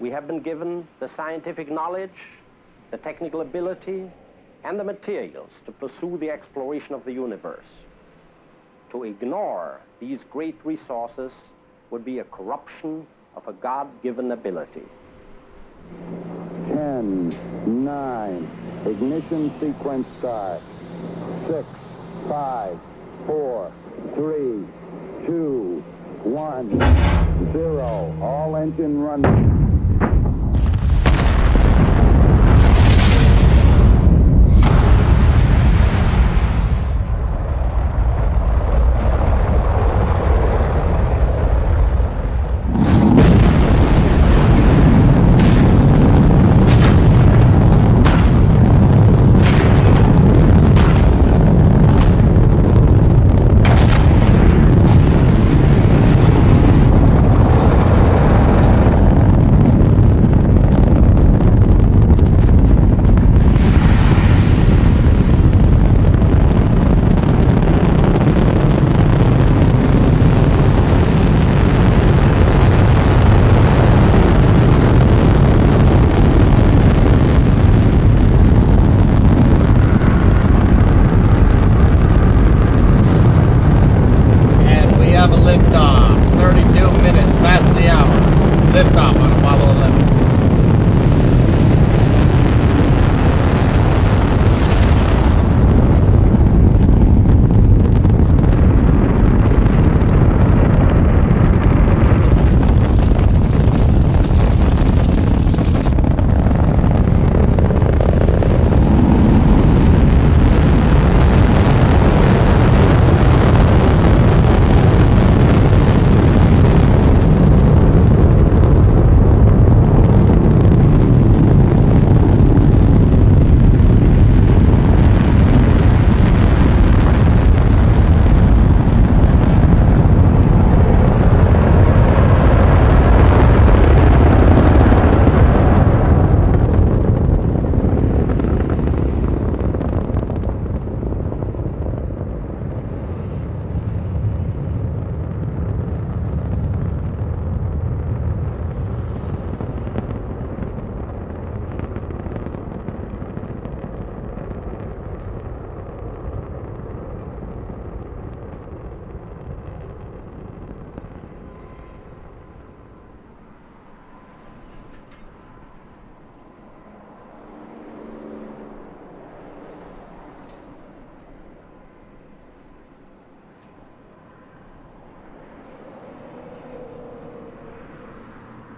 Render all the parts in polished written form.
We have been given the scientific knowledge, the technical ability, and the materials to pursue the exploration of the universe. To ignore these great resources would be a corruption of a God-given ability. 10, 9, ignition sequence start. 6, 5, 4, 3, 2, 1, 0. All engine running.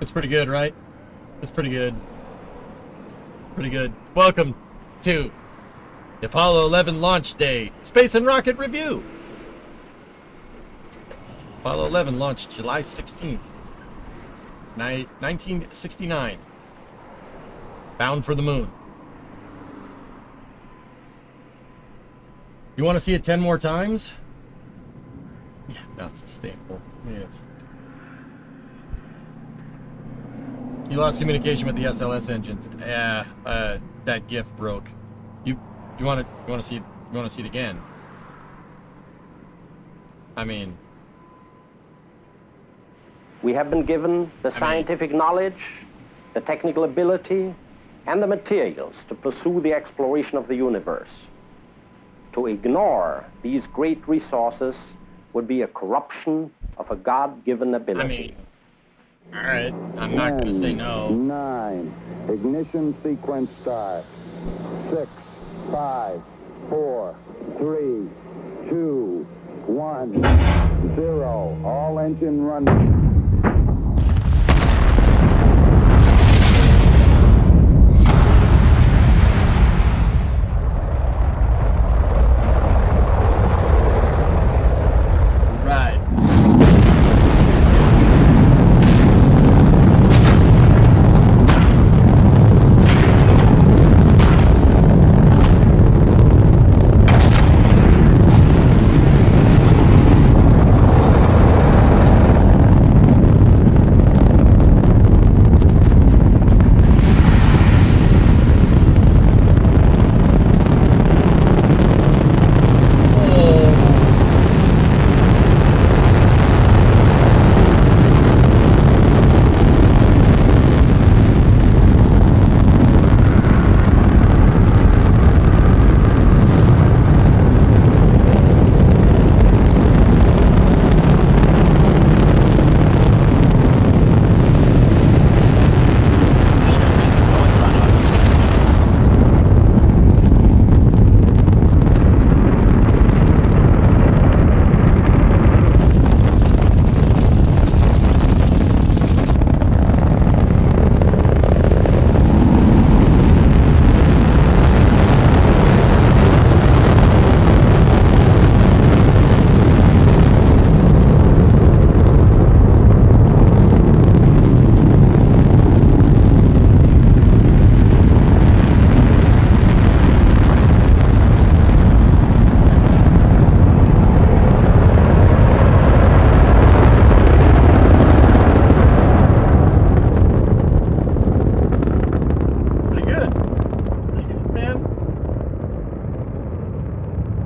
It's pretty good, right? It's pretty good. It's pretty good. Welcome to the Apollo 11 launch day, Space and Rocket Review. Apollo 11 launched July 16th, 1969. Bound for the moon. You want to see it 10 more times? Yeah, that's sustainable. Yeah. You lost communication with the SLS engines. Yeah, that GIF broke. You want to see it again? I mean, we have been given the scientific knowledge, the technical ability, and the materials to pursue the exploration of the universe. To ignore these great resources would be a corruption of a God-given ability. All right, I'm not going to say no. 9, ignition sequence start. 6, 5, 4, 3, 2, 1, 0. All engine running.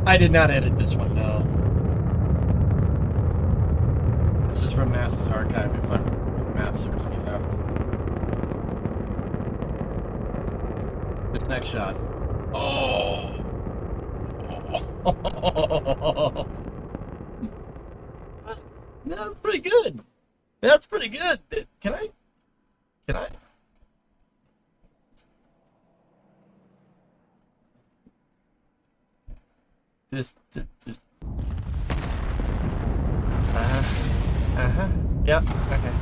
I did not edit this one, no. This is from NASA's archive, if math serves me left. This next shot. Oh! That's pretty good. That's pretty good. Can I? Just. Yep. Okay.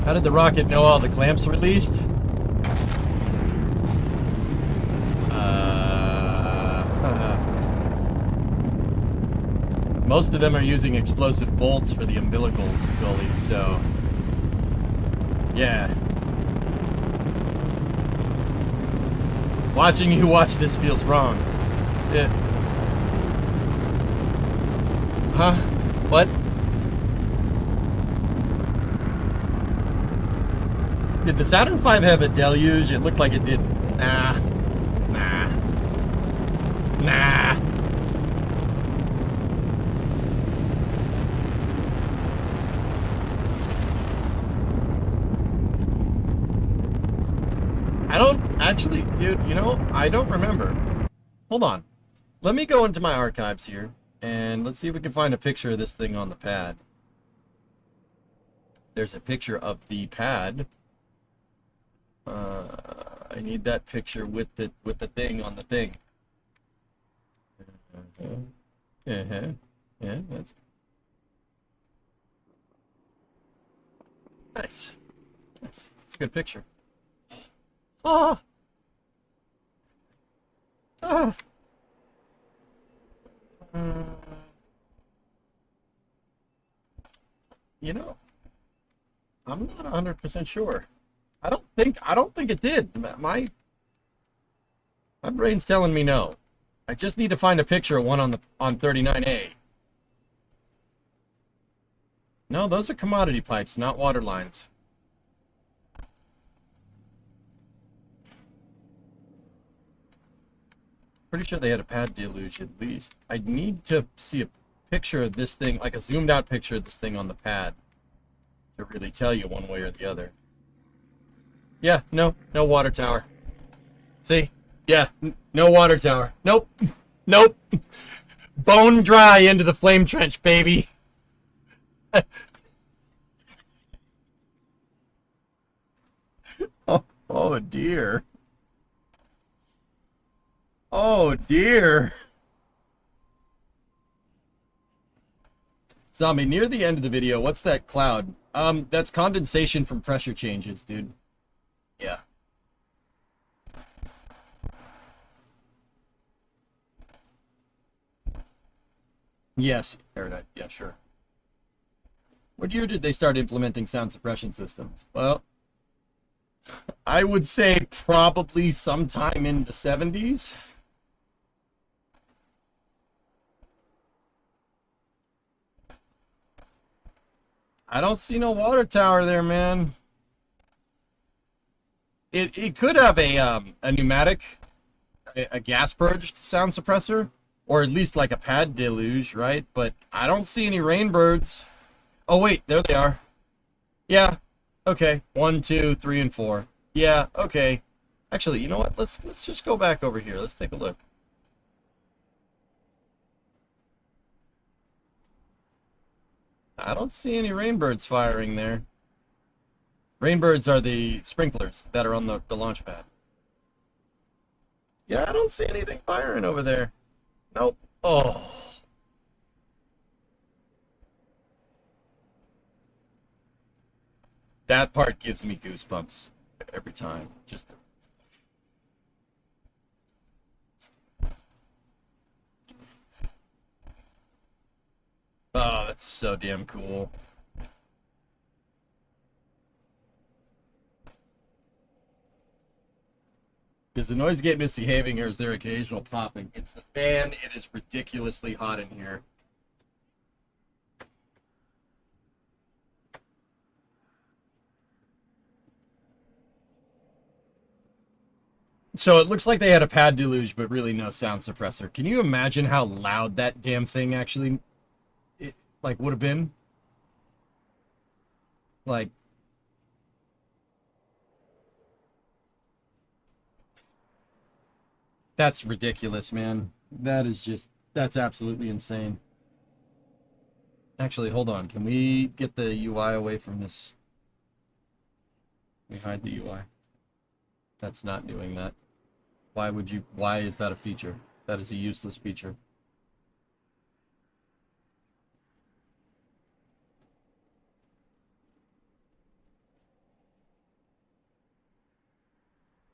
How did the rocket know all the clamps released? Most of them are using explosive bolts for the umbilicals, Billy, so... yeah. Watching you watch this feels wrong. Yeah. Huh? What? Did the Saturn V have a deluge? It looked like it didn't. Nah. I don't actually, dude, you know, I don't remember. Hold on. Let me go into my archives here, and let's see if we can find a picture of this thing on the pad. There's a picture of the pad. I need that picture with the thing on the thing. Yeah, that's nice. Nice. It's a good picture. Ah. You know, I'm not 100% sure. I don't think it did. My brain's telling me no. I just need to find a picture of one on 39A. No, those are commodity pipes, not water lines. Pretty sure they had a pad deluge at least. I need to see a picture of this thing, like a zoomed out picture of this thing on the pad, to really tell you one way or the other. Yeah, no water tower. See? Yeah, no water tower. Nope. Bone dry into the flame trench, baby. Oh dear. Oh dear. Zombie, near the end of the video, what's that cloud? That's condensation from pressure changes, dude. Yeah. Yes, Erudite. Yeah, sure. What year did they start implementing sound suppression systems? Well, I would say probably sometime in the 70s. I don't see no water tower there, man. It could have a pneumatic, a gas purged sound suppressor, or at least like a pad deluge, right? But I don't see any rainbirds. Oh wait, there they are. Yeah. Okay. 1, 2, 3, and 4. Yeah. Okay. Actually, you know what? Let's just go back over here. Let's take a look. I don't see any rainbirds firing there. Rainbirds are the sprinklers that are on the launch pad. Yeah, I don't see anything firing over there. Nope. Oh. That part gives me goosebumps every time. Just oh, that's so damn cool. Is the noise gate misbehaving or is there occasional popping? It's the fan. It is ridiculously hot in here. So it looks like they had a pad deluge, but really no sound suppressor. Can you imagine how loud that damn thing actually, would have been? Like, that's ridiculous, man. That is just, that's absolutely insane. Actually, hold on. Can we get the UI away from this? Let me hide the UI. That's not doing that. Why is that a feature? That is a useless feature.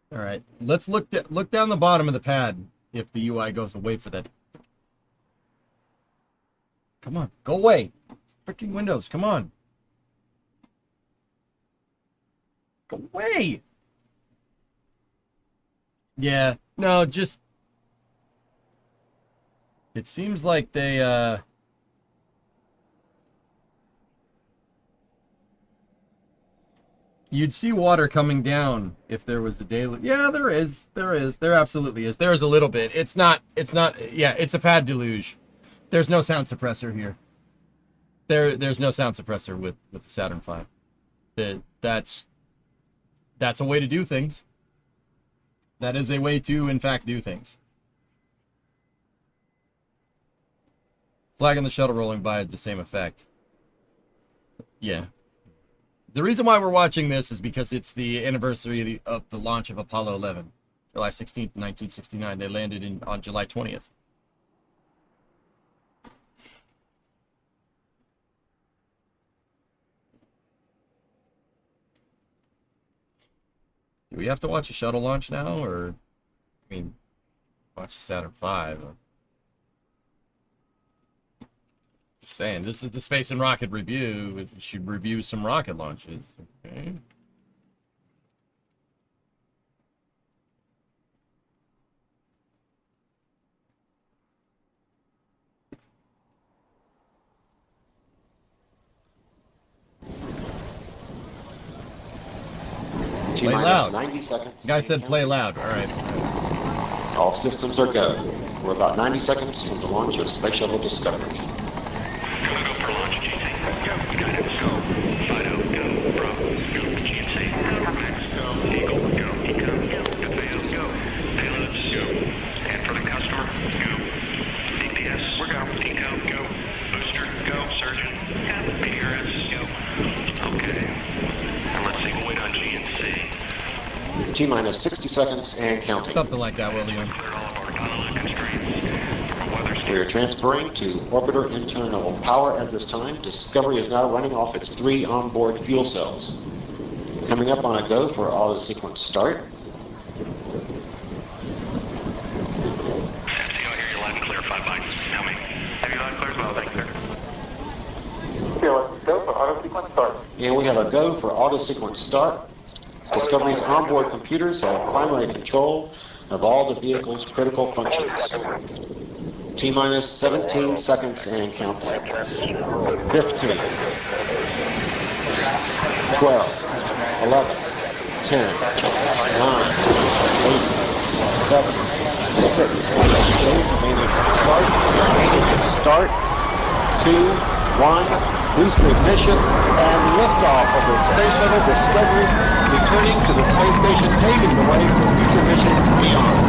All right, let's look down the bottom of the pad if the UI goes away for that. Come on, go away. Freaking Windows, come on. Go away. Yeah, no, just... It seems like they, You'd see water coming down if there was a daily... Yeah, there is. There absolutely is. There is a little bit. It's not... Yeah, it's a pad deluge. There's no sound suppressor here. There's no sound suppressor with the Saturn V. That's a way to do things. That is a way to, in fact, do things. Flag on the shuttle rolling by had the same effect. Yeah. The reason why we're watching this is because it's the anniversary of the launch of Apollo 11. July 16th, 1969. They landed on July 20th. Do we have to watch a shuttle launch now, or, I mean, watch the Saturn V? Just saying, this is the Space and Rocket Review. We should review some rocket launches. Okay. Play loud. 90 seconds. The guy said play loud. All right. All systems are go. We're about 90 seconds from the launch of Space Shuttle Discovery. Go for launch, GC. Go. Got it. Go. Fido. Go. Bravo. Go. GC. Go. Max. Go. Eagle. Go. Eco. Go. Advance. Go. Payloads. Go. Scan for the customer. Go. DPS. We're go. Eco. Go. Booster. Go. Surgeon. Go. PRS. Go. Okay. And let's see. We'll wait on GNC. T-minus 60 seconds and counting. Something like that, William. Cleared all of our constraints. We are transferring to orbiter internal power at this time. Discovery is now running off its 3 onboard fuel cells. Coming up on a go for auto sequence start. See, I hear you loud and clear. 5 bytes. Tell me. Have you loud and clear as well? Thank you, sir. Okay, let's go for auto sequence start. And we have a go for auto sequence start. Discovery's onboard computers have primary control of all the vehicle's critical functions. T-minus 17 seconds and counting. 15, 12, 11, 10, 9, 8, 7, 6, start, 2, 1, booster ignition, and liftoff of the Space Shuttle Discovery, returning to the space station, paving the way for future missions beyond.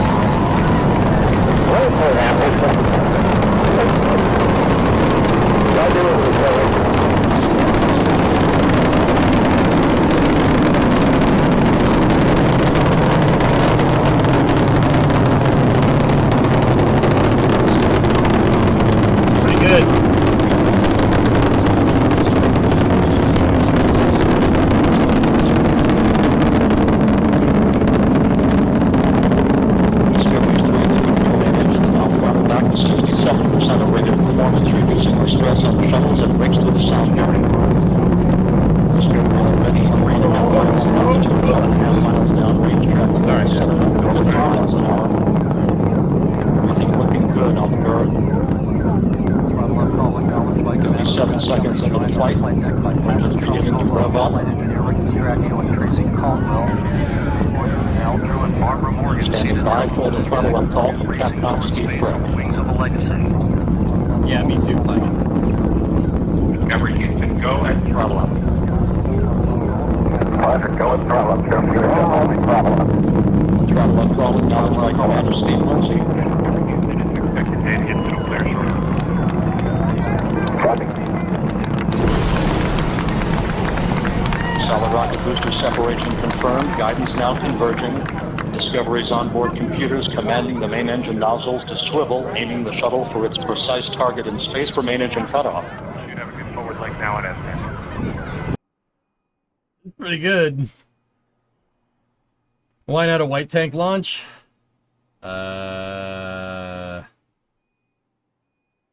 Pretty good. miles downrange, traffic Sorry. 7 miles an hour. Everything looking good on the bird. 57 seconds into the flight. Engines beginning to rev up. Standing by for the throttle up call from Capcom Steve Frey. Yeah, me too, Plagan. Every Houston, go at Throttle up. Go with throttle up. Throttle up. Throttle up call acknowledged by Commander Steve Lindsay. Houston is expected to hit middle clear shortly. Solid rocket booster separation confirmed. Guidance now converging. Discovery's onboard computers commanding the main engine nozzles to swivel, aiming the shuttle for its precise target in space for main engine cutoff. Should have a good forward leg now at S10. Pretty good. Why not a white tank launch? Yeah.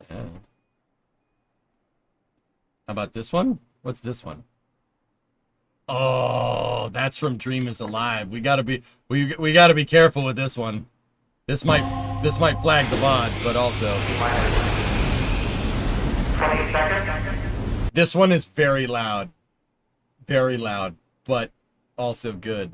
How about this one? What's this one? Oh, that's from Dream is Alive. We gotta be careful with this one. This might flag the bod, but also 20 seconds. this one is very loud, but also good.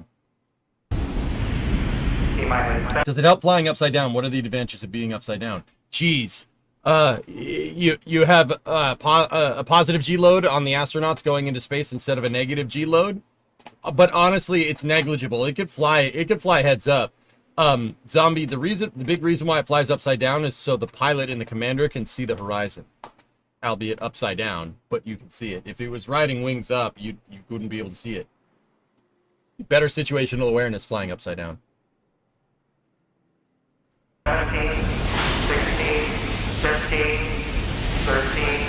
Does it help flying upside down? What are the advantages of being upside down? Geez. You have a positive G load on the astronauts going into space instead of a negative G load, but honestly, it's negligible. It could fly heads up. Zombie. The big reason why it flies upside down is so the pilot and the commander can see the horizon, albeit upside down, but you can see it. If it was riding wings up, you wouldn't be able to see it. Better situational awareness flying upside down. 17, 16, 15, 13,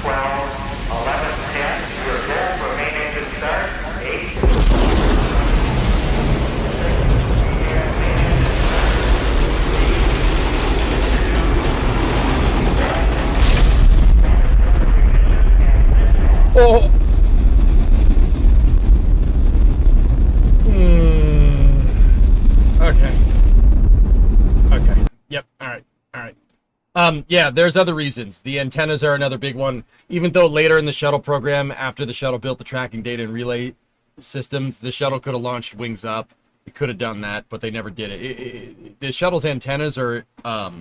12, 11, 10. You're good for main engine start. 8. Oh. Okay. Yep. All right. Yeah, there's other reasons. The antennas are another big one. Even though later in the shuttle program, after the shuttle built the tracking data and relay systems, the shuttle could have launched wings up. It could have done that, but they never did it. The shuttle's antennas are, I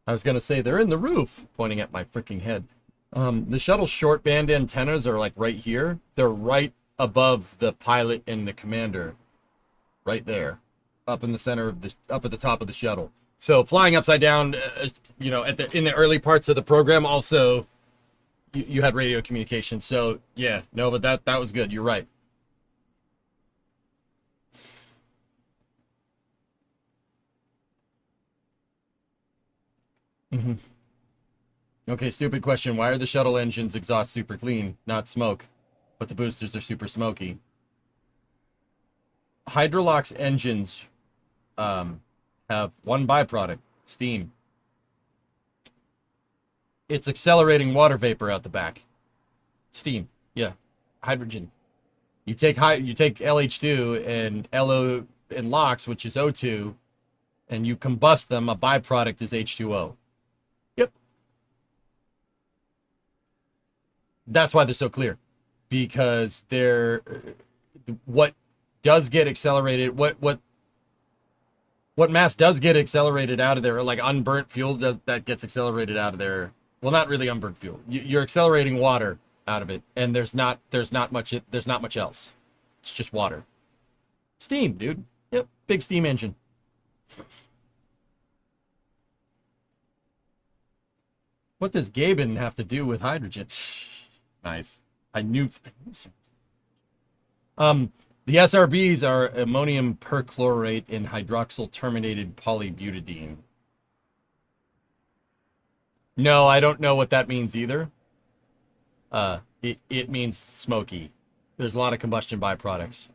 was going to say they're in the roof, pointing at my freaking head. The shuttle's short band antennas are like right here. They're right above the pilot and the commander. Right there. Up in the center of up at the top of the shuttle. So flying upside down, in the early parts of the program, also you had radio communication. So yeah, no, but that was good. You're right. Mm-hmm. Okay, stupid question. Why are the shuttle engines exhaust super clean, not smoke, but the boosters are super smoky? Hydrolox engines have one byproduct, steam. It's accelerating water vapor out the back. Steam, yeah, hydrogen. You take LH2 and LO and LOX, which is O2, and you combust them. A byproduct is H2O. Yep. That's why they're so clear, because they're what does get accelerated. What mass does get accelerated out of there, or like unburnt fuel that gets accelerated out of there. Well, not really unburnt fuel. You're accelerating water out of it, and there's not much else. It's just water. Steam, dude. Yep, big steam engine. What does Gaben have to do with hydrogen? Nice. I knew. The SRBs are ammonium perchlorate and hydroxyl terminated polybutadiene. No, I don't know what that means either. It means smoky. There's a lot of combustion byproducts.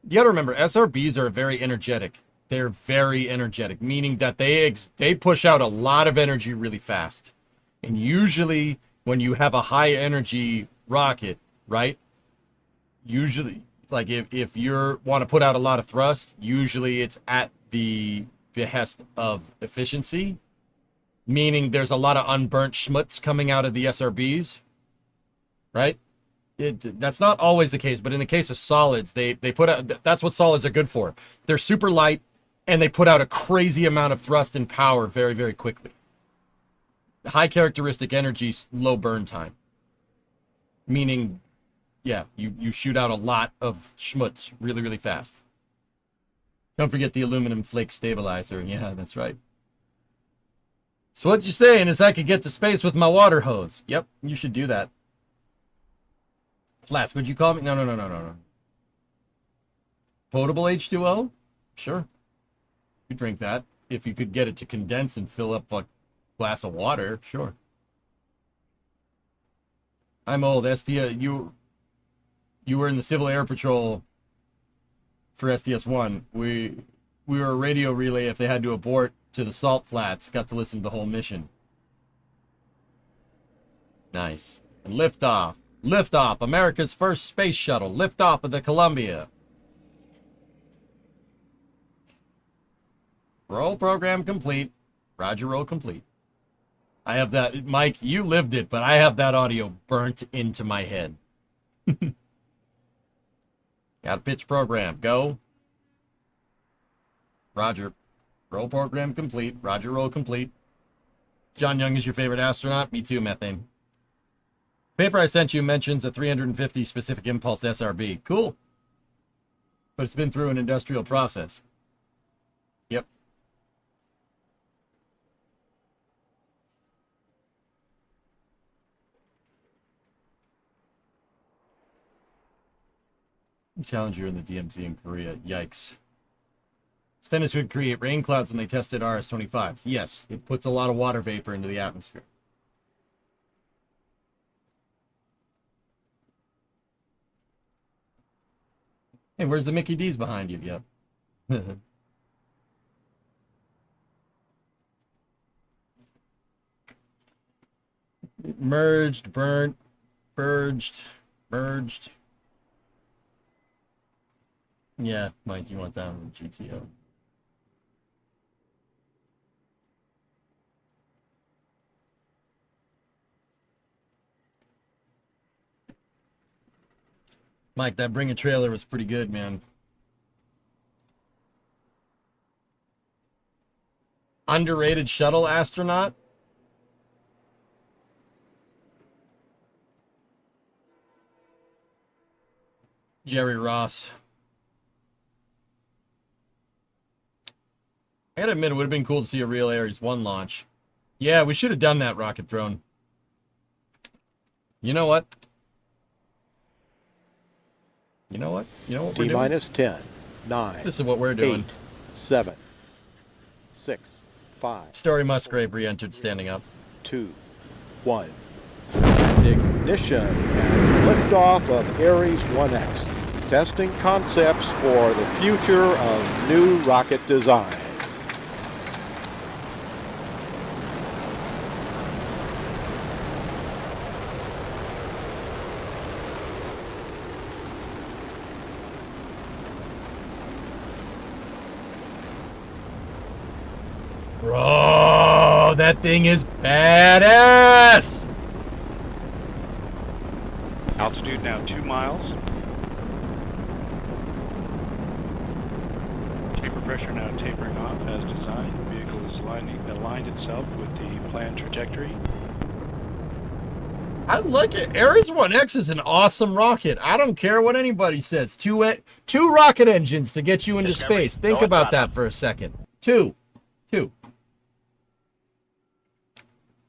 You gotta remember, SRBs are very energetic. They're very energetic, meaning that they push out a lot of energy really fast. And usually, when you have a high energy rocket, right? Usually, Like if you want to put out a lot of thrust, usually it's at the behest of efficiency, meaning there's a lot of unburnt schmutz coming out of the SRBs, right? That's not always the case, but in the case of solids, they put out, that's what solids are good for. They're super light, and they put out a crazy amount of thrust and power very, very quickly. High characteristic energy, low burn time. Meaning, yeah, you shoot out a lot of schmutz really, really fast. Don't forget the aluminum flake stabilizer. Yeah, that's right. So what you're saying is I could get to space with my water hose. Yep, you should do that. Flask, would you call me? No. Potable H2O? Sure. You drink that. If you could get it to condense and fill up a glass of water, sure. I'm old. You were in the Civil Air Patrol for STS-1. We were a radio relay if they had to abort to the salt flats. Got to listen to the whole mission. Nice. And liftoff. Liftoff. America's first space shuttle. Liftoff of the Columbia. Roll program complete. Roger, roll complete. I have that. Mike, you lived it, but I have that audio burnt into my head. Got a pitch program. Go. Roger. Roll program complete. Roger, roll complete. John Young is your favorite astronaut? Me too, Methane. Paper I sent you mentions a 350 specific impulse SRB. Cool. But it's been through an industrial process. Yep. Challenger in the DMZ in Korea. Yikes. Stennis would create rain clouds when they tested RS-25s. Yes, it puts a lot of water vapor into the atmosphere. Hey, where's the Mickey D's behind you? Yep. Merged, burnt, purged, merged. Yeah, Mike, you want that one, GTO. Mike, that Bring a Trailer was pretty good, man. Underrated shuttle astronaut? Jerry Ross. I gotta admit, it would have been cool to see a real Ares 1 launch. Yeah, we should have done that, rocket drone. You know what? You know what we're doing? T-minus 10, 9. This is what we're doing. 8, 7, 6, 5. Story Musgrave re-entered standing up. 2, 1. And ignition and liftoff of Ares 1X. Testing concepts for the future of new rocket design. Bro, that thing is badass! Altitude now 2 miles. Taper pressure now tapering off as designed. The vehicle is aligned itself with the planned trajectory. I like it. Ares 1X is an awesome rocket. I don't care what anybody says. Two rocket engines to get you into space. Think about that for a second. Two.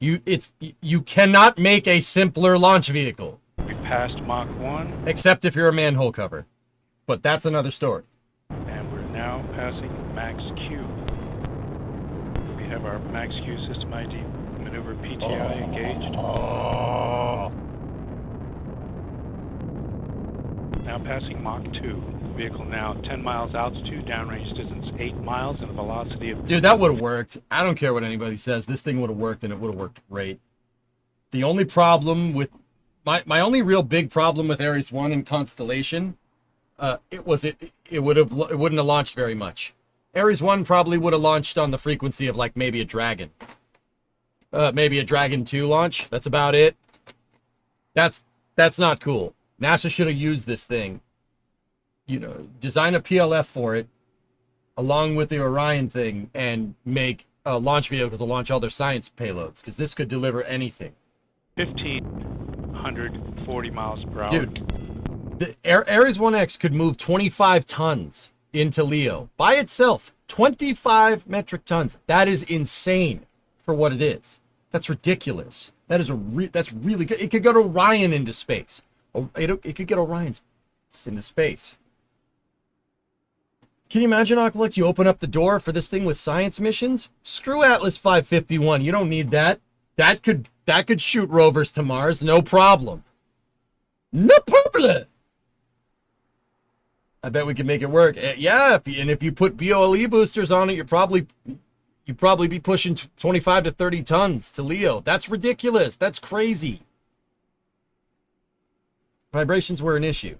You cannot make a simpler launch vehicle. We passed Mach 1. Except if you're a manhole cover. But that's another story. And we're now passing Max Q. We have our Max Q system ID maneuver PTI engaged. Now passing Mach 2. Vehicle now 10 miles altitude, downrange distance 8 miles, and a velocity of... Dude, that would have worked. I don't care what anybody says. This thing would have worked, and it would have worked great. The only problem with... My only real big problem with Ares 1 and Constellation it wouldn't have launched very much. Ares 1 probably would have launched on the frequency of like maybe a Dragon. Maybe a Dragon 2 launch. That's about it. That's not cool. NASA should have used this thing. You know, design a PLF for it, along with the Orion thing, and make a launch vehicle to launch all their science payloads, because this could deliver anything. 1,540 miles per hour. Dude, the Ares 1X could move 25 tons into LEO by itself. 25 metric tons. That is insane for what it is. That's ridiculous. That is that's really good. It could go to Orion into space. It could get Orion into space. Can you imagine, Oculus? You open up the door for this thing with science missions? Screw Atlas 551. You don't need that. That could shoot rovers to Mars, no problem. No problem. I bet we can make it work. Yeah, if you put BOLE boosters on it, you'd probably be pushing 25 to 30 tons to LEO. That's ridiculous. That's crazy. Vibrations were an issue.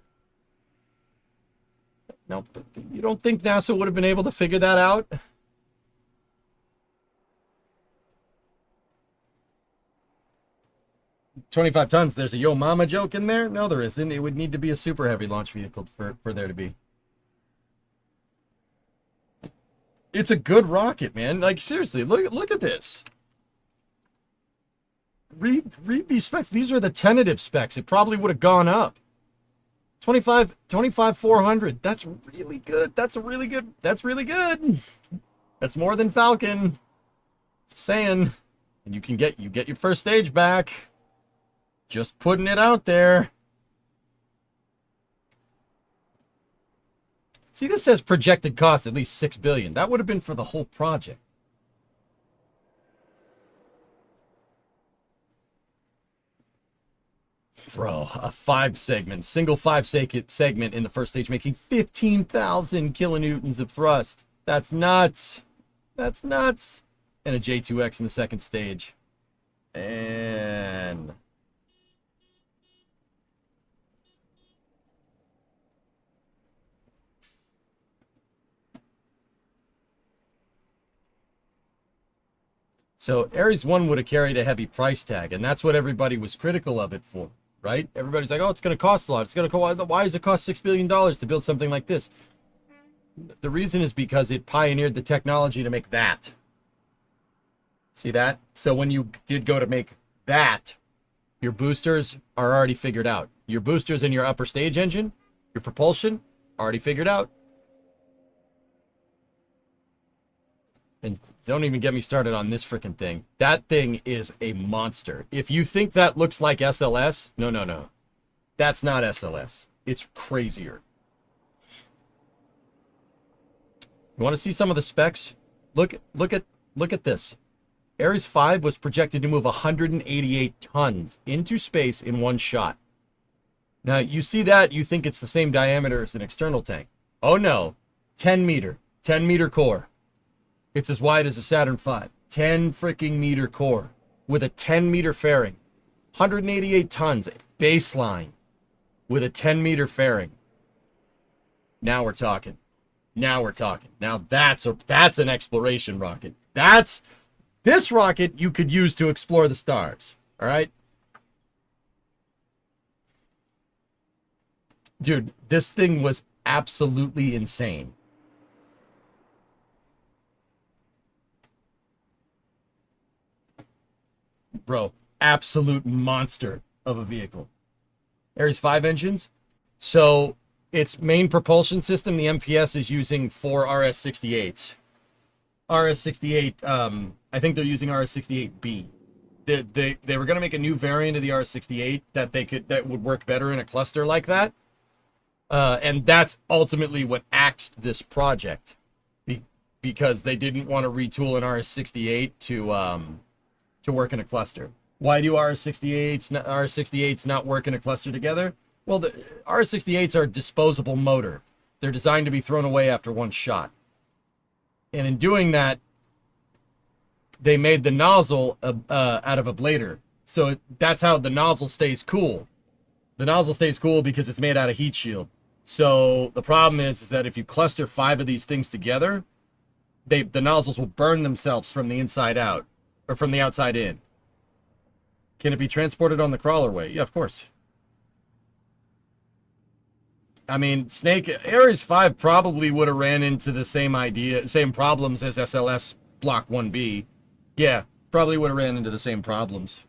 No, you don't think NASA would have been able to figure that out? $25 tons. There's a Yo Mama joke in there? No, there isn't. It would need to be a super heavy launch vehicle for there to be. It's a good rocket, man. Like, seriously, look at this. Read these specs. These are the tentative specs. It probably would have gone up. 400. That's really good. That's really good. That's more than Falcon. Just saying. And you get your first stage back. Just putting it out there. See, this says projected cost at least $6 billion. That would have been for the whole project. Bro, a single five segment in the first stage, making 15,000 kilonewtons of thrust. That's nuts. That's nuts. And a J2X in the second stage. And so Ares 1 would have carried a heavy price tag, and that's what everybody was critical of it for. Right? Everybody's like, oh, it's going to cost a lot. Why does it cost $6 billion to build something like this? The reason is because it pioneered the technology to make that. See that? So when you did go to make that, your boosters are already figured out. Your boosters in your upper stage engine, your propulsion, already figured out. And don't even get me started on this freaking thing. That thing is a monster. If you think that looks like SLS, no. That's not SLS. It's crazier. You want to see some of the specs? Look at this. Ares 5 was projected to move 188 tons into space in one shot. Now, you see that, you think it's the same diameter as an external tank. Oh no, 10 meter core. It's as wide as a Saturn V. 10 freaking meter core with a 10 meter fairing. 188 tons baseline with a 10 meter fairing. Now we're talking. Now that's an exploration rocket. This rocket you could use to explore the stars. All right? Dude, this thing was absolutely insane. Bro, absolute monster of a vehicle. Ares 5 engines. So its main propulsion system, the MPS, is using 4 RS-68s. RS-68, I think they're using RS-68B. They were going to make a new variant of the RS-68 that would work better in a cluster like that. And that's ultimately what axed this project, because they didn't want to retool an RS-68 to work in a cluster. Why do RS-68s not work in a cluster together? Well, the RS-68s are a disposable motor. They're designed to be thrown away after one shot. And in doing that, they made the nozzle out of a blader. So that's how the nozzle stays cool. The nozzle stays cool because it's made out of heat shield. So the problem is that if you cluster 5 of these things together, the nozzles will burn themselves from the inside out, or from the outside in. Can it be transported on the crawlerway? Yeah, of course. I mean, Ares 5 probably would have ran into the same problems as SLS Block 1B. Yeah, probably would have ran into the same problems.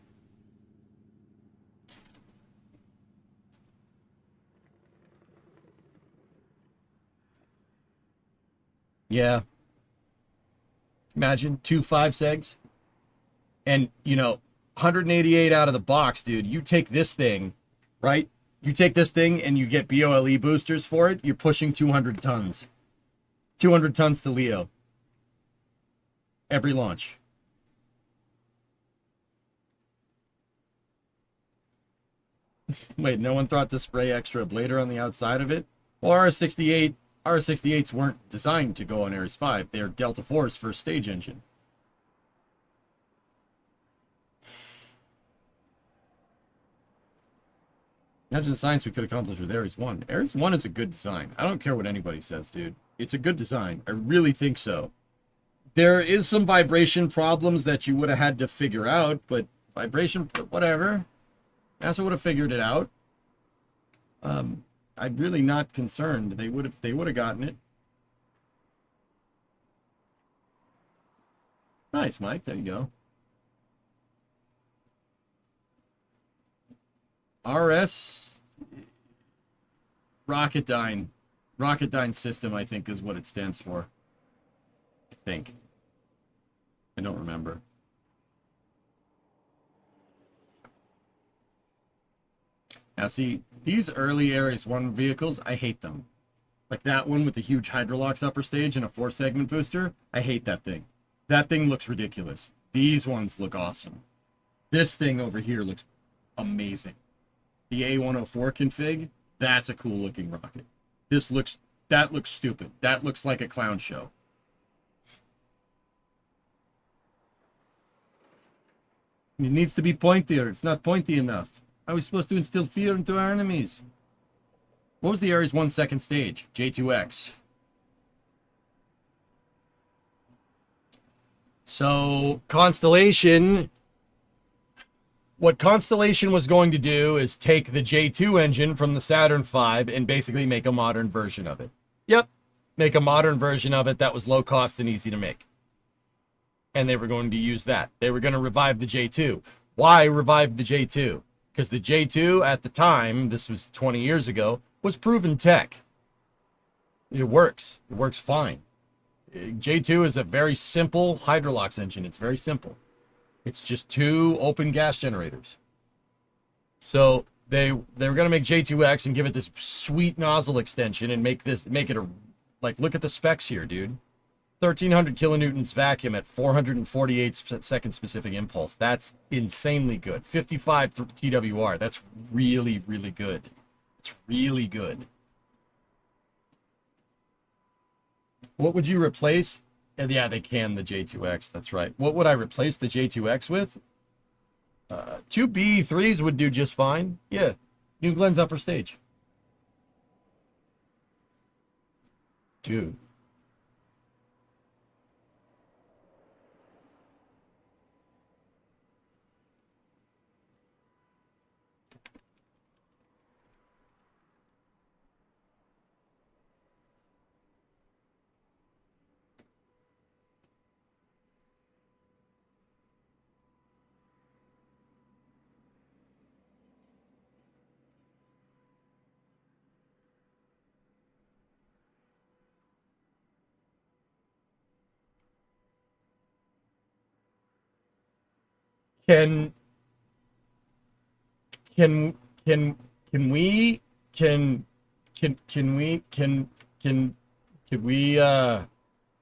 Yeah. Imagine 2 5-segs. And, 188 out of the box, dude. You take this thing, right? You take this thing and you get BOLE boosters for it, you're pushing 200 tons. 200 tons to Leo. Every launch. Wait, no one thought to spray extra ablator on the outside of it? Well, RS-68s weren't designed to go on Ares 5. They're Delta 4's first stage engine. Imagine the science we could accomplish with Ares 1. Ares 1 is a good design. I don't care what anybody says, dude. It's a good design. I really think so. There is some vibration problems that you would have had to figure out, but vibration, whatever. NASA would have figured it out. I'm really not concerned. They would have gotten it. Nice, Mike. There you go. RS Rocketdyne system, I think, is what it stands for. I think. I don't remember. Now, see, these early Ares 1 vehicles, I hate them. Like that one with the huge Hydrolox upper stage and a 4-segment booster, I hate that thing. That thing looks ridiculous. These ones look awesome. This thing over here looks amazing. The A104 config, that's a cool looking rocket. That looks stupid. That looks like a clown show. It needs to be pointier. It's not pointy enough. How are we supposed to instill fear into our enemies? What was the Ares 1 second stage? J2X. So, Constellation... What Constellation was going to do is take the J2 engine from the Saturn V and basically make a modern version of it. Yep. Make a modern version of it that was low cost and easy to make. And they were going to use that. They were going to revive the J2. Why revive the J2? Because the J2 at the time, this was 20 years ago, was proven tech. It works. It works fine. J2 is a very simple Hydrolox engine. It's very simple. It's just 2 open gas generators. So they were going to make J2X and give it this sweet nozzle extension and make it a, like, look at the specs here, dude. 1,300 kilonewtons vacuum at 448 second specific impulse. That's insanely good. 55 TWR. That's really, really good. It's really good. What would you replace? Yeah, they can, the J2X. That's right. What would I replace the J2X with? 2 BE3s would do just fine. Yeah. New Glenn's upper stage. Dude. Can we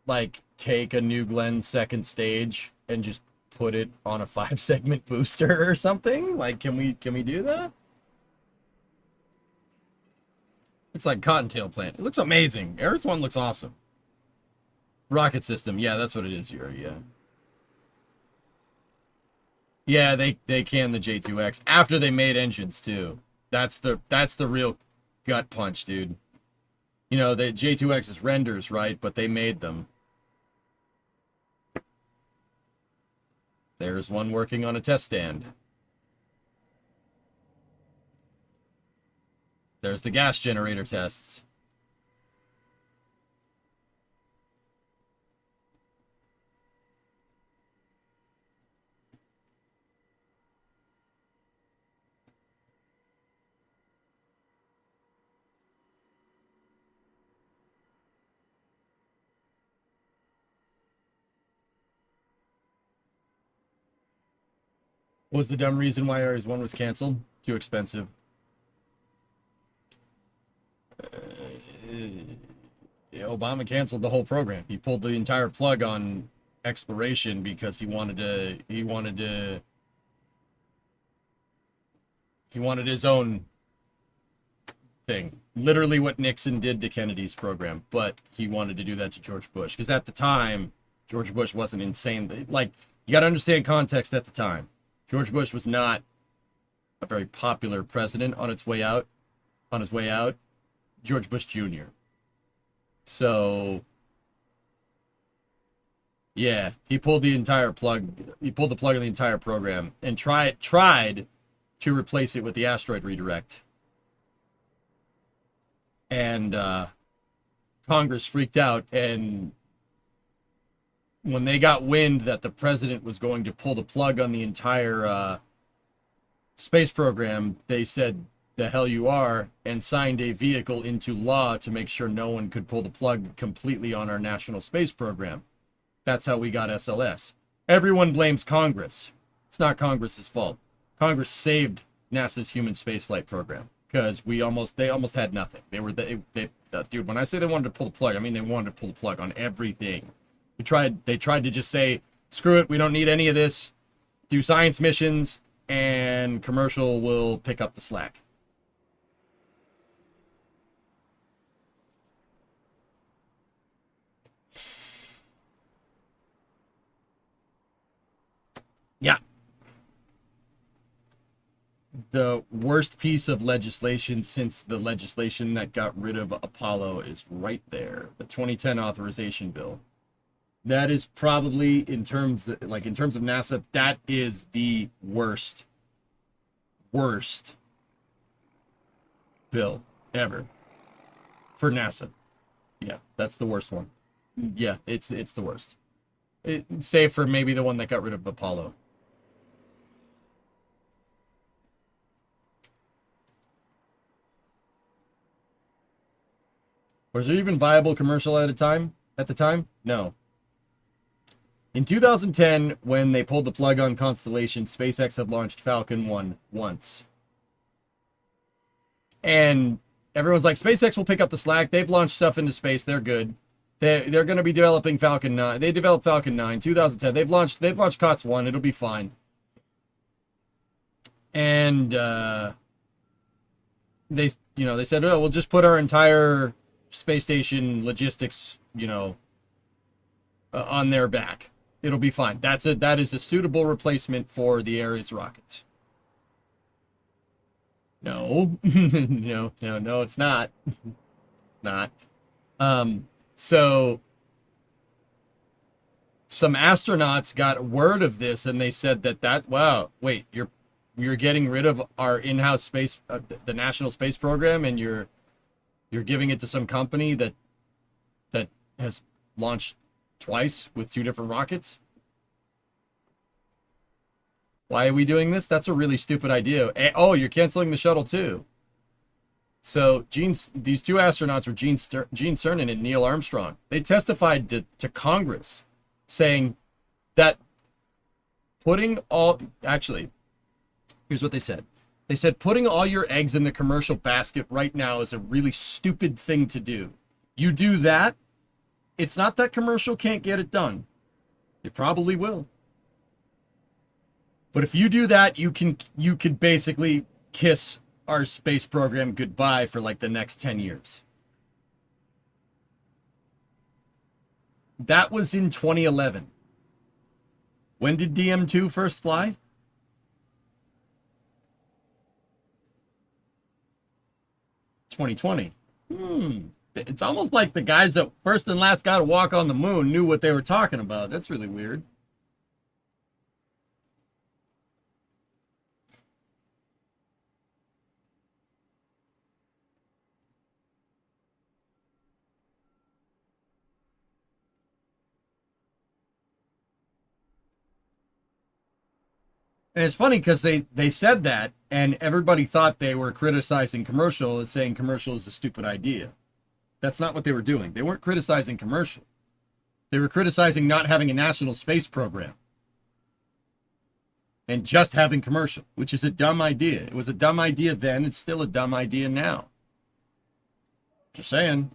like take a New Glenn second stage and just put it on a 5-segment booster or something? Like, can we do that? Looks like Cottontail plant. It looks amazing. Ares 1 looks awesome. Rocket system. Yeah, that's what it is, Yuri. Yeah. Yeah, they can the J2X after they made engines too. That's the real gut punch, dude. You know, the J2X is renders, right? But they made them. There's one working on a test stand. There's the gas generator tests. What was the dumb reason why Ares 1 was canceled? Too expensive. Yeah, Obama canceled the whole program. He pulled the entire plug on exploration because he wanted his own thing. Literally what Nixon did to Kennedy's program, but he wanted to do that to George Bush because at the time George Bush wasn't insane. Like, you got to understand context at the time. George Bush was not a very popular president on his way out. George Bush Jr. So, yeah, he pulled the entire plug. He pulled the plug on the entire program and tried to replace it with the asteroid redirect. And Congress freaked out, and when they got wind that the president was going to pull the plug on the entire space program, they said, "The hell you are," and signed a vehicle into law to make sure no one could pull the plug completely on our national space program. That's how we got SLS. Everyone blames Congress. It's not Congress's fault. Congress saved NASA's human spaceflight program because they almost had nothing. Dude, when I say they wanted to pull the plug, I mean they wanted to pull the plug on everything. They tried to just say, screw it, we don't need any of this. Do science missions, and commercial will pick up the slack. Yeah. The worst piece of legislation since the legislation that got rid of Apollo is right there. The 2010 authorization bill. That is probably, in terms of NASA, that is the worst bill ever for NASA. Yeah, that's the worst one. Yeah, it's the worst. Save for maybe the one that got rid of Apollo. Was there even viable commercial at the time? No. In 2010, when they pulled the plug on Constellation, SpaceX had launched Falcon 1 once. And everyone's like, SpaceX will pick up the slack. They've launched stuff into space. They're good. They're going to be developing Falcon 9. They developed Falcon 9, 2010. They've launched COTS 1. It'll be fine. And they said, oh, we'll just put our entire space station logistics, on their back. It'll be fine. That is a suitable replacement for the Ares rockets. No, no, it's not. Not. So some astronauts got word of this, and they said wow, wait, you're getting rid of our in-house space, the National Space Program, and you're giving it to some company that has launched twice with 2 different rockets? Why are we doing this? That's a really stupid idea. Oh, you're canceling the shuttle too. So these 2 astronauts were Gene Cernan and Neil Armstrong. They testified to Congress saying that here's what they said. They said, putting all your eggs in the commercial basket right now is a really stupid thing to do. You do that, it's not that commercial can't get it done. It probably will. But if you do that, you could basically kiss our space program goodbye for like the next 10 years. That was in 2011. When did DM2 first fly? 2020. It's almost like the guys that first and last got to walk on the moon knew what they were talking about. That's really weird. And it's funny because they said that, and everybody thought they were criticizing commercial as saying commercial is a stupid idea. That's not what they were doing. They weren't criticizing commercial. They were criticizing not having a national space program and just having commercial, which is a dumb idea. It was a dumb idea then. It's still a dumb idea now. Just saying.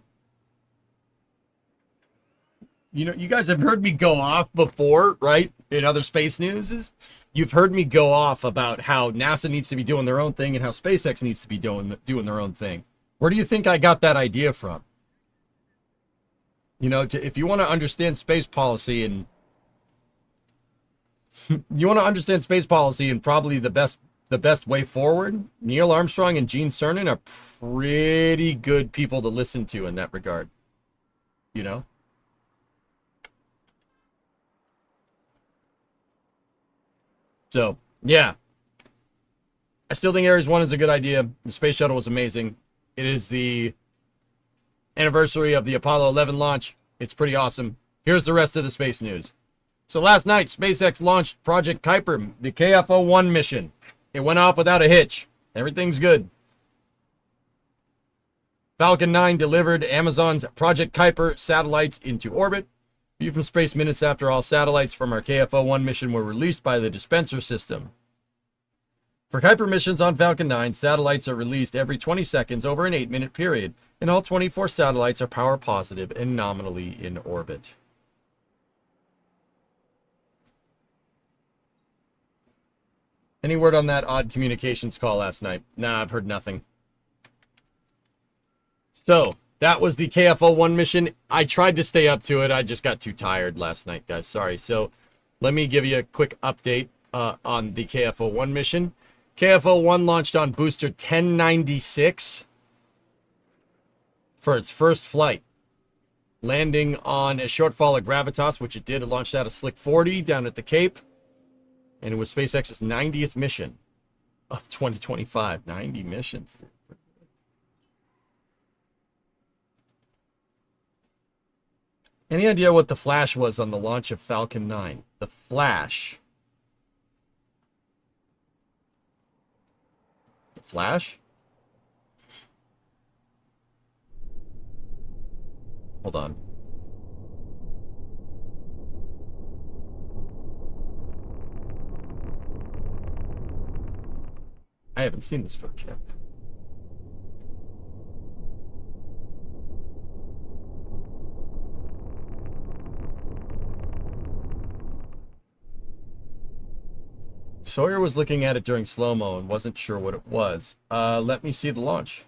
You know, you guys have heard me go off before, right? In other space news, you've heard me go off about how NASA needs to be doing their own thing and how SpaceX needs to be doing their own thing. Where do you think I got that idea from? You know, if you want to understand space policy and probably the best way forward, Neil Armstrong and Gene Cernan are pretty good people to listen to in that regard. You know? So, yeah. I still think Ares 1 is a good idea. The space shuttle was amazing. It is the anniversary of the Apollo 11 launch. It's pretty awesome. Here's the rest of the space news. So last night, SpaceX launched Project Kuiper, the KFO-1 mission. It went off without a hitch. Everything's good. Falcon 9 delivered Amazon's Project Kuiper satellites into orbit. View from space minutes after all satellites from our KFO-1 mission were released by the dispenser system. For Kuiper missions on Falcon 9, satellites are released every 20 seconds over an 8-minute period, and all 24 satellites are power positive and nominally in orbit. Any word on that odd communications call last night? Nah, I've heard nothing. So, that was the KFO-1 mission. I tried to stay up to it. I just got too tired last night, guys. Sorry. So let me give you a quick update on the KFO-1 mission. KFO-1 launched on booster 1096 for its first flight, landing on a shortfall of gravitas, which it did. It launched out of Slick 40 down at the Cape, and it was SpaceX's 90th mission of 2025. 90 missions. Any idea what the flash was on the launch of Falcon 9? The flash. The flash? Hold on. I haven't seen this footage yet. Sawyer was looking at it during slow-mo and wasn't sure what it was. Let me see the launch.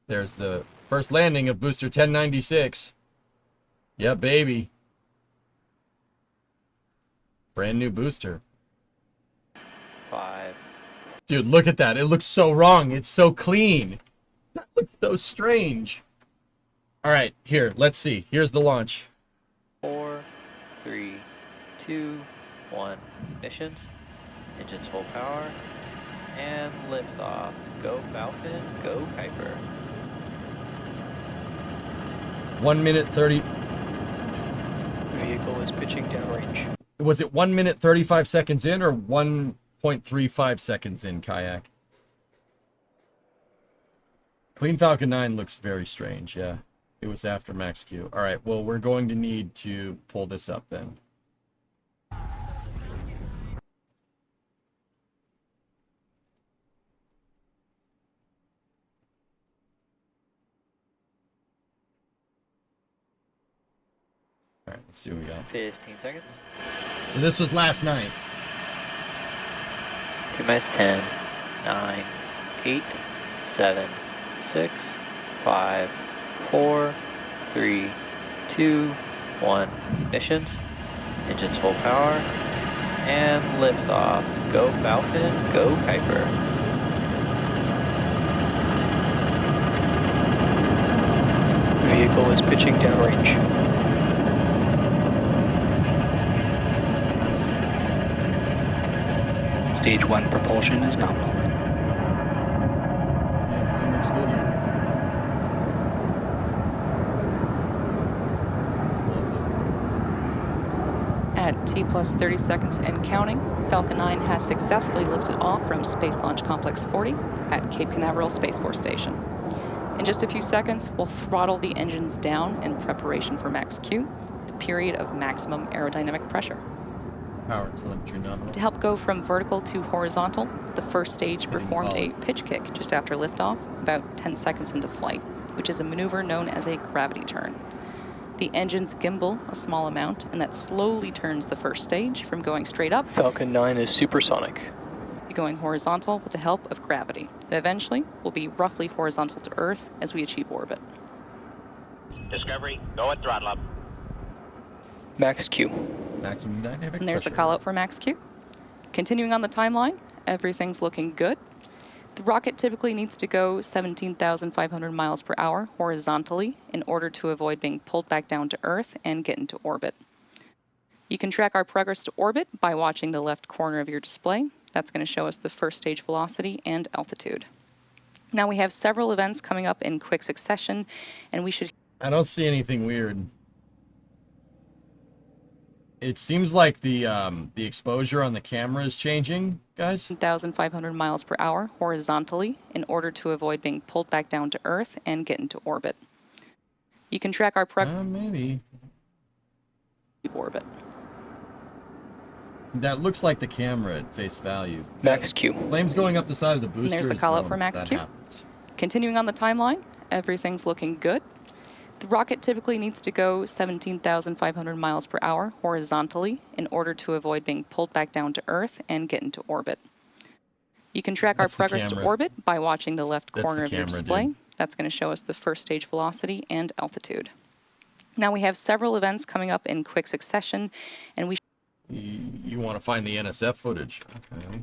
There's the first landing of booster 1096. Yeah, baby. Brand new booster. 5. Dude, look at that. It looks so wrong. It's so clean. That looks so strange. All right, here, let's see. Here's the launch. 4, 3, 2, 1. Ignitions. Engines full power. And liftoff. Go Falcon, go Kuiper. 1 minute 30. Vehicle is pitching downrange. Was it 1 minute 35 seconds in or 1.35 seconds in, Kayak? Clean Falcon 9 looks very strange, yeah. It was after Max Q. All right, well, we're going to need to pull this up then. All right, let's see what we got. 15 seconds. So this was last night. T-minus 10, 9, 8, 7, 6, 5, 4, 3, 2, 1. Ignitions. Engines full power. And liftoff. Go Falcon, go Kuiper. vehicle is pitching downrange. Stage 1 propulsion is nominal. Everything looks good here. At T plus 30 seconds and counting, Falcon 9 has successfully lifted off from Space Launch Complex 40 at Cape Canaveral Space Force Station. In just a few seconds, we'll throttle the engines down in preparation for max Q, the period of maximum aerodynamic pressure. Power telemetry nominal. To help go from vertical to horizontal, the first stage performed a pitch kick just after liftoff, about 10 seconds into flight, which is a maneuver known as a gravity turn. The engines gimbal a small amount, and that slowly turns the first stage from going straight up Falcon 9 is supersonic. to going horizontal with the help of gravity. And eventually, will be roughly horizontal to Earth as we achieve orbit. Discovery, go at throttle up. Max Q. Maximum dynamic And there's the pressure. call out for max Q. Continuing on the timeline, everything's looking good. The rocket typically needs to go 17,500 miles per hour horizontally in order to avoid being pulled back down to Earth and get into orbit. You can track our progress to orbit by watching the left corner of your display. That's going to show us the first stage velocity and altitude. Now we have several events coming up in quick succession, and we should... I don't see anything weird. It seems like the exposure on the camera is changing, guys. 1,500 miles per hour horizontally in order to avoid being pulled back down to Earth and get into orbit. You can track our progress Maybe. to orbit. That looks like the camera at face value. Max Q. Flames going up the side of the booster. And there's the is call out known for max that Q. happens. Continuing on the timeline, everything's looking good. The rocket typically needs to go 17,500 miles per hour horizontally in order to avoid being pulled back down to Earth and get into orbit. You can track That's the our progress to camera. orbit by watching the left That's corner the of your camera, display. dude. That's going to show us the first stage velocity and altitude. Now we have several events coming up in quick succession, and we You want to find the NSF footage. Okay.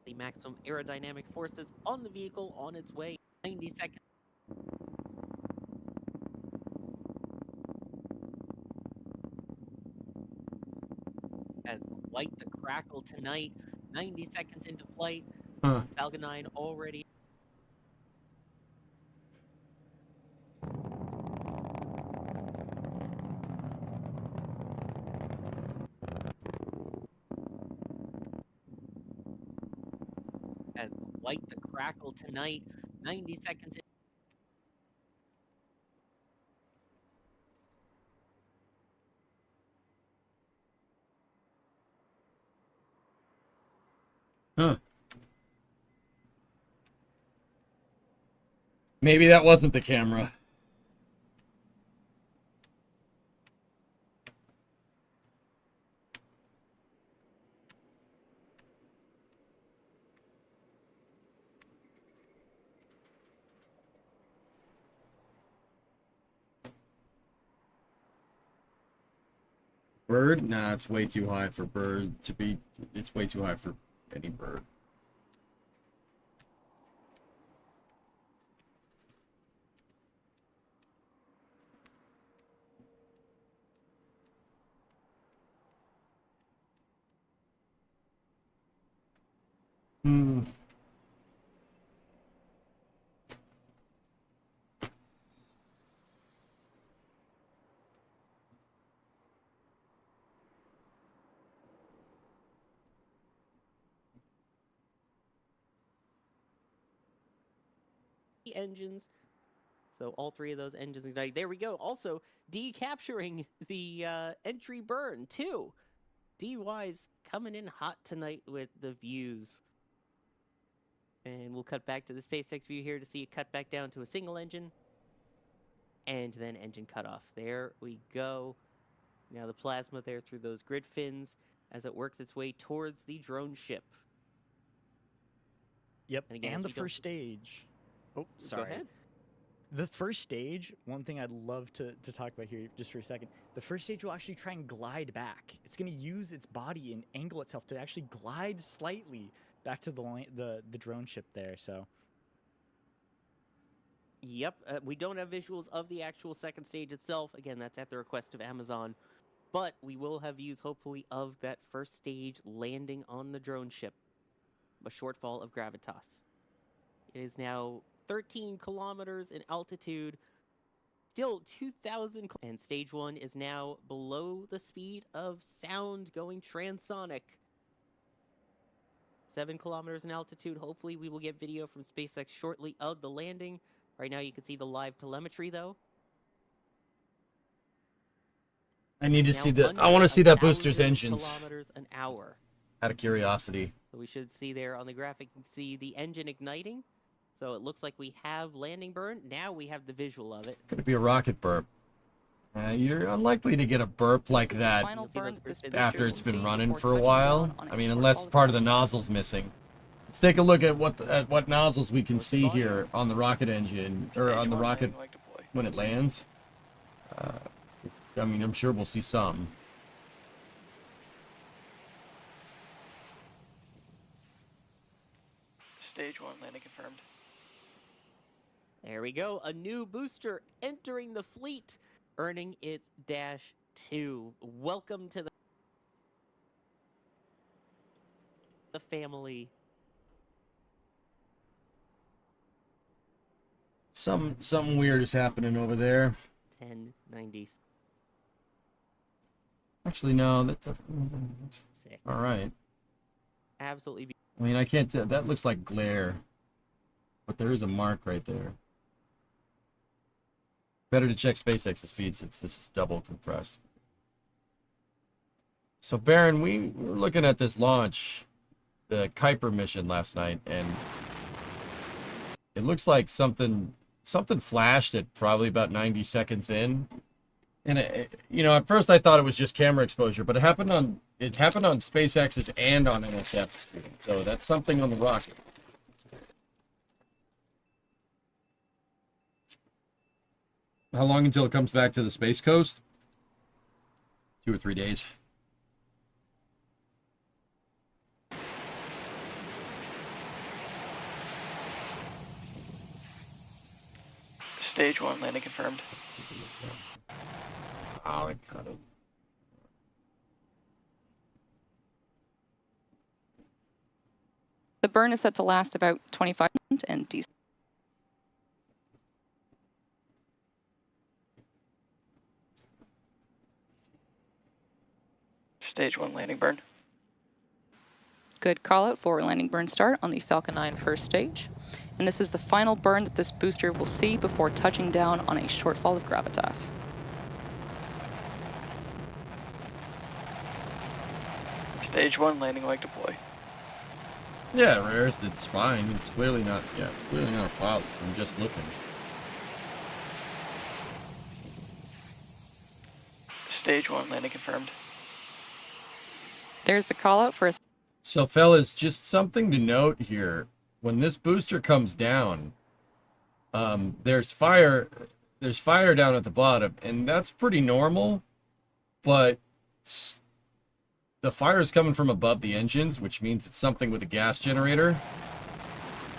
The maximum aerodynamic forces on the vehicle on its way. 90 seconds. As quite the crackle tonight. 90 seconds into flight. Huh. Falcon 9 already. As quite the crackle tonight. 90 seconds. Huh. Maybe that wasn't the camera. Bird? Nah, it's way too high for bird to be. It's way too high for any bird. Hmm. Engines. So all three of those engines ignite. There we go. Also, D capturing the entry burn too. DY's coming in hot tonight with the views. And we'll cut back to the SpaceX view here to see it cut back down to a single engine. And then engine cutoff. There we go. Now the plasma there through those grid fins as it works its way towards the drone ship. Yep, And again, and as the we don't- first stage. Oh, sorry. Go ahead. The first stage, one thing I'd love to talk about here just for a second, the first stage will actually try and glide back. It's going to use its body and angle itself to actually glide slightly back to the drone ship there, so. Yep, we don't have visuals of the actual second stage itself. Again, that's at the request of Amazon. But we will have views, hopefully, of that first stage landing on the drone ship. A shortfall of gravitas. It is now 13 kilometers in altitude. Still 2,000. And stage 1 is now below the speed of sound going transonic. 7 kilometers in altitude. Hopefully, we will get video from SpaceX shortly of the landing. Right now, you can see the live telemetry, though. I need to Now see the. under I want to see that booster's 1,000 engines. Kilometers an hour. Out of curiosity. So we should see there on the graphic, you can see the engine igniting. So it looks like we have landing burn. Now we have the visual of it. Could it be a rocket burp? You're unlikely to get a burp like that Final burn that this booster after will it's been see running before for a touching while. down on a I mean, short unless haul part of the ground. nozzle's missing. Let's take a look at what nozzles we can see here on the rocket engine, or on the rocket when it lands. I mean, I'm sure we'll see some. Stage 1 landing confirmed. There we go. A new booster entering the fleet, earning its Dash 2. Welcome to the family. Something weird is happening over there. 1090. Actually, no. That's all right. Absolutely. I mean, I can't tell. That looks like glare, but there is a mark right there. Better to check SpaceX's feed since this is double compressed. So, Baron, we were looking at this launch, the Kuiper mission last night, and it looks like something flashed at probably about 90 seconds in. And at first I thought it was just camera exposure, but it happened on SpaceX's and on NSF's screen. So that's something on the rocket. How long until it comes back to the Space Coast? 2 or 3 days. Stage 1 landing confirmed. Oh, it cut it. The burn is set to last about 25 minutes and decent. Stage 1 landing burn. Good call out for landing burn start on the Falcon 9 first stage. And this is the final burn that this booster will see before touching down on a shortfall of gravitas. Stage 1 landing leg deploy. Yeah, Rarest, it's fine. It's clearly not. Yeah, it's clearly not a problem. I'm just looking. Stage 1 landing confirmed. There's the call out for a. So, fellas, just something to note here. When this booster comes down, there's fire down at the bottom, and that's pretty normal. But the fire is coming from above the engines, which means it's something with a gas generator.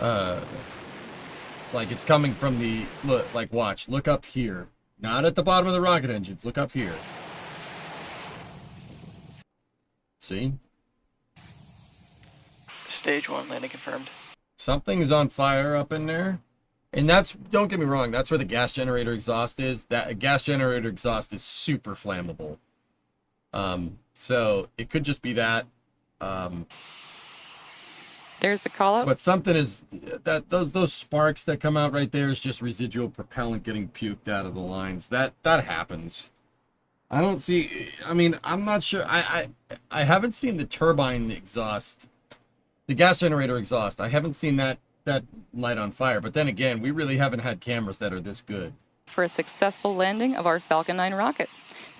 Like it's coming from the watch. Look up here, not at the bottom of the rocket engines. Look up here. See? Stage 1 landing confirmed. Something is on fire up in there. And that's, don't get me wrong, that's where the gas generator exhaust is. That gas generator exhaust is super flammable. So it could just be that. There's the call out. But something is that those sparks that come out right there is just residual propellant getting puked out of the lines. That happens. I don't see. I mean, I'm not sure. I haven't seen the turbine exhaust, the gas generator exhaust. I haven't seen that light on fire. But then again, we really haven't had cameras that are this good. For a successful landing of our Falcon 9 rocket.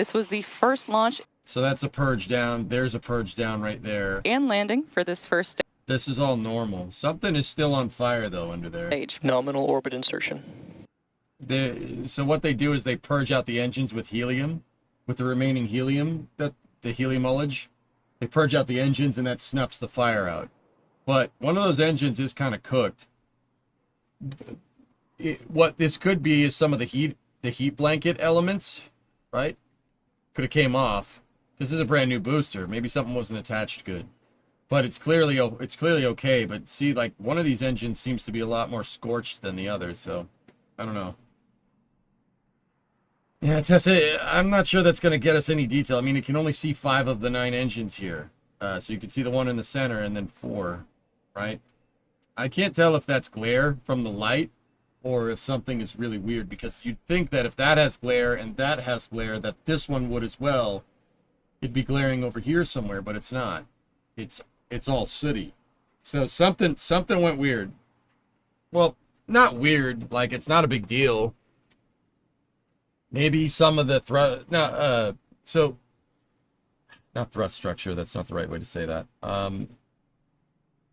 This was the first launch So that's a purge down. There's a purge down right there. and landing for this first This is all normal. Something is still on fire, though, under there. stage. Nominal orbit insertion. So what they do is they purge out the engines with helium, with the remaining helium, the helium ullage. They purge out the engines, and that snuffs the fire out. But one of those engines is kind of cooked. What this could be is some of the heat blanket elements, right? Could have came off. This is a brand new booster. Maybe something wasn't attached good. But it's clearly okay. But see, like, one of these engines seems to be a lot more scorched than the other, so I don't know. Yeah, Tessa, I'm not sure that's going to get us any detail. I mean, you can only see 5 of the 9 engines here. So you can see the one in the center and then 4, right? I can't tell if that's glare from the light or if something is really weird, because you'd think that if that has glare and that has glare, that this one would as well. It'd be glaring over here somewhere, but it's not. It's all sooty. So something went weird. Well, not weird, like it's not a big deal. Maybe some of the not thrust structure, that's not the right way to say that.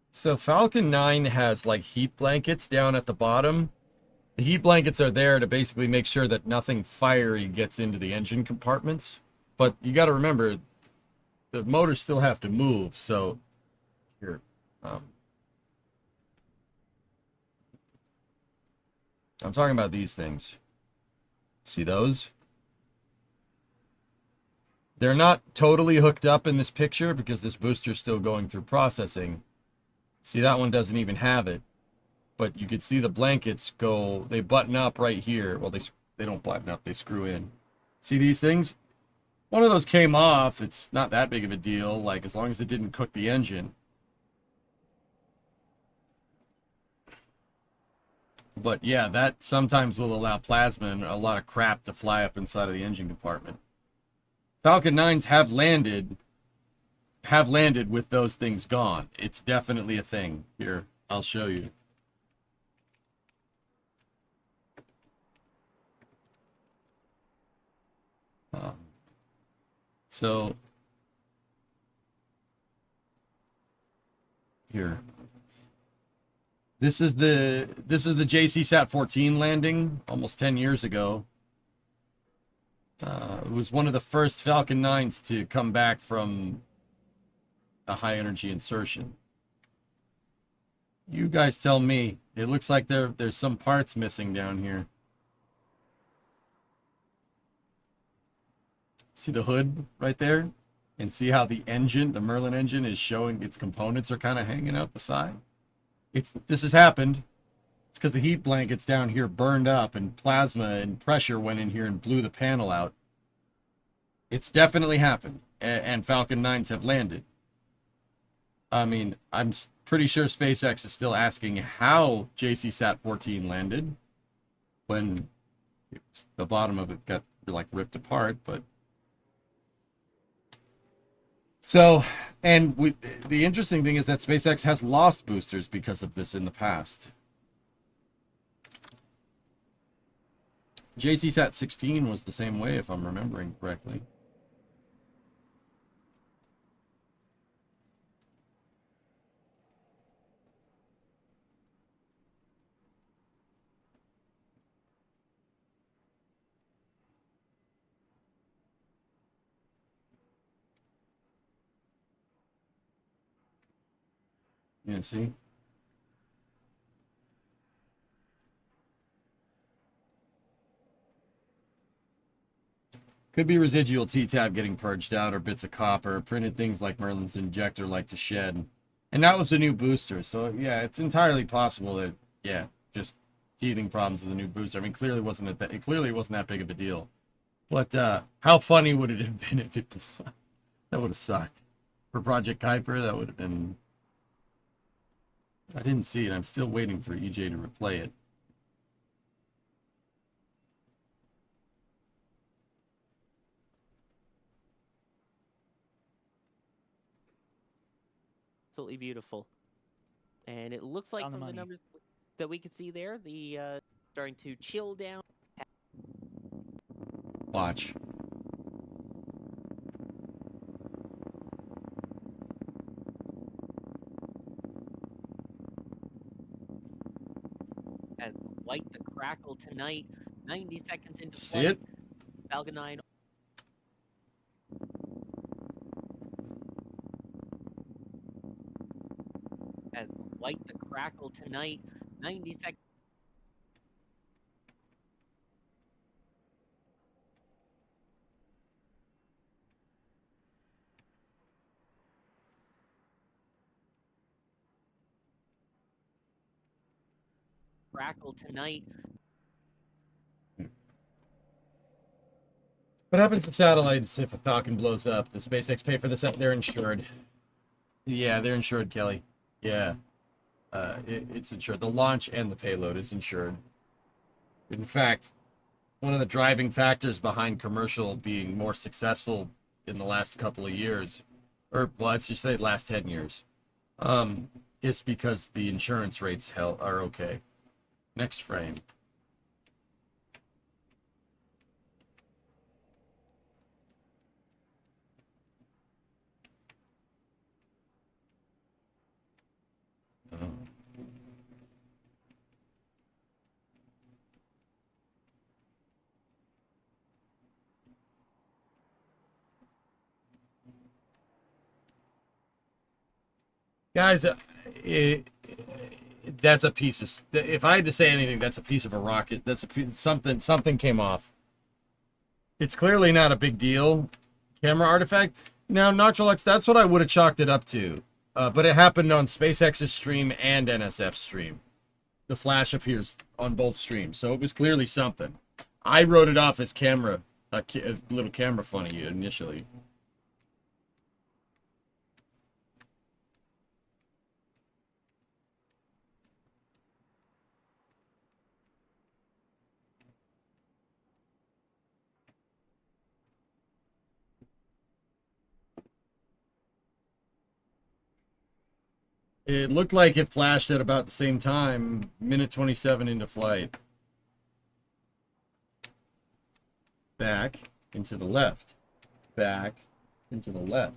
So Falcon 9 has like heat blankets down at the bottom. The heat blankets are there to basically make sure that nothing fiery gets into the engine compartments. But you got to remember, the motors still have to move, so here. I'm talking about these things. See those? They're not totally hooked up in this picture because this booster's still going through processing. See, that one doesn't even have it. But you can see the blankets go, they button up right here. Well, they don't button up, they screw in. See these things? One of those came off. It's not that big of a deal, like as long as it didn't cook the engine. But yeah, that sometimes will allow plasma and a lot of crap to fly up inside of the engine compartment. Falcon 9s have landed with those things gone. It's definitely a thing. Here, I'll show you. So here. This is the JCSat 14 landing almost 10 years ago. It was one of the first Falcon 9s to come back from a high energy insertion. You guys tell me. It looks like there's some parts missing down here. See the hood right there? And see how the engine, the Merlin engine, is showing its components are kind of hanging out the side? This has happened. It's because the heat blankets down here burned up and plasma and pressure went in here and blew the panel out. It's definitely happened. And Falcon 9s have landed. I mean, I'm pretty sure SpaceX is still asking how JCSat 14 landed when the bottom of it got like ripped apart, but so, and the interesting thing is that SpaceX has lost boosters because of this in the past. JCSat 16 was the same way, if I'm remembering correctly. Yeah, see? Could be residual T-tab getting purged out or bits of copper, printed things like Merlin's injector like to shed. And that was a new booster, so yeah, it's entirely possible that, yeah, just teething problems with the new booster. I mean, it clearly wasn't that big of a deal. But how funny would it have been if it that would have sucked. For Project Kuiper, that would have been... I didn't see it. I'm still waiting for EJ to replay it. Absolutely beautiful. And it looks like from the numbers that we can see there, the starting to chill down. Watch. White the Crackle tonight. 90 seconds into See flight. it? Falcon 9. As White the Crackle tonight. 90 seconds. Crackle tonight. What happens to satellites if a Falcon blows up? Does SpaceX pay for this? They're insured. Yeah, they're insured, Kelly. Yeah. It's insured. The launch and the payload is insured. In fact, one of the driving factors behind commercial being more successful in the last couple of years, or well, let's just say the last 10 years, is because the insurance rates are okay. Next frame. Guys, that's a piece of. If I had to say anything, that's a piece of a rocket. That's something came off. It's clearly not a big deal. Camera artifact. Now, Notrolux, that's what I would have chalked it up to. But it happened on SpaceX's stream and NSF's stream. The flash appears on both streams, so it was clearly something. I wrote it off as a little camera funny initially. It looked like it flashed at about the same time, minute 27 into flight. Back, into the left. Back, into the left.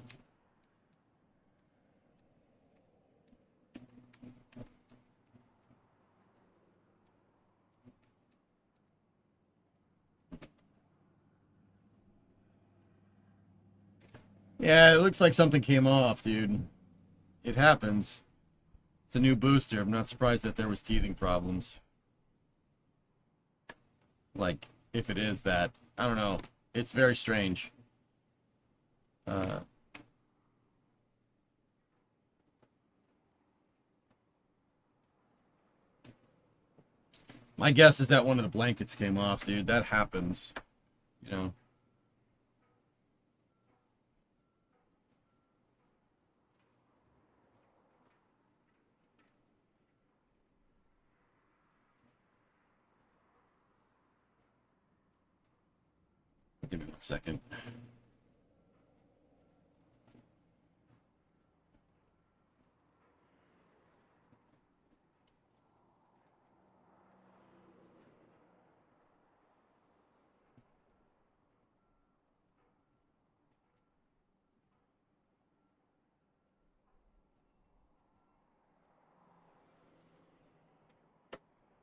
Yeah, it looks like something came off, dude. It happens. It's a new booster. I'm not surprised that there was teething problems. Like, if it is that. I don't know. It's very strange. My guess is that one of the blankets came off, dude. That happens. You know. Give me 1 second.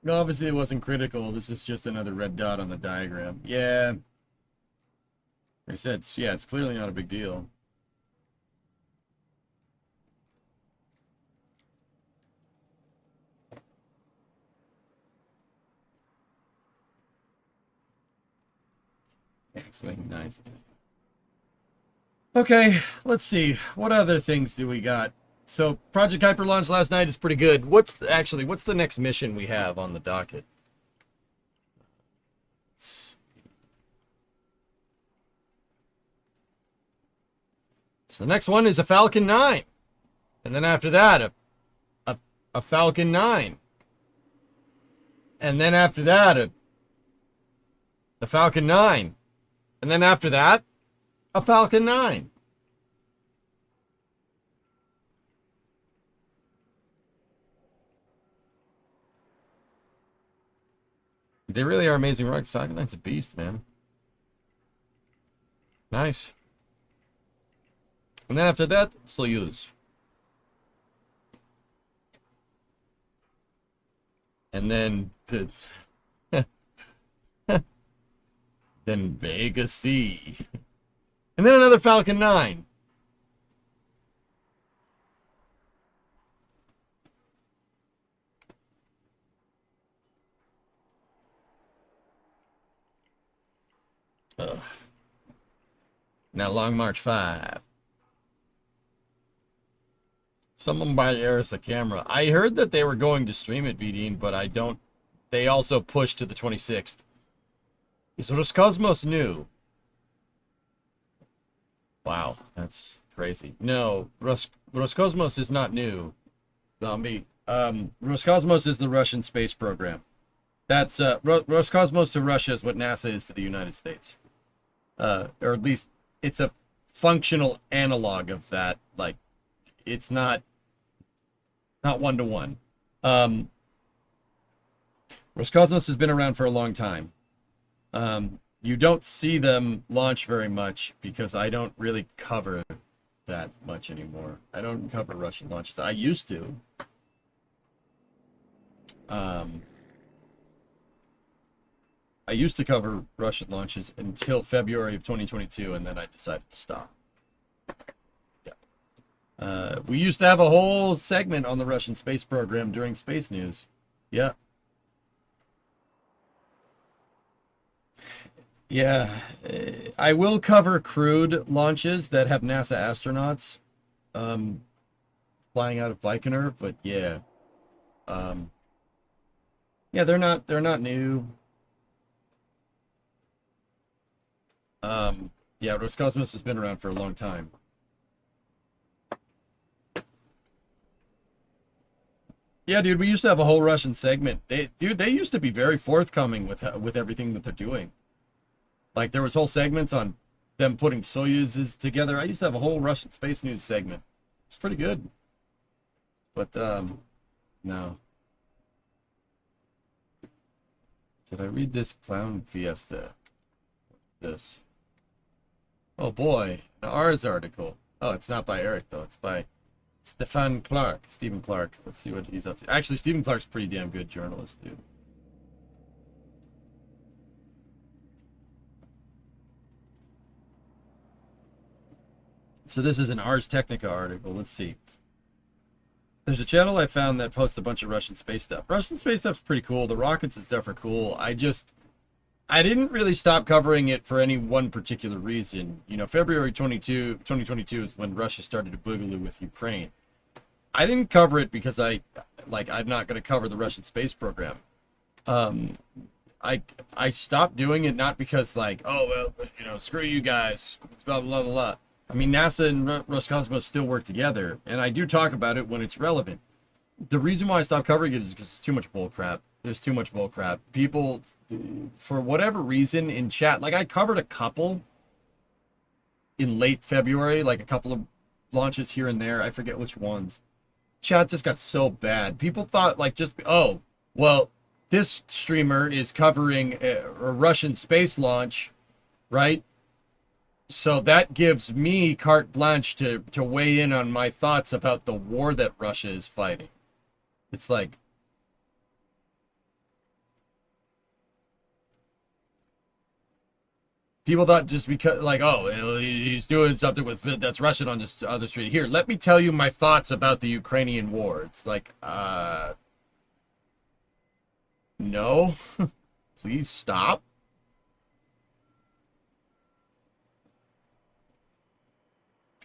No, obviously it wasn't critical. This is just another red dot on the diagram. Yeah. Like I said, yeah, it's clearly not a big deal. X-Wing, nice. Okay, let's see. What other things do we got? So, Project Kuiper launched last night is pretty good. What's the next mission we have on the docket? So the next one is a Falcon 9. And then after that, a Falcon 9. And then after that, the Falcon 9. And then after that, a Falcon 9. They really are amazing rockets. Falcon 9's a beast, man. Nice. And then after that, Soyuz. And then then Vega C. And then another Falcon 9. Ugh. Now Long March 5. Someone buy Eris a camera. I heard that they were going to stream it, Vidine, but I don't. They also pushed to the 26th. Is Roscosmos new? Wow, that's crazy. No, Roscosmos is not new. Zombie. Roscosmos is the Russian space program. That's Roscosmos to Russia is what NASA is to the United States. Or at least it's a functional analog of that. Like, it's not one-to-one. Roscosmos has been around for a long time. You don't see them launch very much because I don't really cover that much anymore. I don't cover Russian launches. I used to. I used to cover Russian launches until February of 2022, and then I decided to stop. Yeah. We used to have a whole segment on the Russian space program during Space News. Yeah. Yeah. I will cover crewed launches that have NASA astronauts flying out of Baikonur, but yeah. Yeah, they're not new. Yeah, Roscosmos has been around for a long time. Yeah, dude, we used to have a whole Russian segment. They used to be very forthcoming with everything that they're doing. Like, there was whole segments on them putting Soyuzes together. I used to have a whole Russian space news segment. It's pretty good. But, no. Did I read this Clown Fiesta? This. Oh boy, an Ars article. Oh, it's not by Eric though. It's by Stephen Clark. Let's see what he's up to. Actually, Stephen Clark's a pretty damn good journalist, dude. So this is an Ars Technica article. Let's see. There's a channel I found that posts a bunch of Russian space stuff. Russian space stuff's pretty cool. The rockets and stuff are cool. I didn't really stop covering it for any one particular reason. You know, February 2022 is when Russia started to boogaloo with Ukraine. I didn't cover it because I'm not going to cover the Russian space program. I stopped doing it not because like, oh, well, you know, screw you guys, blah, blah, blah, blah. I mean, NASA and Roscosmos still work together, and I do talk about it when it's relevant. The reason why I stopped covering it is because it's too much bull crap. There's too much bull crap. People, for whatever reason, in chat, like I covered a couple in late February, like a couple of launches here and there. I forget which ones. Chat just got so bad. People thought like just, oh, well, this streamer is covering a Russian space launch, right? So that gives me carte blanche to weigh in on my thoughts about the war that Russia is fighting. It's like, people thought just because, like, oh, he's doing something with that's Russian on this other street. Here, let me tell you my thoughts about the Ukrainian war. It's like, no, please stop.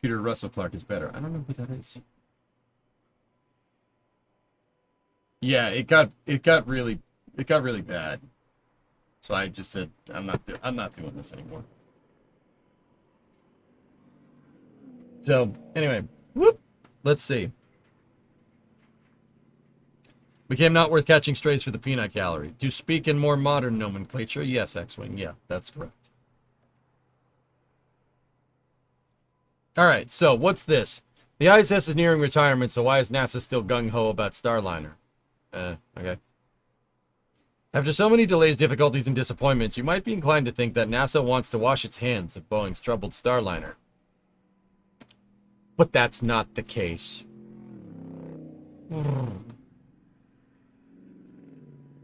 Peter Russell Clark is better. I don't know who that is. Yeah, it got really bad. So I just said I'm not doing this anymore. So anyway, whoop. Let's see. Became not worth catching strays for the peanut gallery. To speak in more modern nomenclature, yes, X-Wing. Yeah, that's correct. All right, so what's this? The ISS is nearing retirement, so why is NASA still gung-ho about Starliner? Okay. After so many delays, difficulties, and disappointments, you might be inclined to think that NASA wants to wash its hands of Boeing's troubled Starliner. But that's not the case.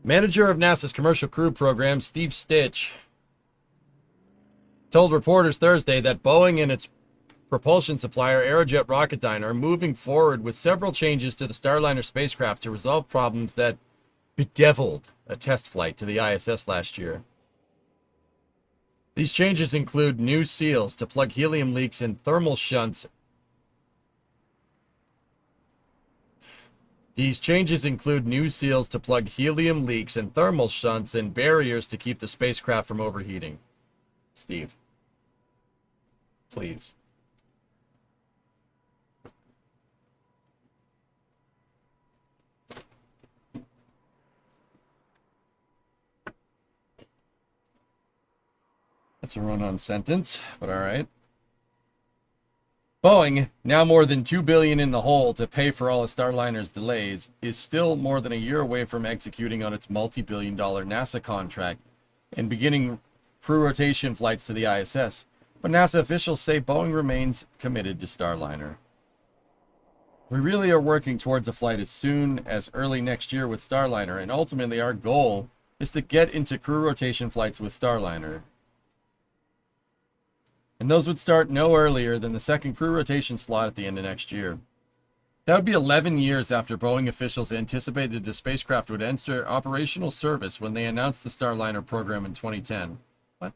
Manager of NASA's Commercial Crew Program, Steve Stitch, told reporters Thursday that Boeing and its propulsion supplier Aerojet Rocketdyne are moving forward with several changes to the Starliner spacecraft to resolve problems that bedeviled a test flight to the ISS last year. These changes include new seals to plug helium leaks and thermal shunts. These changes include new seals to plug helium leaks and thermal shunts and barriers to keep the spacecraft from overheating. Steve, please. That's a run-on sentence, but all right. Boeing, now more than $2 billion in the hole to pay for all of Starliner's delays, is still more than a year away from executing on its multi-billion-dollar NASA contract and beginning crew rotation flights to the ISS. But NASA officials say Boeing remains committed to Starliner. We really are working towards a flight as soon as early next year with Starliner, and ultimately our goal is to get into crew rotation flights with Starliner. And those would start no earlier than the second crew rotation slot at the end of next year. That would be 11 years after Boeing officials anticipated the spacecraft would enter operational service when they announced the Starliner program in 2010. What?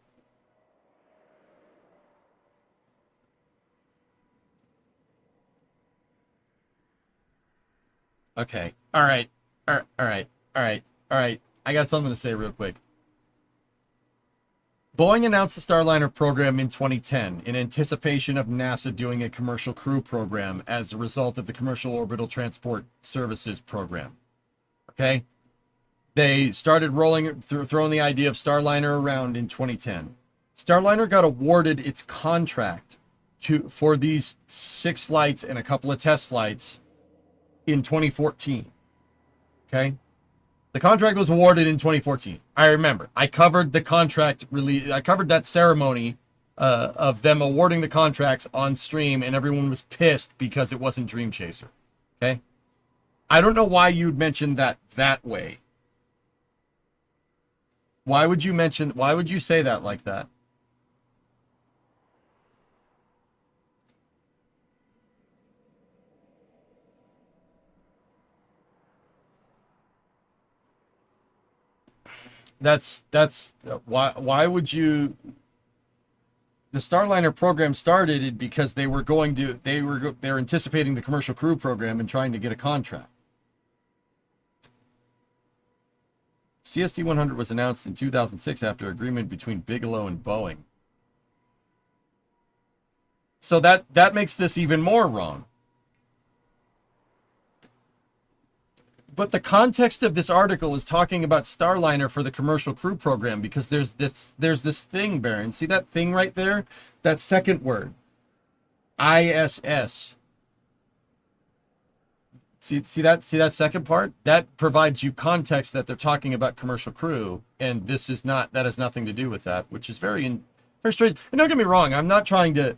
Okay. All right. All right. I got something to say real quick. Boeing announced the Starliner program in 2010 in anticipation of NASA doing a commercial crew program as a result of the Commercial Orbital Transport Services program. Okay? They started throwing the idea of Starliner around in 2010. Starliner got awarded its contract for these 6 flights and a couple of test flights in 2014. Okay? The contract was awarded in 2014. I remember. I covered the contract release. I covered that ceremony of them awarding the contracts on stream, and everyone was pissed because it wasn't Dream Chaser. Okay? I don't know why you'd mention that way. Why would you say that like that? Why would you? The Starliner program started because they're anticipating the commercial crew program and trying to get a contract. CST-100 was announced in 2006 after agreement between Bigelow and Boeing. So that makes this even more wrong. But the context of this article is talking about Starliner for the commercial crew program because there's this thing, Baron. See that thing right there? That second word. ISS. See that second part? That provides you context that they're talking about commercial crew, and that has nothing to do with that, which is very strange. And don't get me wrong, I'm not trying to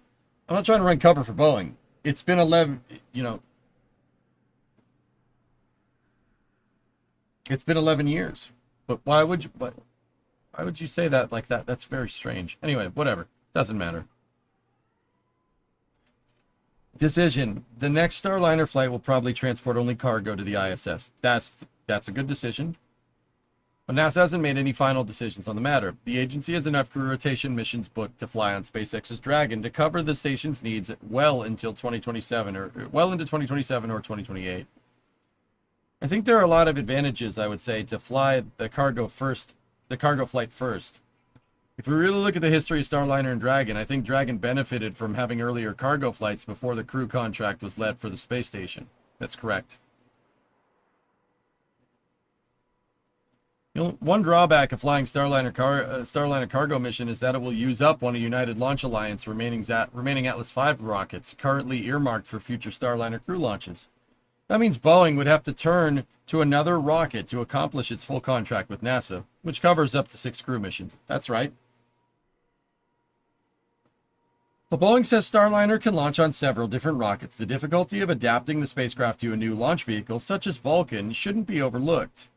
run cover for Boeing. It's been 11, It's been 11 years, but why would you say that like that? That's very strange. Anyway, whatever. Doesn't matter. Decision. The next Starliner flight will probably transport only cargo to the ISS. That's a good decision. But NASA hasn't made any final decisions on the matter. The agency has enough crew rotation missions booked to fly on SpaceX's Dragon to cover the station's needs well into 2027 or 2028. I think there are a lot of advantages, I would say, to fly the cargo flight first. If we really look at the history of Starliner and Dragon, I think Dragon benefited from having earlier cargo flights before the crew contract was let for the space station. That's correct. One drawback of flying Starliner cargo mission is that it will use up one of United Launch Alliance remaining Atlas V rockets currently earmarked for future Starliner crew launches. That means Boeing would have to turn to another rocket to accomplish its full contract with NASA, which covers up to 6 crew missions. That's right. But Boeing says Starliner can launch on several different rockets. The difficulty of adapting the spacecraft to a new launch vehicle, such as Falcon, shouldn't be overlooked.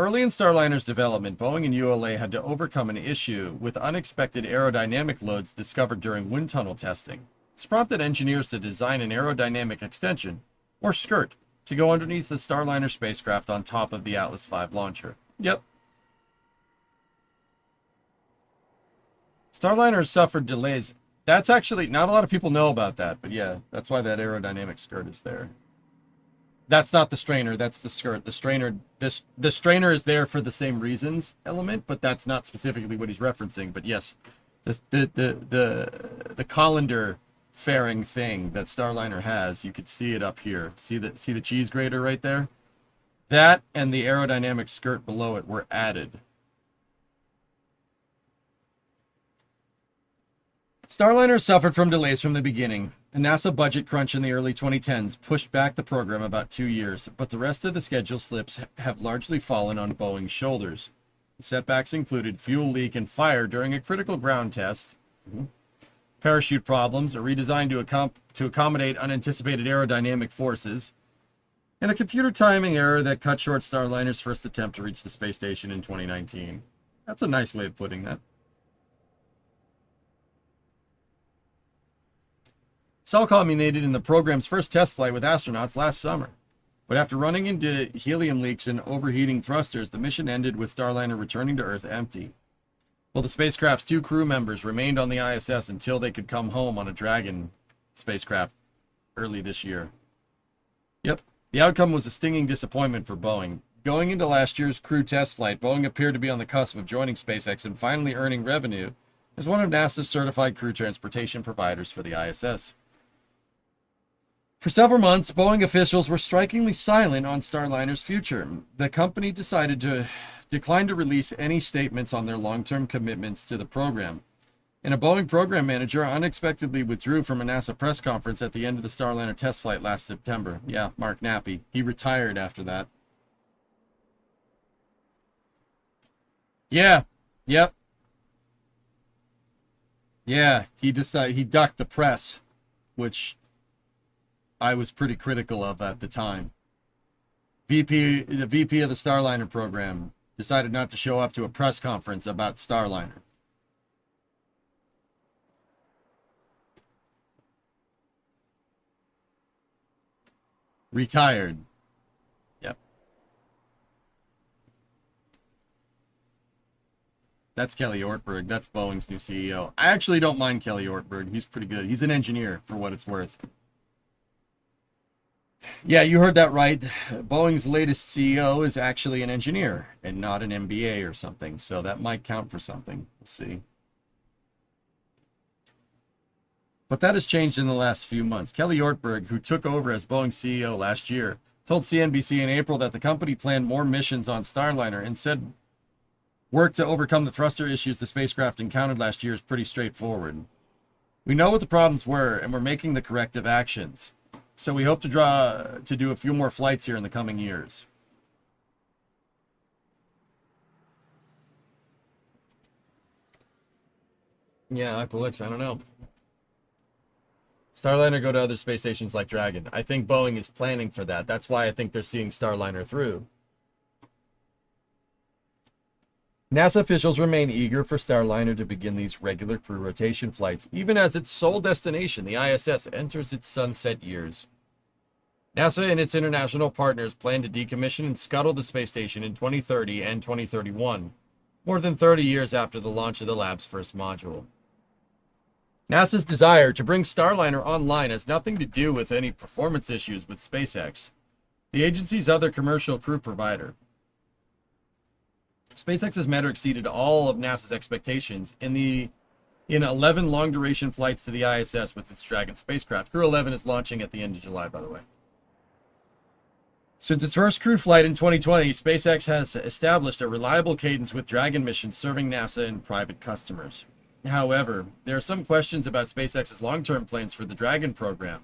Early in Starliner's development, Boeing and ULA had to overcome an issue with unexpected aerodynamic loads discovered during wind tunnel testing. This prompted engineers to design an aerodynamic extension, or skirt, to go underneath the Starliner spacecraft on top of the Atlas V launcher. Yep. Starliner suffered delays. That's actually, not a lot of people know about that, but yeah, that's why that aerodynamic skirt is there. That's not the strainer, that's the skirt. The strainer, the strainer is there for the same reasons element, but that's not specifically what he's referencing. But yes, the colander fairing thing that Starliner has, you could see it up here. See the cheese grater right there? That and the aerodynamic skirt below it were added. Starliner suffered from delays from the beginning. A NASA budget crunch in the early 2010s pushed back the program about 2 years, but the rest of the schedule slips have largely fallen on Boeing's shoulders. Setbacks included fuel leak and fire during a critical ground test, parachute problems, a redesign to accommodate unanticipated aerodynamic forces, and a computer timing error that cut short Starliner's first attempt to reach the space station in 2019. That's a nice way of putting that. This all culminated in the program's first test flight with astronauts last summer. But after running into helium leaks and overheating thrusters, the mission ended with Starliner returning to Earth empty. Well, the spacecraft's 2 crew members remained on the ISS until they could come home on a Dragon spacecraft early this year. Yep, the outcome was a stinging disappointment for Boeing. Going into last year's crew test flight, Boeing appeared to be on the cusp of joining SpaceX and finally earning revenue as one of NASA's certified crew transportation providers for the ISS. For several months, Boeing officials were strikingly silent on Starliner's future. The company decided to decline to release any statements on their long-term commitments to the program. And a Boeing program manager unexpectedly withdrew from a NASA press conference at the end of the Starliner test flight last September. Yeah, Mark Nappy. He retired after that. Yeah. Yep. Yeah, he ducked the press, which I was pretty critical of at the time. The VP of the Starliner program decided not to show up to a press conference about Starliner. Retired. Yep. That's Kelly Ortberg. That's Boeing's new CEO. I actually don't mind Kelly Ortberg. He's pretty good. He's an engineer, for what it's worth. Yeah, you heard that right. Boeing's latest CEO is actually an engineer and not an MBA or something, so that might count for something. We'll see. But that has changed in the last few months. Kelly Ortberg, who took over as Boeing's CEO last year, told CNBC in April that the company planned more missions on Starliner and said work to overcome the thruster issues the spacecraft encountered last year is pretty straightforward. We know what the problems were, and we're making the corrective actions. So we hope to do a few more flights here in the coming years. Yeah, Aqualix, I don't know. Starliner go to other space stations like Dragon. I think Boeing is planning for that. That's why I think they're seeing Starliner through. NASA officials remain eager for Starliner to begin these regular crew rotation flights, even as its sole destination, the ISS, enters its sunset years. NASA and its international partners plan to decommission and scuttle the space station in 2030 and 2031, more than 30 years after the launch of the lab's first module. NASA's desire to bring Starliner online has nothing to do with any performance issues with SpaceX, the agency's other commercial crew provider. SpaceX has met or exceeded all of NASA's expectations in 11 long-duration flights to the ISS with its Dragon spacecraft. Crew 11 is launching at the end of July, by the way. Since its first crew flight in 2020, SpaceX has established a reliable cadence with Dragon missions serving NASA and private customers. However, there are some questions about SpaceX's long-term plans for the Dragon program,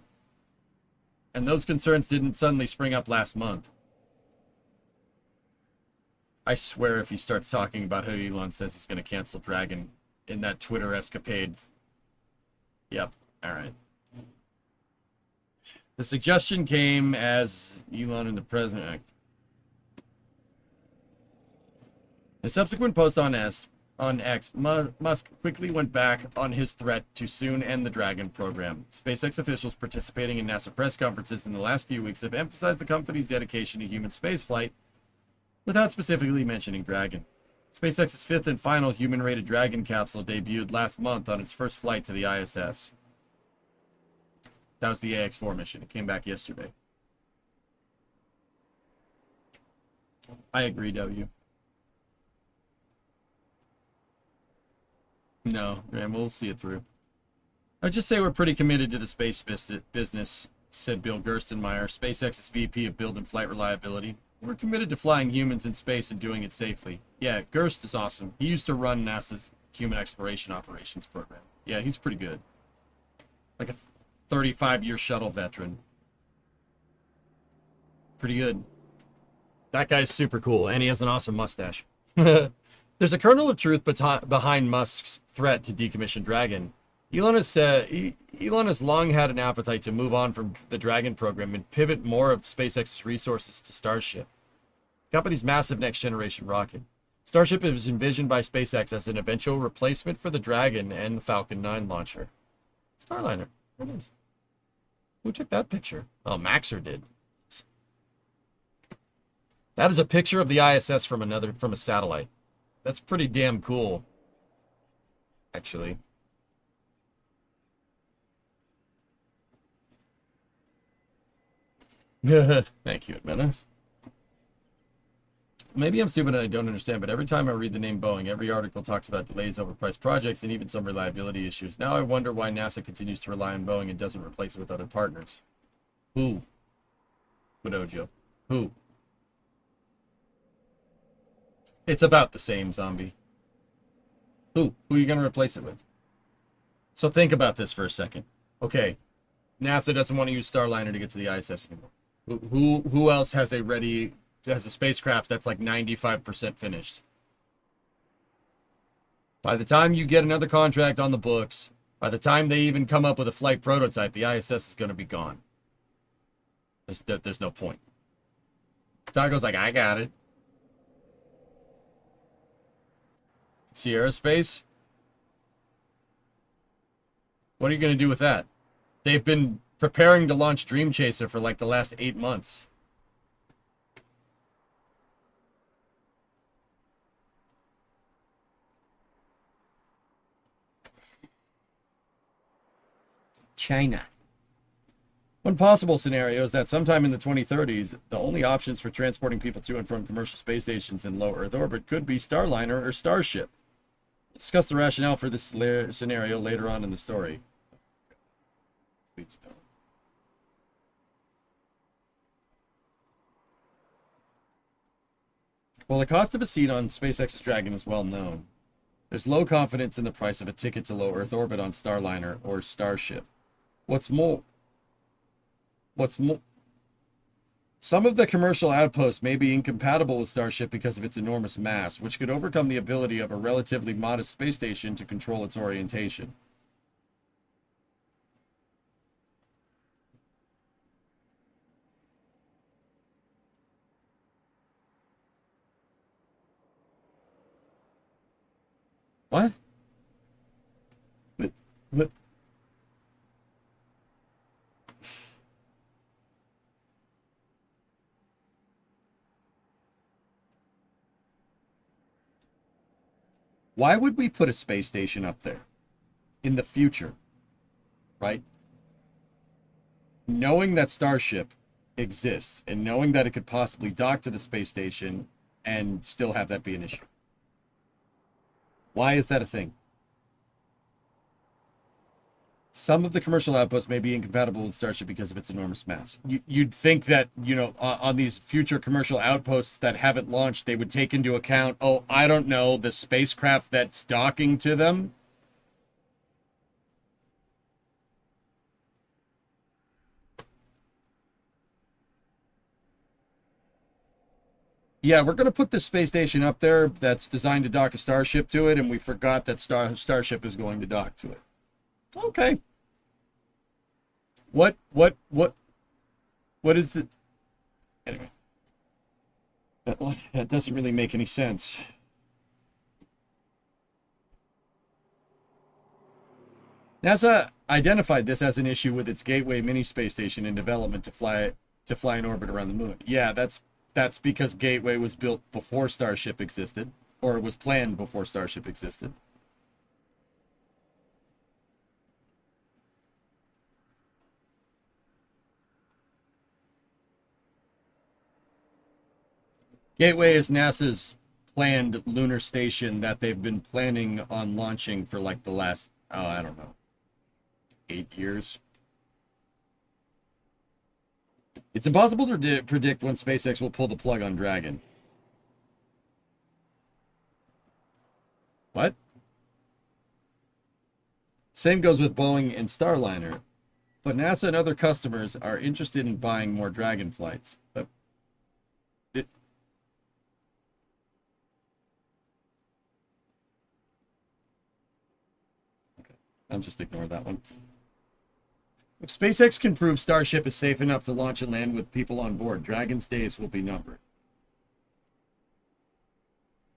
and those concerns didn't suddenly spring up last month. I swear if he starts talking about how Elon says he's going to cancel Dragon in that Twitter escapade. Yep, alright. The suggestion came as Elon and the president. A subsequent post on X, Musk quickly went back on his threat to soon end the Dragon program. SpaceX officials participating in NASA press conferences in the last few weeks have emphasized the company's dedication to human spaceflight without specifically mentioning Dragon. SpaceX's fifth and final human-rated Dragon capsule debuted last month on its first flight to the ISS. That was the AX-4 mission. It came back yesterday. I agree, W. No, man, we'll see it through. I'd just say we're pretty committed to the space business, said Bill Gerstenmaier, SpaceX's VP of Build and Flight Reliability. We're committed to flying humans in space and doing it safely. Yeah, Gerst is awesome. He used to run NASA's Human Exploration Operations program. Yeah, he's pretty good. Like a 35-year shuttle veteran. Pretty good. That guy's super cool, and he has an awesome mustache. There's a kernel of truth behind Musk's threat to decommission Dragon. Elon has long had an appetite to move on from the Dragon program and pivot more of SpaceX's resources to Starship, the company's massive next-generation rocket. Starship is envisioned by SpaceX as an eventual replacement for the Dragon and the Falcon 9 launcher. Starliner. There it is. Who took that picture? Oh, Maxer did. That is a picture of the ISS from a satellite. That's pretty damn cool, actually. Thank you, Admina. Maybe I'm stupid and I don't understand, but every time I read the name Boeing, every article talks about delays, overpriced projects, and even some reliability issues. Now I wonder why NASA continues to rely on Boeing and doesn't replace it with other partners. Who? Bodojo. Who? It's about the same, zombie. Who? Who are you going to replace it with? So think about this for a second. Okay, NASA doesn't want to use Starliner to get to the ISS anymore. Who else has a spacecraft that's like 95% finished? By the time you get another contract on the books, by the time they even come up with a flight prototype, the ISS is going to be gone. There's no point. Taco's like, I got it. Sierra Space? What are you going to do with that? They've been preparing to launch Dream Chaser for like the last 8 months. China. One possible scenario is that sometime in the 2030s, the only options for transporting people to and from commercial space stations in low Earth orbit could be Starliner or Starship. We'll discuss the rationale for this scenario later on in the story. Please don't. While the cost of a seat on SpaceX's Dragon is well known, there's low confidence in the price of a ticket to low Earth orbit on Starliner or Starship. What's more, some of the commercial outposts may be incompatible with Starship because of its enormous mass, which could overcome the ability of a relatively modest space station to control its orientation. What? What? Why would we put a space station up there in the future, right? Knowing that Starship exists and knowing that it could possibly dock to the space station and still have that be an issue. Why is that a thing? Some of the commercial outposts may be incompatible with Starship because of its enormous mass. You'd think that, you know, on these future commercial outposts that haven't launched, they would take into account, oh, I don't know, the spacecraft that's docking to them. Yeah, we're going to put this space station up there that's designed to dock a Starship to it, and we forgot that Starship is going to dock to it. Okay. What is the... Anyway. That doesn't really make any sense. NASA identified this as an issue with its Gateway mini space station in development to fly in orbit around the moon. Yeah, that's because Gateway was built before Starship existed, or was planned before Starship existed. Gateway is NASA's planned lunar station that they've been planning on launching for like the last, I don't know, 8 years. It's impossible to predict when SpaceX will pull the plug on Dragon. What? Same goes with Boeing and Starliner. But NASA and other customers are interested in buying more Dragon flights. But I'll just ignore that one. If SpaceX can prove Starship is safe enough to launch and land with people on board, Dragon's days will be numbered.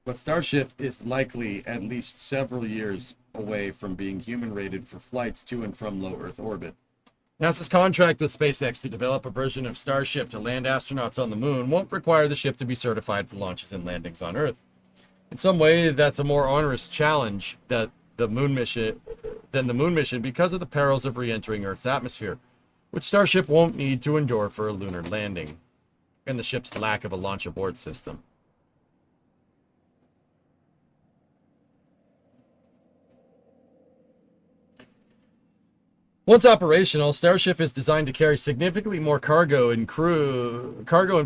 But Starship is likely at least several years away from being human-rated for flights to and from low Earth orbit. NASA's contract with SpaceX to develop a version of Starship to land astronauts on the moon won't require the ship to be certified for launches and landings on Earth. In some way, that's a more onerous challenge than the moon mission because of the perils of re-entering Earth's atmosphere, which Starship won't need to endure for a lunar landing, and the ship's lack of a launch abort system. Once operational, Starship is designed to carry significantly more cargo and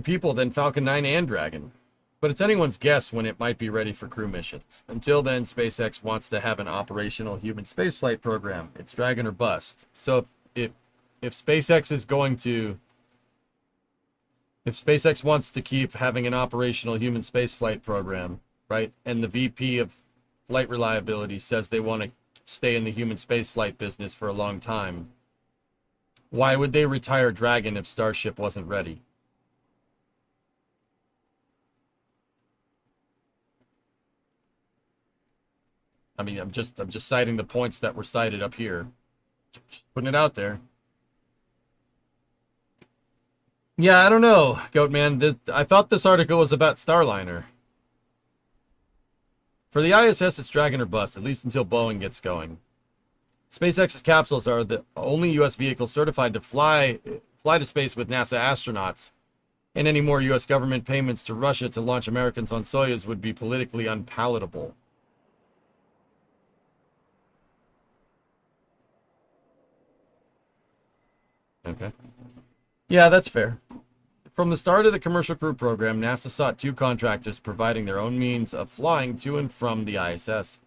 people than Falcon 9 and Dragon. But it's anyone's guess when it might be ready for crew missions. Until then, SpaceX wants to have an operational human spaceflight program. It's Dragon or bust. So if SpaceX wants to keep having an operational human spaceflight program, right, and the VP of flight reliability says they want to stay in the human spaceflight business for a long time, why would they retire Dragon if Starship wasn't ready? I mean, I'm just citing the points that were cited up here. Just putting it out there. Yeah, I don't know, Goatman. I thought this article was about Starliner. For the ISS, it's Dragon or bust, at least until Boeing gets going. SpaceX's capsules are the only U.S. vehicle certified to fly to space with NASA astronauts, and any more U.S. government payments to Russia to launch Americans on Soyuz would be politically unpalatable. Okay. Yeah, that's fair. From the start of the Commercial Crew Program, NASA sought 2 contractors providing their own means of flying to and from the ISS.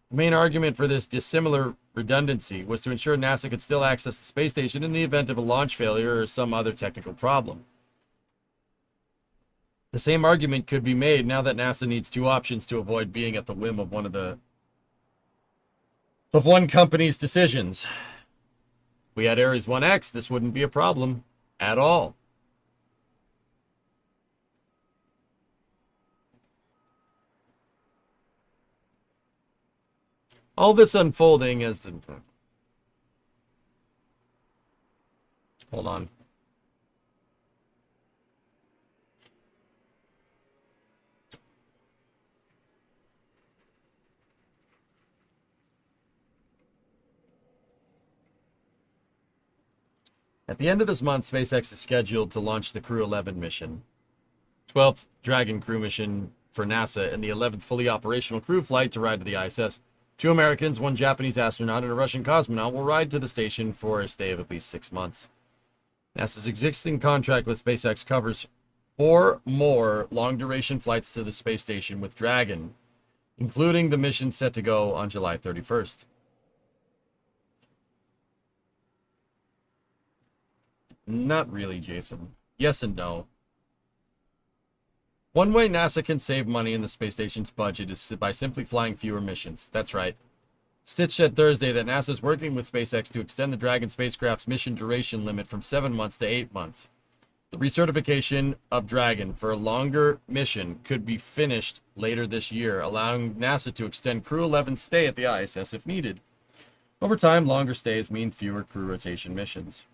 The main argument for this dissimilar redundancy was to ensure NASA could still access the space station in the event of a launch failure or some other technical problem. The same argument could be made now that NASA needs 2 options to avoid being at the whim of one company's decisions. If we had Ares 1X, this wouldn't be a problem at all. All this unfolding as the... Hold on. At the end of this month, SpaceX is scheduled to launch the Crew 11 mission, 12th Dragon crew mission for NASA, and the 11th fully operational crew flight to ride to the ISS. 2 Americans, 1 Japanese astronaut, and a Russian cosmonaut will ride to the station for a stay of at least 6 months. NASA's existing contract with SpaceX covers 4 more long-duration flights to the space station with Dragon, including the mission set to go on July 31st. Not really, Jason. Yes and no. One way NASA can save money in the space station's budget is by simply flying fewer missions. That's right. Stitch said Thursday that NASA is working with SpaceX to extend the Dragon spacecraft's mission duration limit from 7 months to 8 months. The recertification of Dragon for a longer mission could be finished later this year, allowing NASA to extend Crew 11's stay at the ISS if needed. Over time, longer stays mean fewer crew rotation missions.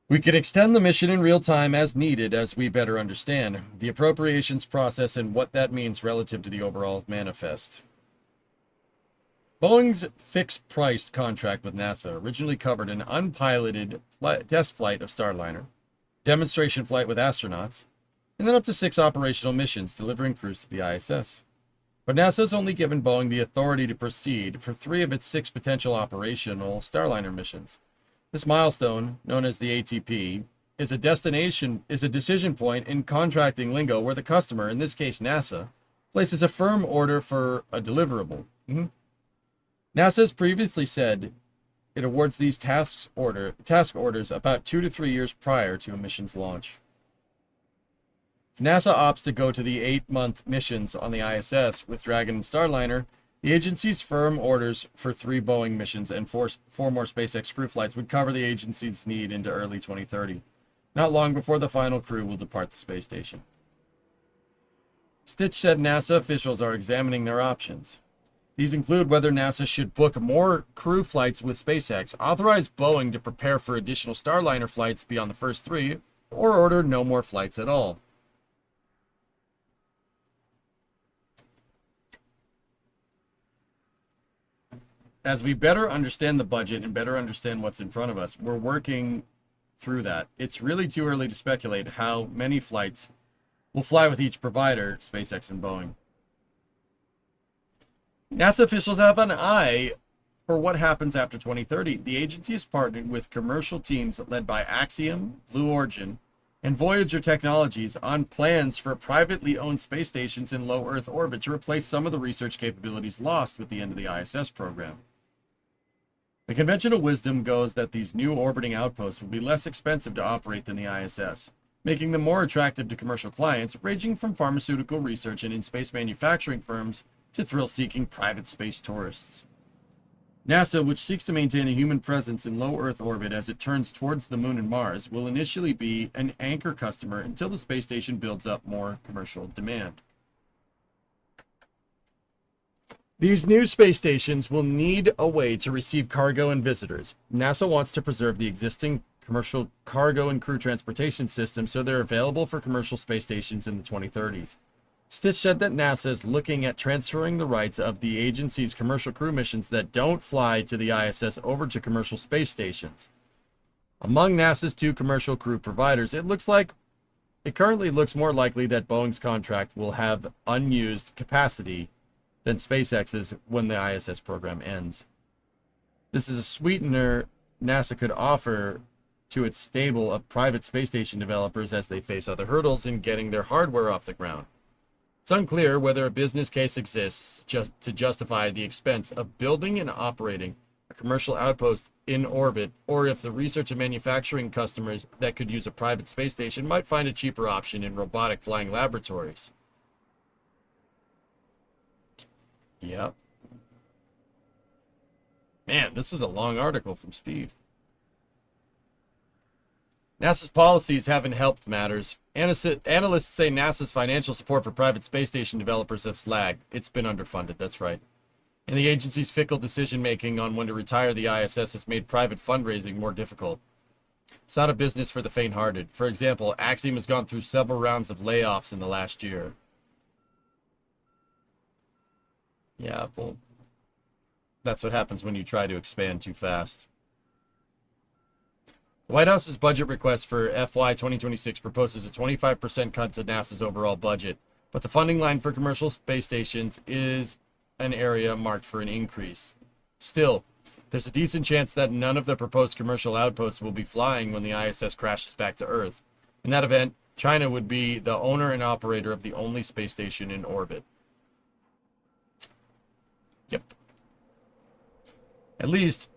We can extend the mission in real time as needed as we better understand the appropriations process and what that means relative to the overall manifest. Boeing's fixed-price contract with NASA originally covered an unpiloted test flight of Starliner, demonstration flight with astronauts, and then up to 6 operational missions delivering crews to the ISS. But NASA has only given Boeing the authority to proceed for 3 of its 6 potential operational Starliner missions. This milestone, known as the ATP, is a decision point in contracting lingo where the customer, in this case NASA, places a firm order for a deliverable. NASA has previously said it awards these task orders about 2 to 3 years prior to a mission's launch. If NASA opts to go to the 8-month missions on the ISS with Dragon and Starliner, the agency's firm orders for 3 Boeing missions and 4 more SpaceX crew flights would cover the agency's need into early 2030, not long before the final crew will depart the space station. Stitch said NASA officials are examining their options. These include whether NASA should book more crew flights with SpaceX, authorize Boeing to prepare for additional Starliner flights beyond the first 3, or order no more flights at all. As we better understand the budget and better understand what's in front of us, we're working through that. It's really too early to speculate how many flights will fly with each provider, SpaceX and Boeing. NASA officials have an eye for what happens after 2030. The agency is partnered with commercial teams led by Axiom, Blue Origin, and Voyager Technologies on plans for privately owned space stations in low Earth orbit to replace some of the research capabilities lost with the end of the ISS program. The conventional wisdom goes that these new orbiting outposts will be less expensive to operate than the ISS, making them more attractive to commercial clients, ranging from pharmaceutical research and in-space manufacturing firms to thrill-seeking private space tourists. NASA, which seeks to maintain a human presence in low Earth orbit as it turns towards the Moon and Mars, will initially be an anchor customer until the space station builds up more commercial demand. These new space stations will need a way to receive cargo and visitors. NASA wants to preserve the existing commercial cargo and crew transportation system so they're available for commercial space stations in the 2030s. Stitch said that NASA is looking at transferring the rights of the agency's commercial crew missions that don't fly to the ISS over to commercial space stations. Among NASA's 2 commercial crew providers, it currently looks more likely that Boeing's contract will have unused capacity than SpaceX's when the ISS program ends. This is a sweetener NASA could offer to its stable of private space station developers as they face other hurdles in getting their hardware off the ground. It's unclear whether a business case exists to justify the expense of building and operating a commercial outpost in orbit, or if the research and manufacturing customers that could use a private space station might find a cheaper option in robotic flying laboratories. Yep. Man, this is a long article from Steve. NASA's policies haven't helped matters. Analysts say NASA's financial support for private space station developers has lagged. It's been underfunded, that's right. And the agency's fickle decision-making on when to retire the ISS has made private fundraising more difficult. It's not a business for the faint-hearted. For example, Axiom has gone through several rounds of layoffs in the last year. Yeah, well, that's what happens when you try to expand too fast. The White House's budget request for FY 2026 proposes a 25% cut to NASA's overall budget, but the funding line for commercial space stations is an area marked for an increase. Still, there's a decent chance that none of the proposed commercial outposts will be flying when the ISS crashes back to Earth. In that event, China would be the owner and operator of the only space station in orbit. Yep. At least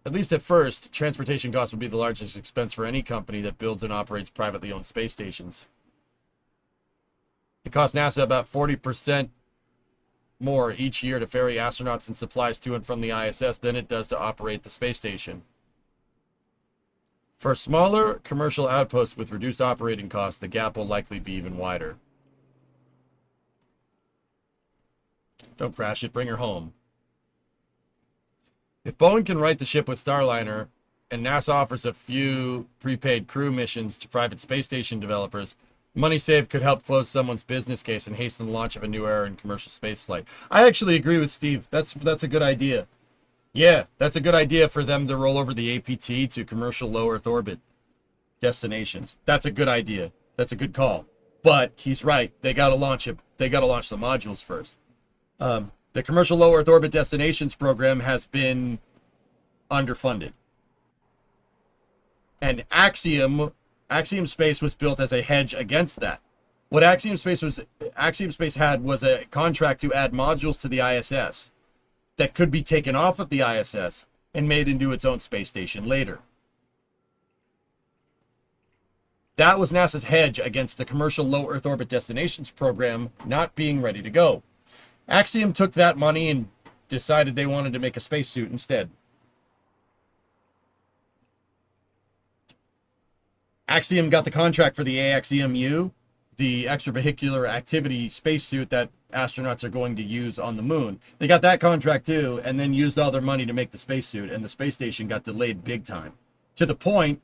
at first, transportation costs would be the largest expense for any company that builds and operates privately owned space stations. It costs NASA about 40% more each year to ferry astronauts and supplies to and from the ISS than it does to operate the space station. For a smaller commercial outpost with reduced operating costs, the gap will likely be even wider. Don't crash it, bring her home. If Boeing can right the ship with Starliner, and NASA offers a few prepaid crew missions to private space station developers, money saved could help close someone's business case and hasten the launch of a new era in commercial spaceflight. I actually agree with Steve. That's a good idea. Yeah, that's a good idea for them to roll over the APT to commercial low Earth orbit destinations. That's a good idea. That's a good call. But he's right. They got to launch it. They got to launch the modules first. The commercial low Earth orbit destinations program has been underfunded. And Axiom Space was built as a hedge against that. What Axiom Space had was a contract to add modules to the ISS that could be taken off of the ISS and made into its own space station later. That was NASA's hedge against the commercial low Earth orbit destinations program not being ready to go. Axiom took that money and decided they wanted to make a spacesuit instead. Axiom got the contract for the AXEMU, the extravehicular activity spacesuit that astronauts are going to use on the moon. They got that contract too, and then used all their money to make the spacesuit, and the space station got delayed big time, to the point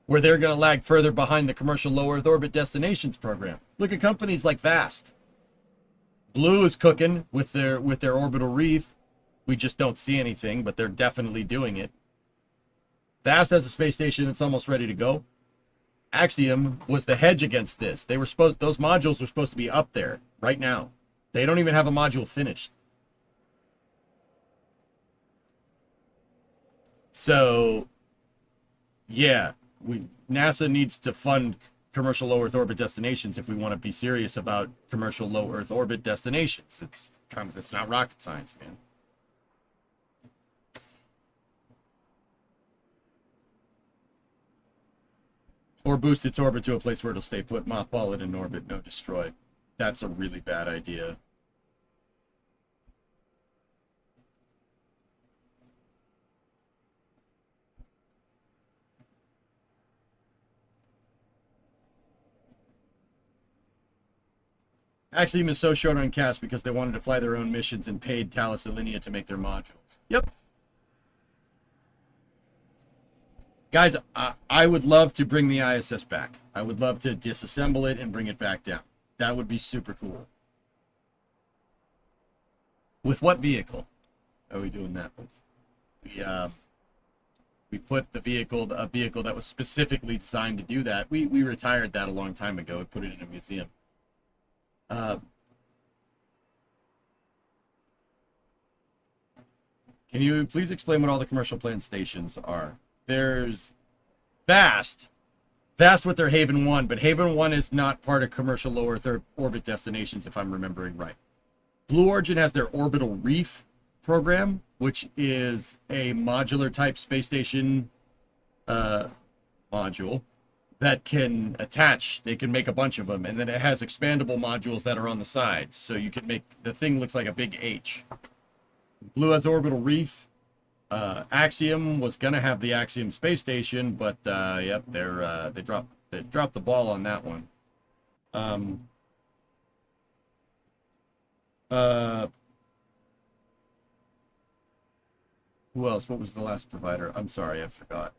where they're going to lag further behind the commercial low Earth orbit destinations program. Look at companies like VAST. Blue is cooking with their orbital reef. We just don't see anything, but they're definitely doing it. VAST has a space station that's almost ready to go. Axiom was the hedge against this. Those modules were supposed to be up there right now. They don't even have a module finished. So, yeah, NASA needs to fund commercial low Earth orbit destinations if we want to be serious about commercial low Earth orbit destinations. It's not rocket science, man. Or boost its orbit to a place where it'll stay put, mothball it in orbit, no destroy. That's a really bad idea. Axiom is so short on cash because they wanted to fly their own missions and paid Thales Alenia to make their modules. Yep. Guys, I would love to bring the ISS back. I would love to disassemble it and bring it back down. That would be super cool. With what vehicle are we doing that with? We put a vehicle that was specifically designed to do that. We retired that a long time ago and put it in a museum. Can you please explain what all the commercial planned stations are? There's VAST with their Haven 1, but Haven 1 is not part of commercial low Earth orbit destinations, if I'm remembering right. Blue Origin has their Orbital Reef program, which is a modular type space station module that can attach. They can make a bunch of them, and then it has expandable modules that are on the sides, so you can make the thing looks like a big H. Blue has Orbital Reef. Axiom was gonna have the Axiom space station, but yep, they dropped the ball on that one. Who else? What was the last provider? I'm sorry, I forgot.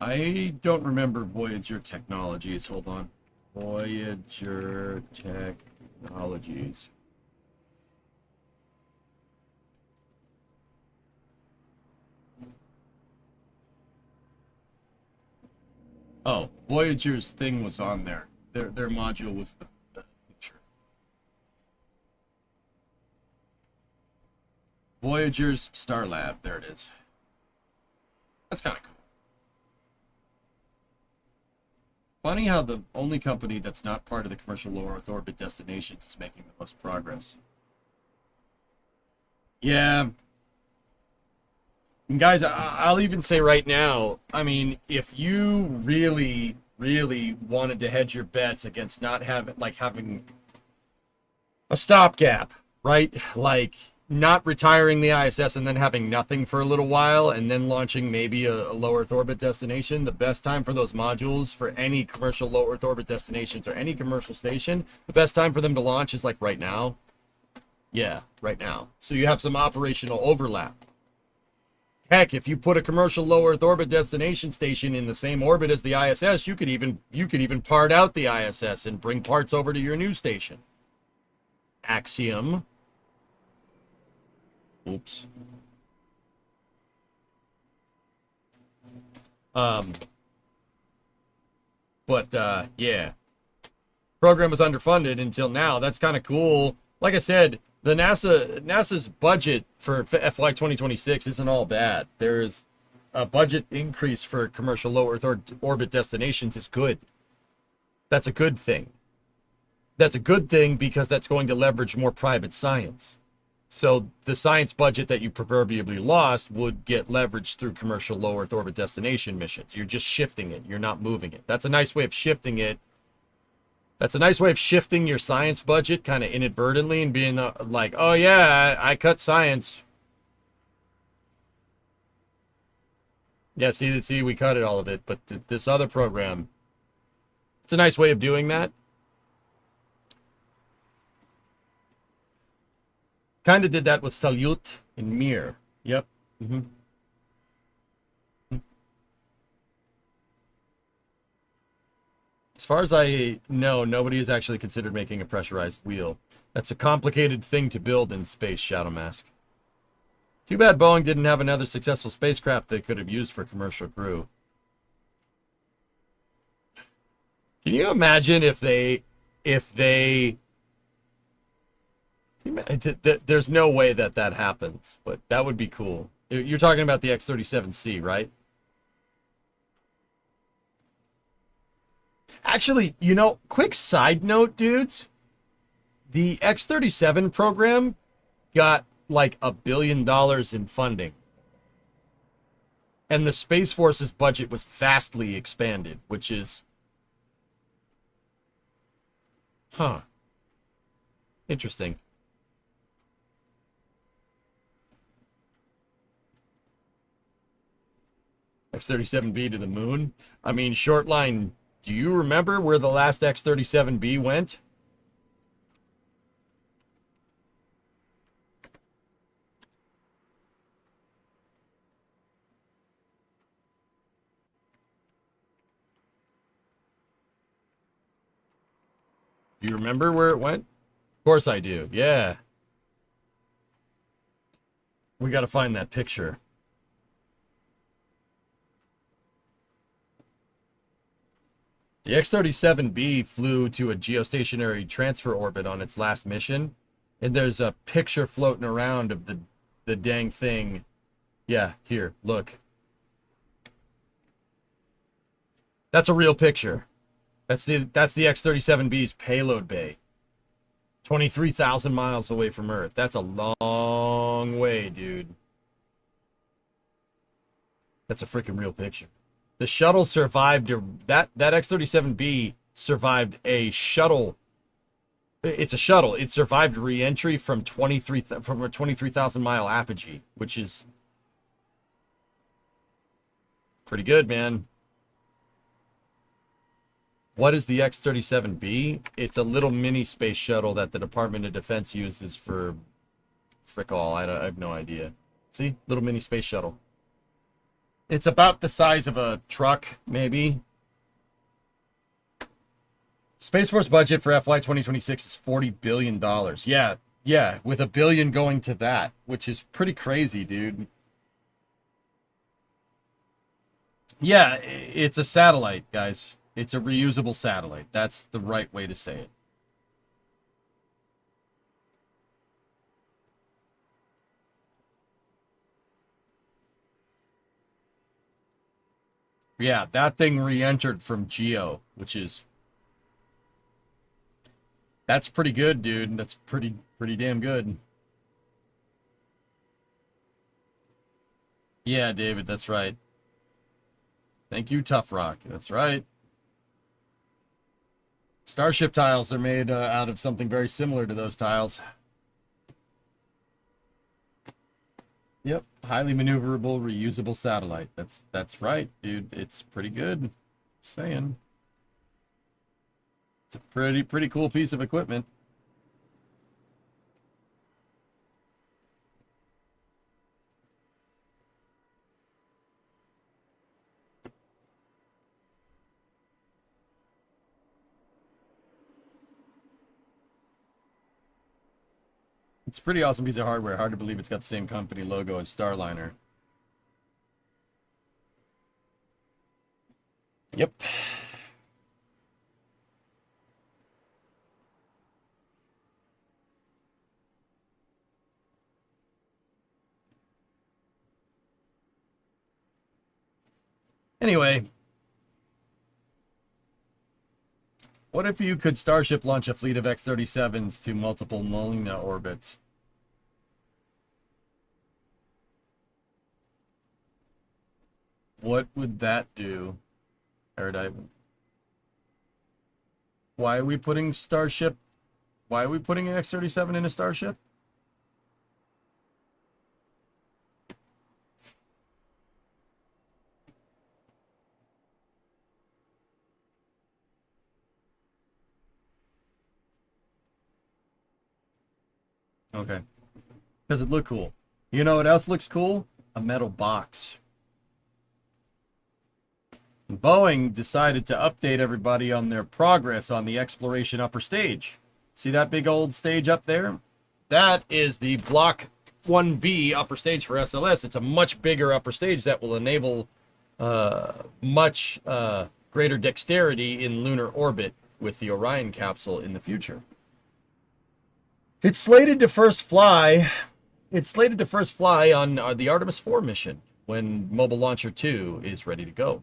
I don't remember Voyager Technologies. Hold on. Voyager Technologies. Oh, Voyager's thing was on there. Their module was the picture. Voyager's Star Lab. There it is. That's kind of cool. Funny how the only company that's not part of the commercial low Earth orbit destinations is making the most progress. Yeah. And guys, I'll even say right now, I mean, if you really, really wanted to hedge your bets against not having a stopgap, right? Like not retiring the ISS and then having nothing for a little while and then launching maybe a low Earth orbit destination, the best time for those modules for any commercial low Earth orbit destinations or any commercial station, the best time for them to launch is like right now. Yeah, right now. So you have some operational overlap. Heck, if you put a commercial low Earth orbit destination station in the same orbit as the ISS, you could even part out the ISS and bring parts over to your new station. Axiom. Oops. Yeah. Program was underfunded until now. That's kind of cool. Like I said, the NASA's budget for FY 2026 isn't all bad. There's a budget increase for commercial low Earth orbit destinations is good. That's a good thing. That's a good thing because that's going to leverage more private science. So the science budget that you proverbially lost would get leveraged through commercial low Earth orbit destination missions. You're just shifting it. You're not moving it. That's a nice way of shifting it. That's a nice way of shifting your science budget kind of inadvertently and being like, oh yeah, I cut science. Yeah, see, we cut it all of it. But this other program, it's a nice way of doing that. Kind of did that with Salyut and Mir. Yep. As far as I know, nobody has actually considered making a pressurized wheel. That's a complicated thing to build in space, Shadow Mask. Too bad Boeing didn't have another successful spacecraft they could have used for commercial crew. Can you imagine if they there's no way that happens, but that would be cool. You're talking about the X-37C, right? Actually, you know, quick side note, dudes. The X-37 program got like $1 billion in funding. And the Space Force's budget was vastly expanded, which is... Interesting. X-37B to the moon? I mean, short line... Do you remember where the last X-37B went? Do you remember where it went? Of course I do, yeah. We gotta find that picture. The X-37B flew to a geostationary transfer orbit on its last mission, and there's a picture floating around of the dang thing. Yeah, here, look. That's a real picture. That's the X-37B's payload bay. 23,000 miles away from Earth. That's a long way, dude. That's a freaking real picture. The shuttle survived that X-37B survived a shuttle. It's a shuttle. It survived re-entry from a 23,000 mile apogee, which is pretty good, man. What is the X-37B? It's a little mini space shuttle that the Department of Defense uses for frick all. I have no idea. See, little mini space shuttle. It's about the size of a truck, maybe. Space Force budget for FY 2026 is $40 billion. Yeah, with $1 billion going to that, which is pretty crazy, dude. Yeah, it's a satellite, guys. It's a reusable satellite. That's the right way to say it. Yeah, that thing re-entered from Geo, which is... That's pretty good, dude. That's pretty damn good. Yeah, David, that's right. Thank you, Tough Rock. That's right. Starship tiles are made out of something very similar to those tiles. Yep, highly maneuverable, reusable satellite. That's right, dude. It's pretty good. Just saying. It's a pretty cool piece of equipment. It's a pretty awesome piece of hardware. Hard to believe it's got the same company logo as Starliner. Yep. Anyway, what if you could Starship launch a fleet of X-37s to multiple Molina orbits? What would that do? Paradigm. Why are we putting Starship? Why are we putting an X-37 in a Starship? Okay. Does it look cool? You know what else looks cool? A metal box. Boeing decided to update everybody on their progress on the exploration upper stage. See that big old stage up there? That is the Block 1B upper stage for SLS. It's a much bigger upper stage that will enable much greater dexterity in lunar orbit with the Orion capsule in the future. It's slated to first fly. It's slated to first fly on the Artemis 4 mission when Mobile Launcher 2 is ready to go.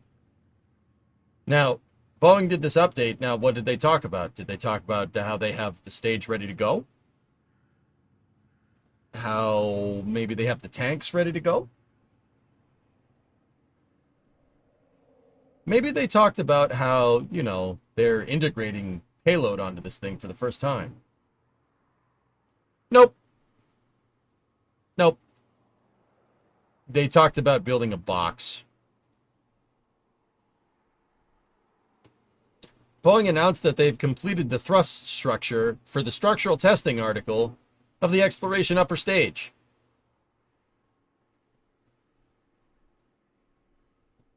Now, Boeing did this update. Now, what did they talk about? Did they talk about how they have the stage ready to go? How maybe they have the tanks ready to go? Maybe they talked about how, you know, they're integrating payload onto this thing for the first time. Nope. Nope. They talked about building a box. Boeing announced that they've completed the thrust structure for the structural testing article of the exploration upper stage.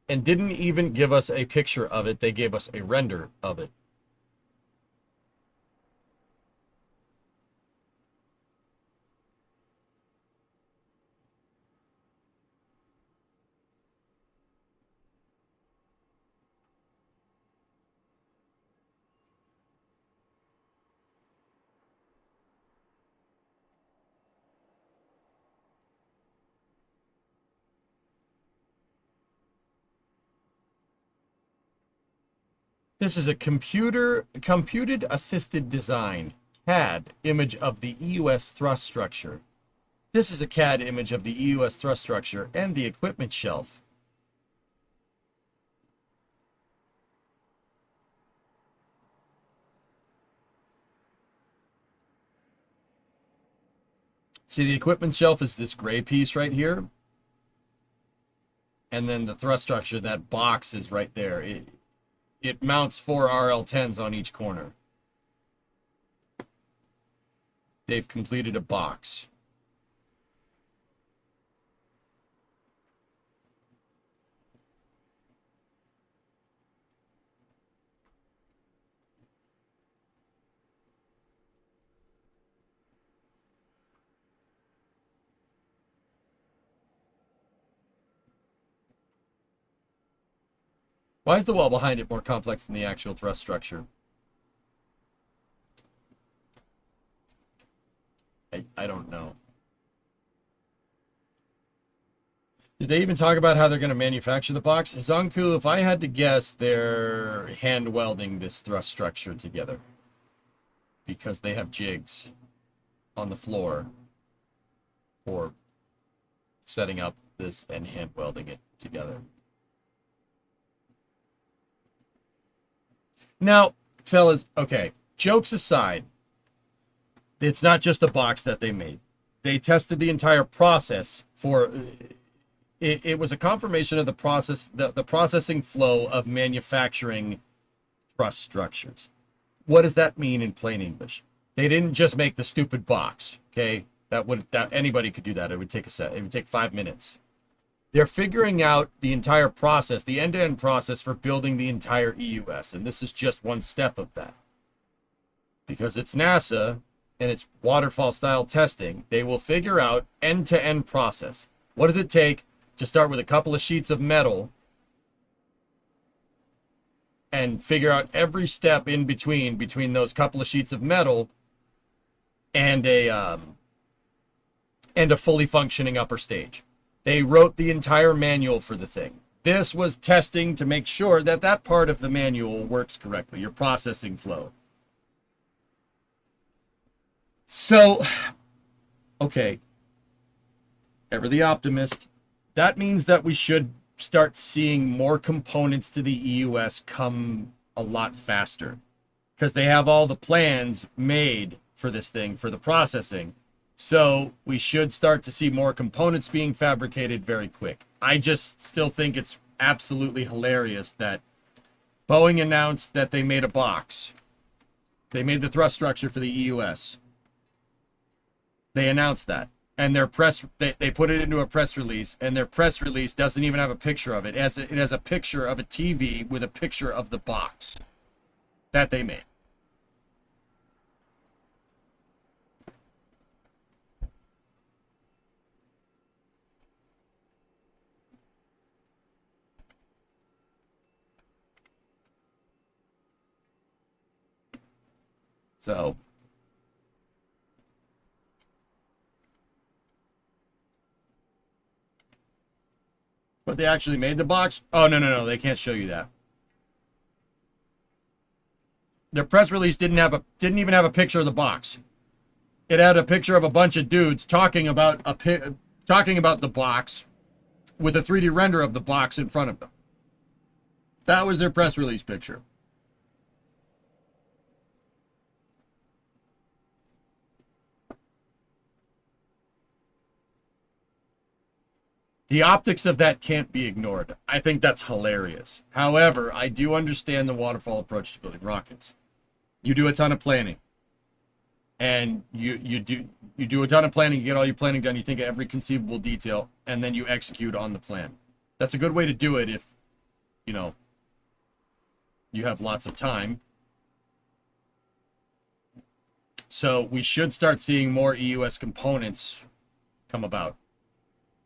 And didn't even give us a picture of it. They gave us a render of it. This is a computed assisted design, CAD image of the EUS thrust structure. This is a CAD image of the EUS thrust structure and the equipment shelf. See, the equipment shelf is this gray piece right here. And then the thrust structure, that box is right there. It mounts 4 RL-10s on each corner. They've completed a box. Why is the wall behind it more complex than the actual thrust structure? I don't know. Did they even talk about how they're going to manufacture the box? Zonku, if I had to guess, they're hand welding this thrust structure together. Because they have jigs on the floor for setting up this and hand welding it together. Now, fellas, okay, jokes aside, it's not just the box that they made. They tested the entire process for, it was a confirmation of the process, the processing flow of manufacturing thrust structures. What does that mean in plain English? They didn't just make the stupid box, okay? That anybody could do that. It would take it would take 5 minutes. They're figuring out the entire process, the end-to-end process for building the entire EUS, and this is just one step of that. Because it's NASA, and it's waterfall style testing, they will figure out end-to-end process. What does it take to start with a couple of sheets of metal and figure out every step in between those couple of sheets of metal and a fully functioning upper stage. They wrote the entire manual for the thing. This was testing to make sure that that part of the manual works correctly, your processing flow. So, okay, ever the optimist, that means that we should start seeing more components to the EUS come a lot faster, because they have all the plans made for this thing, for the processing. So we should start to see more components being fabricated very quick. I just still think it's absolutely hilarious that Boeing announced that they made a box. They made the thrust structure for the EUS. They announced that. And their they put it into a press release, and their press release doesn't even have a picture of it. It has a picture of a TV with a picture of the box that they made. So, but they actually made the box? Oh, no, they can't show you that. Their press release didn't even have a picture of the box. It had a picture of a bunch of dudes talking about the box with a 3D render of the box in front of them. That was their press release picture. The optics of that can't be ignored. I think that's hilarious. However, I do understand the waterfall approach to building rockets. You do a ton of planning. And you do a ton of planning, you get all your planning done, you think of every conceivable detail, and then you execute on the plan. That's a good way to do it if, you know, you have lots of time. So we should start seeing more EUS components come about.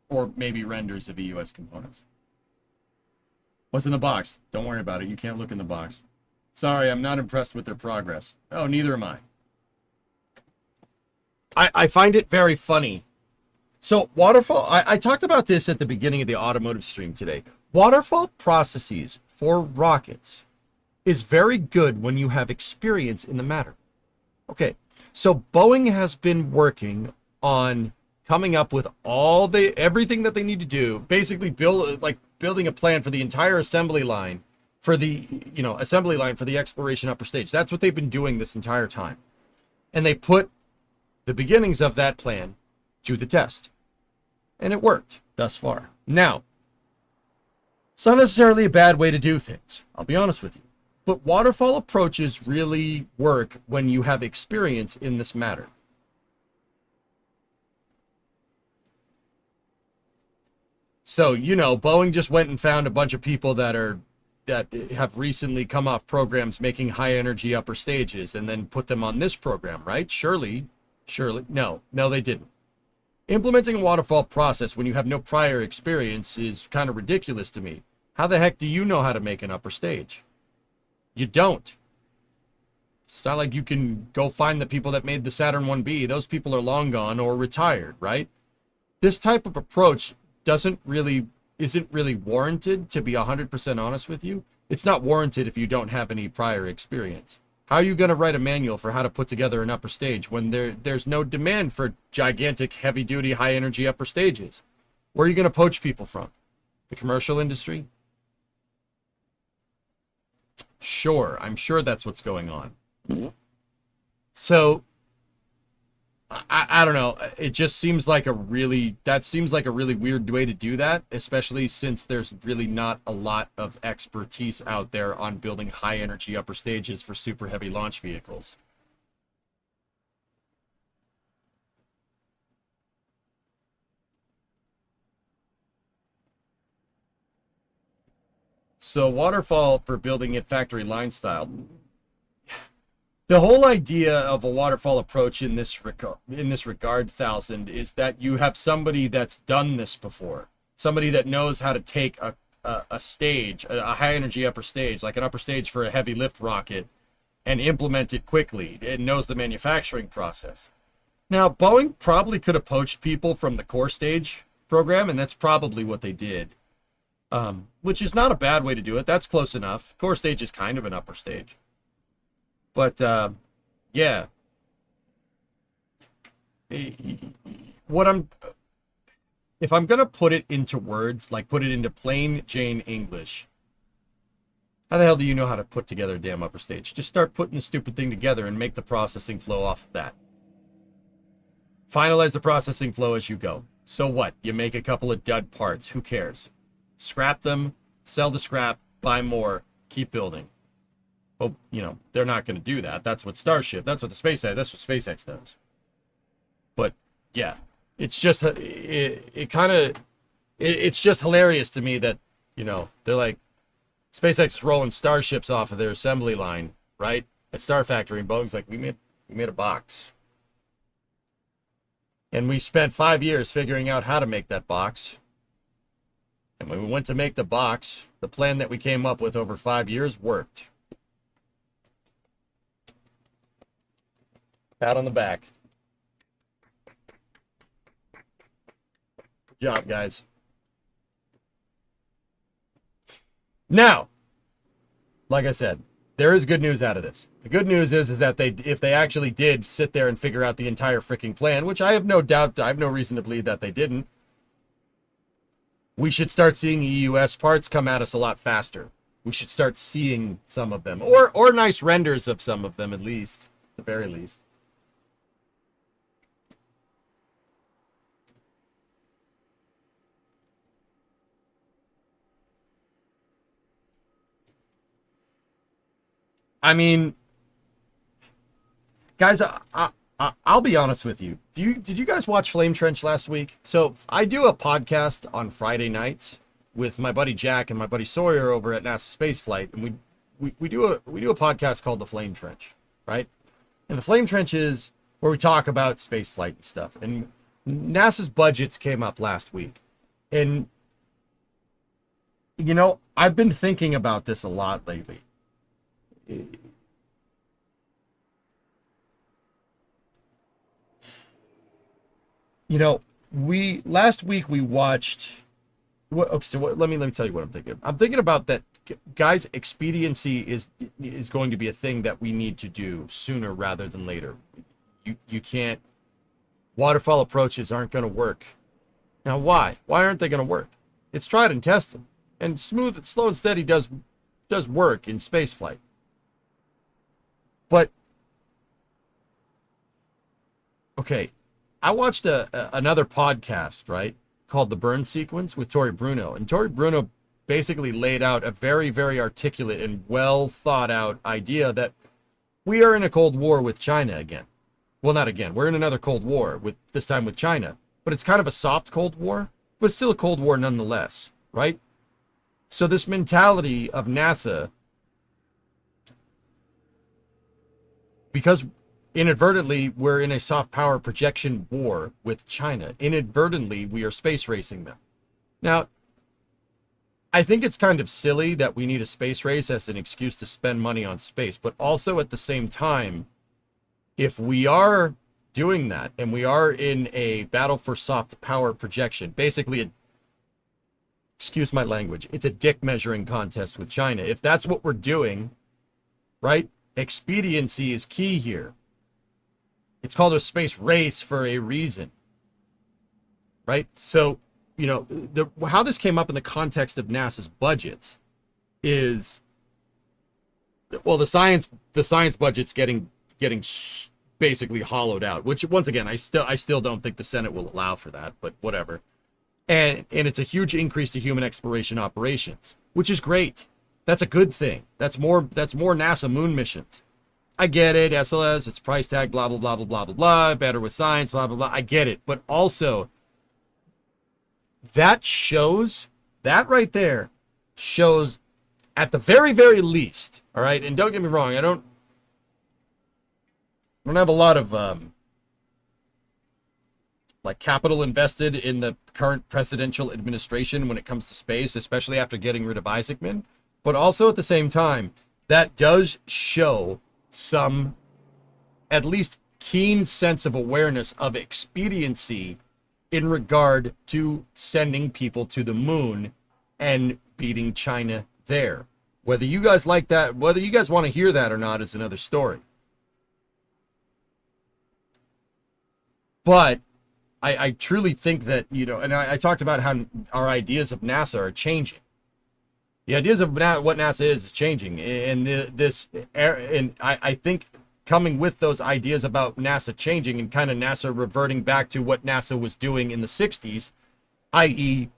Or maybe renders of EUS components. What's in the box? Don't worry about it. You can't look in the box. Sorry, I'm not impressed with their progress. Oh, neither am I. I find it very funny. So waterfall, I talked about this at the beginning of the automotive stream today. Waterfall processes for rockets is very good when you have experience in the matter. Okay, so Boeing has been working on coming up with everything that they need to do, basically building a plan for the entire assembly line for the exploration upper stage. That's what they've been doing this entire time. And they put the beginnings of that plan to the test. And it worked thus far. Now, it's not necessarily a bad way to do things, I'll be honest with you. But waterfall approaches really work when you have experience in this matter. So, you know, Boeing just went and found a bunch of people that have recently come off programs making high energy upper stages and then put them on this program, right? Surely, no, they didn't. Implementing a waterfall process when you have no prior experience is kind of ridiculous to me. How the heck do you know how to make an upper stage? You don't. It's not like you can go find the people that made the Saturn V. Those people are long gone or retired, right? This type of approach isn't really warranted, to be 100% honest with you. It's not warranted if you don't have any prior experience. How are you going to write a manual for how to put together an upper stage when there's no demand for gigantic, heavy-duty, high-energy upper stages? Where are you going to poach people from? The commercial industry? Sure, I'm sure that's what's going on. So, I don't know. It just seems like a really weird way to do that, especially since there's really not a lot of expertise out there on building high energy upper stages for super heavy launch vehicles. So waterfall for building it factory line style. The whole idea of a waterfall approach in this regard, Thousand, is that you have somebody that's done this before, somebody that knows how to take a stage, a high energy upper stage, like an upper stage for a heavy lift rocket, and implement it quickly. It knows the manufacturing process. Now, Boeing probably could have poached people from the core stage program, and that's probably what they did, which is not a bad way to do it. That's close enough. Core stage is kind of an upper stage. But, yeah. If I'm going to put it into words, like put it into plain Jane English, how the hell do you know how to put together a damn upper stage? Just start putting the stupid thing together and make the processing flow off of that. Finalize the processing flow as you go. So what? You make a couple of dud parts. Who cares? Scrap them, sell the scrap, buy more, keep building. Well, you know, they're not going to do that. That's what that's what SpaceX does. But yeah, it's just, it's just hilarious to me that, you know, they're like, SpaceX is rolling starships off of their assembly line, right? At Star Factory, and Boeing's like, we made a box. And we spent 5 years figuring out how to make that box. And when we went to make the box, the plan that we came up with over 5 years worked. Pat on the back. Good job, guys. Now, like I said, there is good news out of this. The good news is that if they actually did sit there and figure out the entire freaking plan, which I have no doubt, I have no reason to believe that they didn't, we should start seeing EUS parts come at us a lot faster. We should start seeing some of them, or nice renders of some of them, at least, at the very least. I mean, guys, I'll be honest with you. Did you guys watch Flame Trench last week? So I do a podcast on Friday nights with my buddy Jack and my buddy Sawyer over at NASA Spaceflight, and we do a podcast called The Flame Trench, right? And the Flame Trench is where we talk about spaceflight and stuff. And NASA's budgets came up last week, and you know, I've been thinking about this a lot lately. You know, last week we watched. Let me tell you what I'm thinking. I'm thinking about that, guys. Expediency is going to be a thing that we need to do sooner rather than later. You can't. Waterfall approaches aren't going to work. Now, why? Why aren't they going to work? It's tried and tested, and slow and steady does work in spaceflight. But okay, I watched another podcast, right, called The Burn Sequence with Tori Bruno. And Tori Bruno basically laid out a very, very articulate and well thought out idea that we are in a Cold War with China again. Well, not again. We're in another Cold War, this time with China. But it's kind of a soft Cold War, but it's still a Cold War nonetheless, right? So this mentality of NASA, because inadvertently we're in a soft power projection war with China. Inadvertently, we are space racing them. Now, I think it's kind of silly that we need a space race as an excuse to spend money on space, but also at the same time, if we are doing that and we are in a battle for soft power projection, basically, excuse my language, it's a dick measuring contest with China. If that's what we're doing, right? Expediency is key here. It's called a space race for a reason, right? So, you know, how this came up in the context of NASA's budgets is, well, the science budget's getting basically hollowed out. Which, once again, I still don't think the Senate will allow for that, but whatever. And it's a huge increase to human exploration operations, which is great. That's a good thing. That's more NASA moon missions. I get it, SLS, it's price tag, blah, blah, blah, blah, blah, blah, blah, better with science, blah, blah, blah. I get it. But also, that right there shows, at the very, very least, all right? And don't get me wrong, don't have a lot of like capital invested in the current presidential administration when it comes to space, especially after getting rid of Isaacman. But also at the same time, that does show some at least keen sense of awareness of expediency in regard to sending people to the moon and beating China there. Whether you guys like that, whether you guys want to hear that or not is another story. But I truly think that, you know, and I talked about how our ideas of NASA are changing. The ideas of what NASA is changing, and I think coming with those ideas about NASA changing and kind of NASA reverting back to what NASA was doing in the 60s, i.e.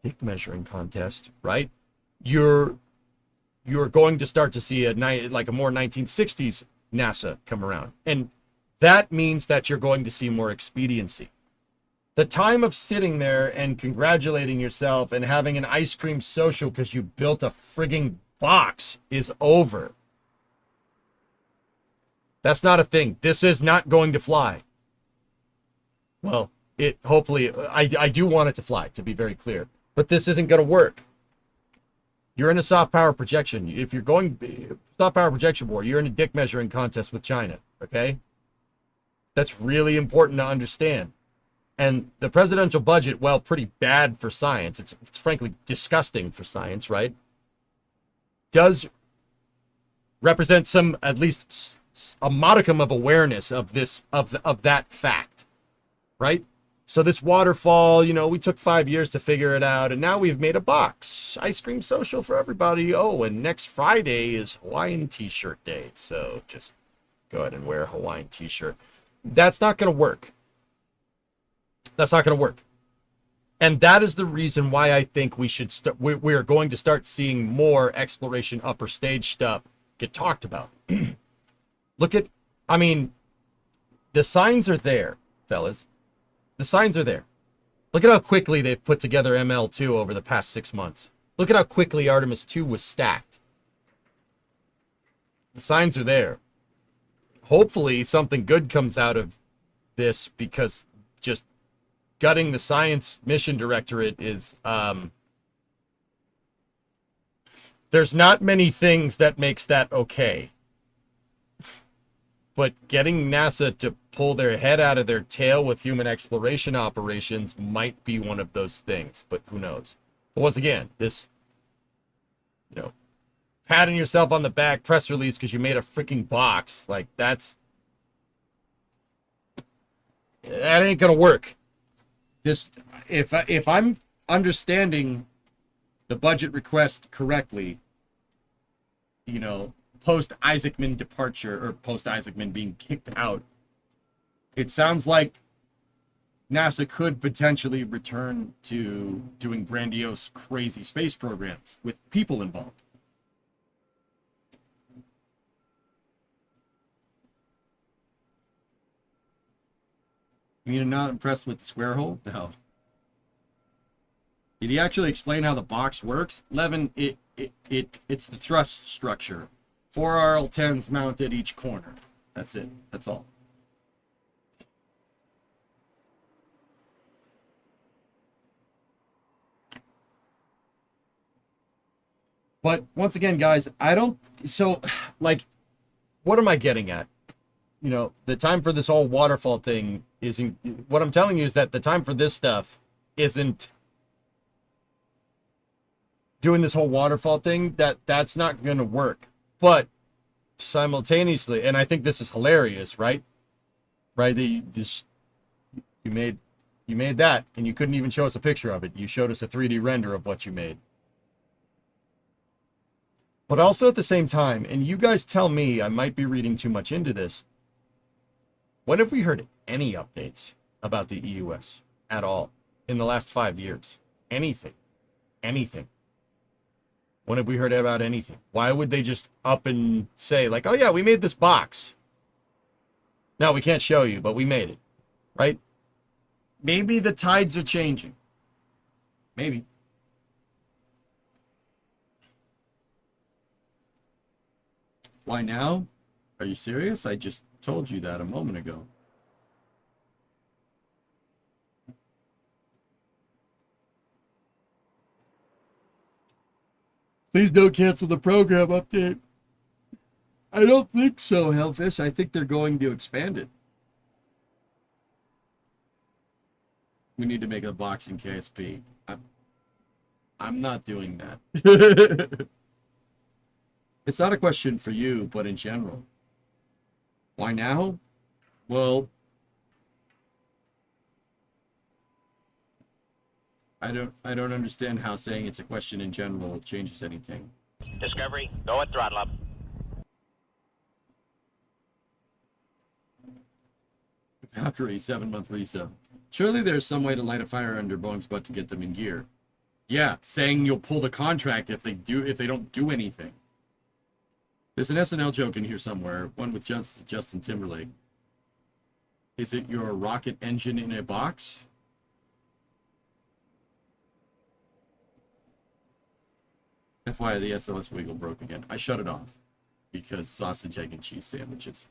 dick measuring contest, right? You're going to start to see like a more 1960s NASA come around. And that means that you're going to see more expediency. The time of sitting there and congratulating yourself and having an ice cream social because you built a frigging box is over. That's not a thing. This is not going to fly. Well, hopefully, I do want it to fly, to be very clear. But this isn't going to work. You're in a soft power projection. If you're going soft power projection war, you're in a dick measuring contest with China, okay? That's really important to understand. And the presidential budget, well, pretty bad for science. It's frankly disgusting for science, right? Does represent some, at least a modicum of awareness of this, of that fact, right? So this waterfall, you know, we took 5 years to figure it out, and now we've made a box. Ice cream social for everybody. Oh, and next Friday is Hawaiian t-shirt day. So just go ahead and wear a Hawaiian t-shirt. That's not going to work. That's not going to work. And that is the reason why I think we should we're going to start seeing more exploration upper stage stuff get talked about. Look at, I mean, the signs are there, fellas. The signs are there. Look at how quickly they've put together ML2 over the past 6 months. Look at how quickly Artemis 2 was stacked. The signs are there. Hopefully something good comes out of this, because just gutting the science mission directorate is, there's not many things that makes that okay. But getting NASA to pull their head out of their tail with human exploration operations might be one of those things, but who knows? But once again, this, you know, patting yourself on the back press release because you made a freaking box, like that ain't gonna work. This, if I'm understanding the budget request correctly, you know, post Isaacman departure, or post Isaacman being kicked out, it sounds like NASA could potentially return to doing grandiose, crazy space programs with people involved. You're not impressed with the square hole? No. Did he actually explain how the box works? Levin, it's the thrust structure. 4 RL-10s mounted each corner. That's it. That's all. But once again, guys, so, like, what am I getting at? You know, the time for this whole waterfall thing isn't, what I'm telling you is that the time for this stuff isn't doing this whole waterfall thing. That's not going to work. But simultaneously, and I think this is hilarious, right? Right? You made that, and you couldn't even show us a picture of it. You showed us a 3D render of what you made. But also at the same time, and you guys tell me, I might be reading too much into this, when have we heard any updates about the EUS at all in the last 5 years? Anything. Anything. When have we heard about anything? Why would they just up and say, like, oh yeah, we made this box. No, we can't show you, but we made it. Right? Maybe the tides are changing. Maybe. Why now? Are you serious? I just told you that a moment ago. Please don't cancel the program update. I don't think so, Hellfish. I think they're going to expand it. We need to make a box in KSP. I'm not doing that. It's not a question for you, but in general. Why now? Well, I don't understand how saying it's a question in general changes anything. Discovery, go at throttle up. Valkyrie 7-month resub. Surely there's some way to light a fire under Boeing's butt to get them in gear. Yeah, saying you'll pull the contract if they don't do anything. There's an SNL joke in here somewhere, one with Justin Timberlake. Is it your rocket engine in a box? FYI, the SLS wiggle broke again. I shut it off because sausage, egg, and cheese sandwiches.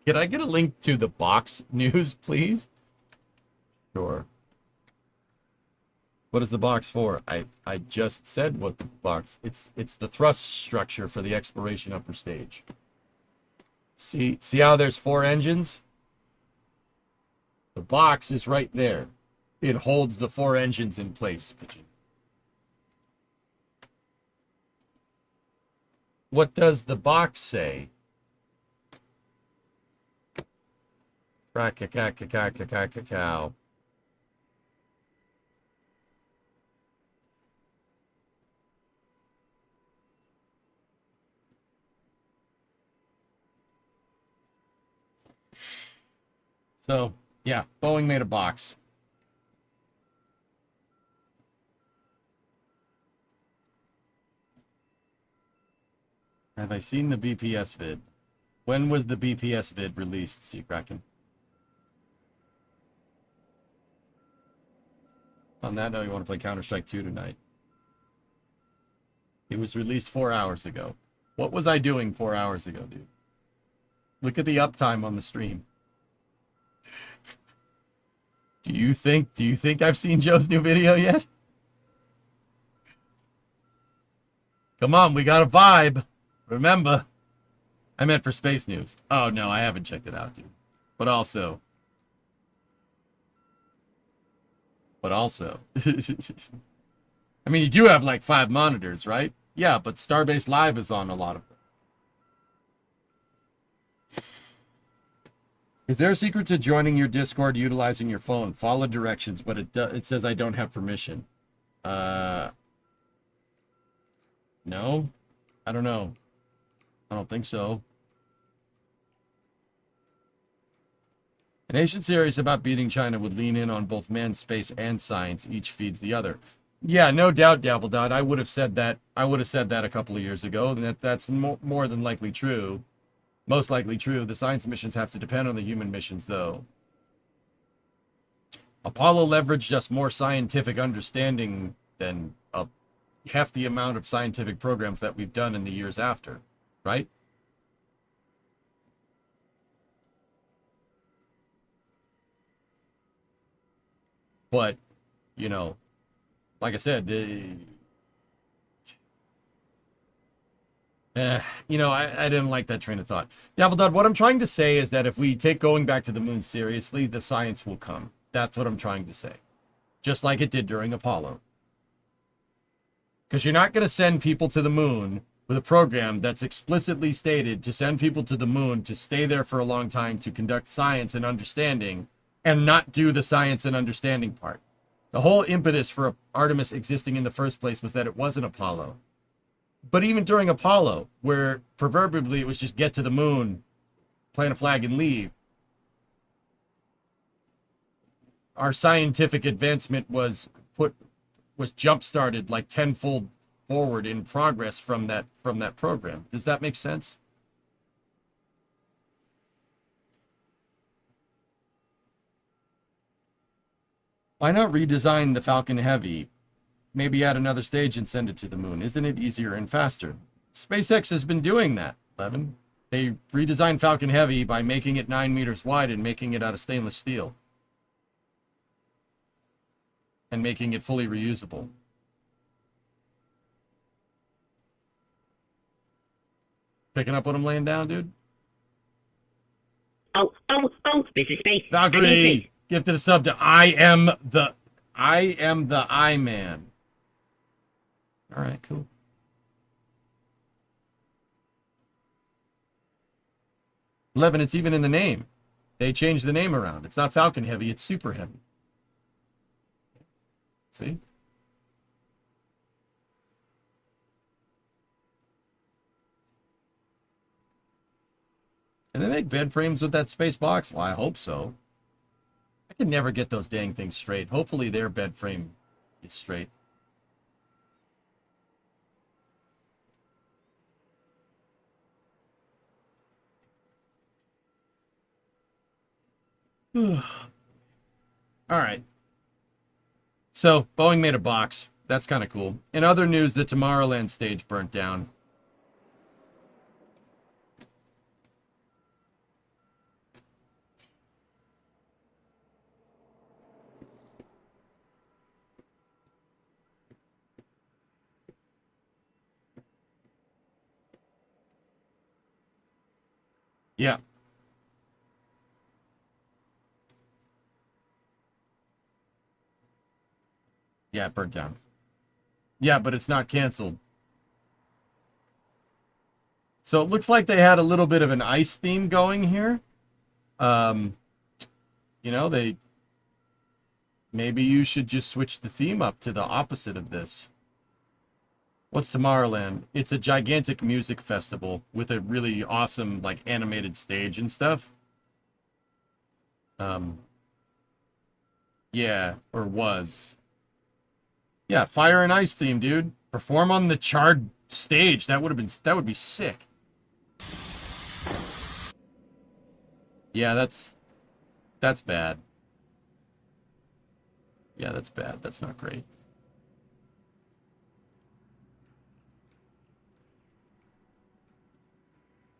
Can I get a link to the box news, please? Sure. What is the box for? I just said what the box. It's the thrust structure for the exploration upper stage. See how there's 4 engines? The box is right there. It holds the 4 engines in place. What does the box say? Cow. So, yeah, Boeing made a box. Have I seen the BPS vid? When was the BPS vid released, Seacracken? On that note, you want to play Counter-Strike 2 tonight. It was released 4 hours ago. What was I doing 4 hours ago, dude? Look at the uptime on the stream. Do you think I've seen Joe's new video yet? Come on, we got a vibe. Remember, I meant for space news. Oh no, I haven't checked it out, dude. But also, I mean, you do have like 5 monitors, right? Yeah, but Starbase Live is on a lot of them. Is there a secret to joining your Discord utilizing your phone? Follow directions, but it says I don't have permission. No? I don't know. I don't think so. An Asian series about beating China would lean in on both man, space, and science. Each feeds the other. Yeah, no doubt, Daveldot. I would have said that. I would have said that a couple of years ago, and that's more than likely true. Most likely true. The science missions have to depend on the human missions, though. Apollo leveraged us more scientific understanding than a hefty amount of scientific programs that we've done in the years after, right? But, you know, like I said, you know, I didn't like that train of thought. Daveldot, what I'm trying to say is that if we take going back to the moon seriously, the science will come. That's what I'm trying to say. Just like it did during Apollo. Because you're not going to send people to the moon with a program that's explicitly stated to send people to the moon to stay there for a long time to conduct science and understanding and not do the science and understanding part. The whole impetus for Artemis existing in the first place was that it wasn't Apollo. But even during Apollo, where proverbially it was just get to the moon, plant a flag, and leave, our scientific advancement was jump-started like tenfold forward in progress from that program. Does that make sense? Why not redesign the Falcon Heavy? Maybe add another stage and send it to the moon. Isn't it easier and faster? SpaceX has been doing that, Levin. They redesigned Falcon Heavy by making it 9 meters wide and making it out of stainless steel. And making it fully reusable. Picking up what I'm laying down, dude? Oh, this is space. Valkyrie, I'm in space. gifted a sub to I am the I-Man. All right, cool. Levin, it's even in the name. They changed the name around. It's not Falcon Heavy, it's Super Heavy. See? And they make bed frames with that space box? Well, I hope so. I can never get those dang things straight. Hopefully their bed frame is straight. All right. So, Boeing made a box. That's kind of cool. In other news, the Tomorrowland stage burnt down. Yeah. Yeah, it burnt down. Yeah, but it's not canceled. So it looks like they had a little bit of an ice theme going here. You know, maybe you should just switch the theme up to the opposite of this. What's Tomorrowland? It's a gigantic music festival with a really awesome, like, animated stage and stuff. Yeah, or was. Yeah, fire and ice theme, dude. Perform on the charred stage. That would be sick. Yeah, that's bad. Yeah, that's bad. That's not great.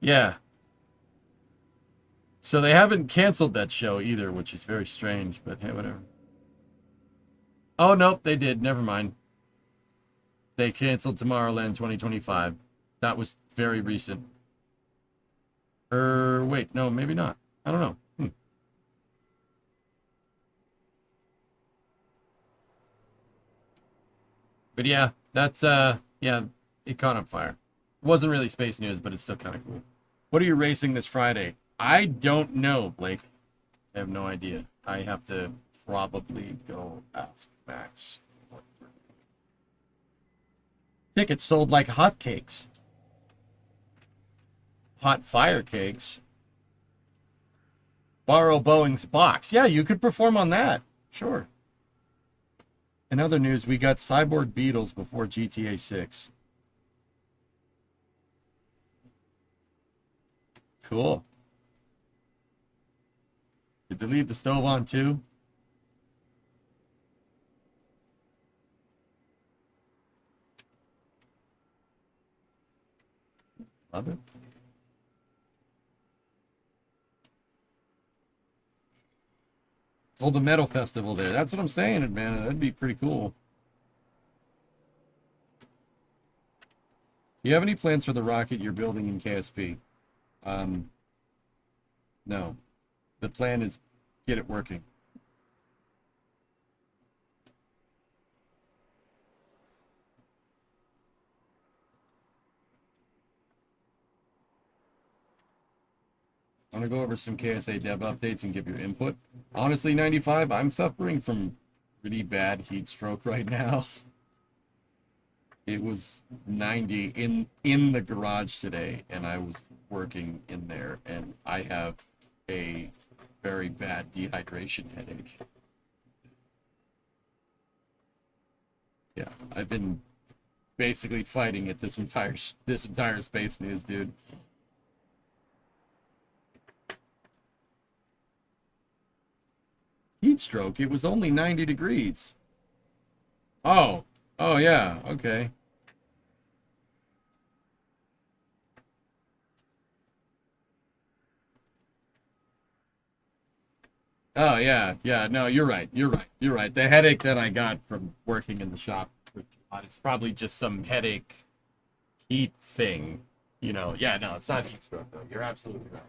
Yeah. So they haven't canceled that show either, which is very strange, but hey, whatever. Oh, nope, they did. Never mind. They canceled Tomorrowland 2025. That was very recent. Wait, no, maybe not. I don't know. But yeah, that's, yeah, it caught on fire. It wasn't really space news, but it's still kind of cool. What are you racing this Friday? I don't know, Blake. I have no idea. I have to probably go ask Max. Tickets sold like hotcakes. Hot fire cakes. Borrow Boeing's box. Yeah, you could perform on that. Sure. In other news, we got Cyborg Beetles before GTA 6. Cool. Did they leave the stove on too? Love it. Hold the metal festival there. That's what I'm saying, man. That'd be pretty cool. Do you have any plans for the rocket you're building in KSP? No. The plan is get it working. I want to go over some KSA dev updates and give your input. Honestly, 95, I'm suffering from pretty bad heat stroke right now. It was 90 in the garage today, and I was working in there, and I have a very bad dehydration headache. Yeah, I've been basically fighting it this entire space news, dude. Heat stroke, it was only 90 degrees. Oh yeah, okay. Oh, yeah. Yeah, no, you're right. You're right. You're right. The headache that I got from working in the shop, it's probably just some headache heat thing. You know, yeah, no, it's not heat stroke, though. You're absolutely right.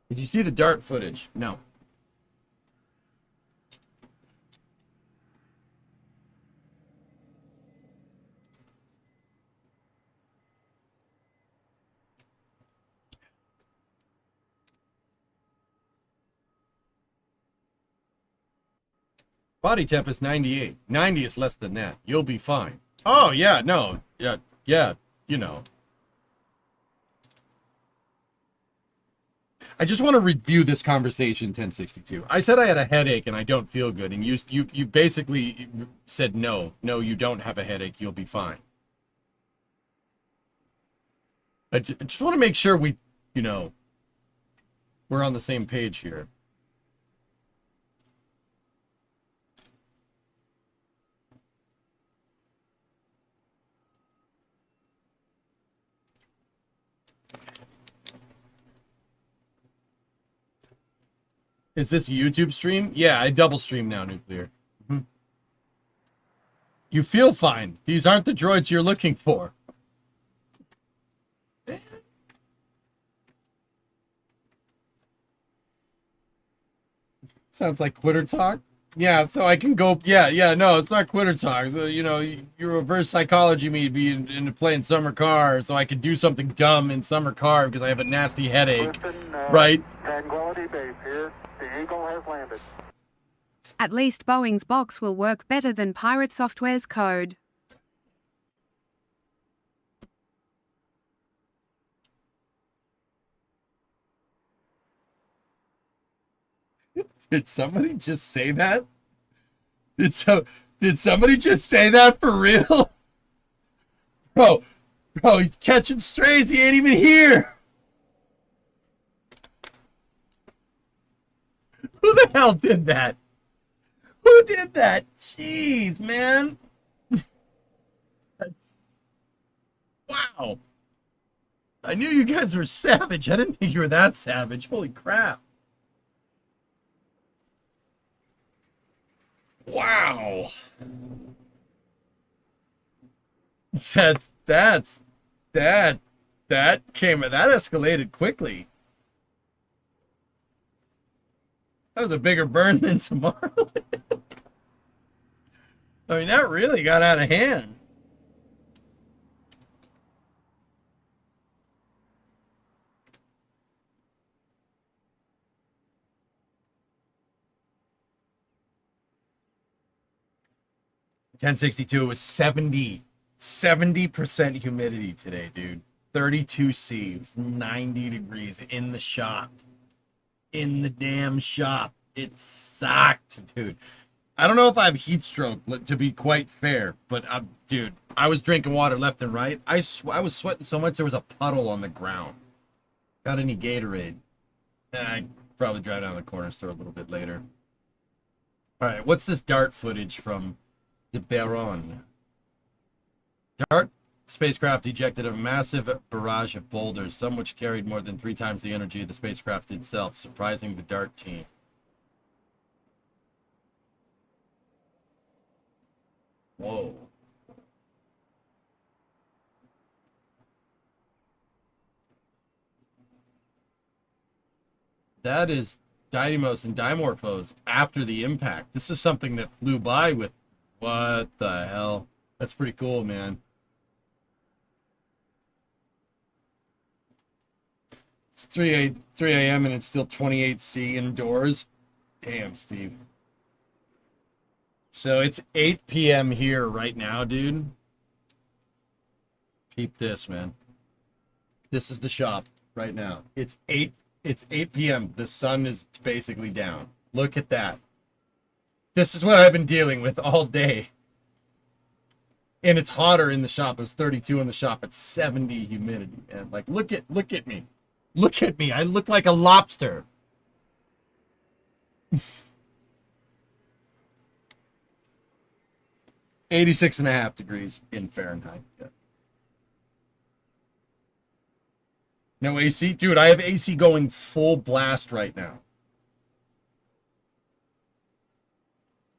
Did you see the dart footage? No. Body temp is 98. 90 is less than that. You'll be fine. Oh, yeah, no. Yeah, yeah, you know. I just want to review this conversation, 1062. I said I had a headache and I don't feel good, and you basically said no, you don't have a headache, you'll be fine. I just want to make sure we, you know, we're on the same page here. Is this a YouTube stream? Yeah, I double stream now, Nuclear. Mm-hmm. You feel fine. These aren't the droids you're looking for. Sounds like quitter talk. Yeah, so I can go. Yeah, no, it's not quitter talk. So, you know, your reverse psychology me being into playing summer car, so I can do something dumb in summer car because I have a nasty headache, right? Tranquility Base here. The Eagle has landed. At least Boeing's box will work better than Pirate Software's code. Did somebody just say that? Did somebody just say that for real? Bro, he's catching strays. He ain't even here. Who the hell did that? Who did that? Jeez, man. That's... Wow. I knew you guys were savage. I didn't think you were that savage. Holy crap. Wow. That escalated quickly. That was a bigger burn than Tomorrowland. I mean, that really got out of hand. $10.62, it was 70% humidity today, dude. 32 C, it was 90 degrees in the shop. In the damn shop. It sucked, dude. I don't know if I have heat stroke, to be quite fair, but dude, I was drinking water left and right. I was sweating so much there was a puddle on the ground. Got any Gatorade? I probably drive down to the corner store a little bit later. All right, what's this dart footage from the Baron? Dart spacecraft ejected a massive barrage of boulders, some which carried more than 3 times the energy of the spacecraft itself, surprising the Dart team. Whoa. That is Didymos and Dimorphos after the impact. This is something that flew by with... What the hell? That's pretty cool, man. It's 3 a.m. and it's still 28 C indoors. Damn, Steve. So it's 8 p.m. here right now, dude. Keep this, man. This is the shop right now. It's 8 It's 8 p.m. The sun is basically down. Look at that. This is what I've been dealing with all day. And it's hotter in the shop. It was 32 in the shop. It's 70 humidity. And like, look at me. Look at me. I look like a lobster. 86.5 degrees in Fahrenheit. Yeah. No AC? Dude, I have AC going full blast right now.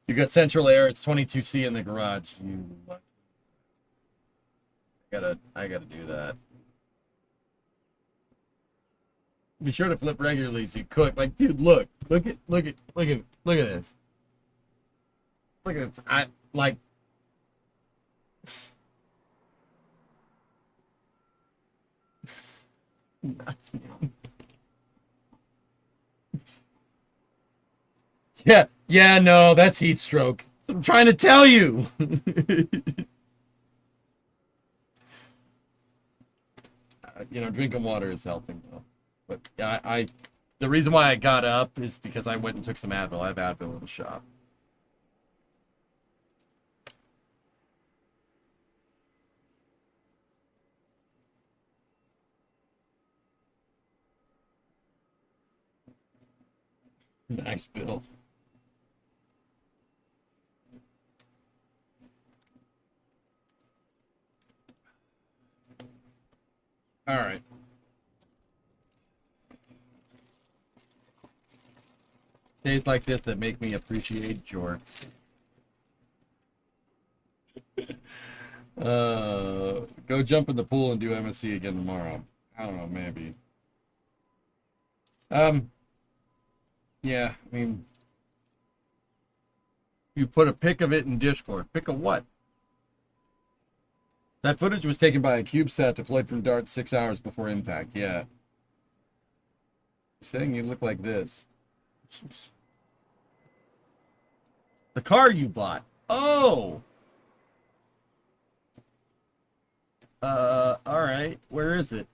You got central air. It's 22C in the garage. I gotta do that. Be sure to flip regularly so you cook. Like, dude, look at this. Look at this. Nuts, man. Yeah, no, that's heat stroke. I'm trying to tell you. Drinking water is helping though. But yeah, the reason why I got up is because I went and took some Advil. I have Advil in the shop. Nice, Bill. All right. Days like this that make me appreciate jorts. Go jump in the pool and do MSC again tomorrow. I don't know, maybe. Yeah, I mean, you put a pic of it in Discord. Pic of what? That footage was taken by a CubeSat deployed from DART 6 hours before impact. Yeah. You're saying you look like this. The car you bought. Oh! Alright. Where is it?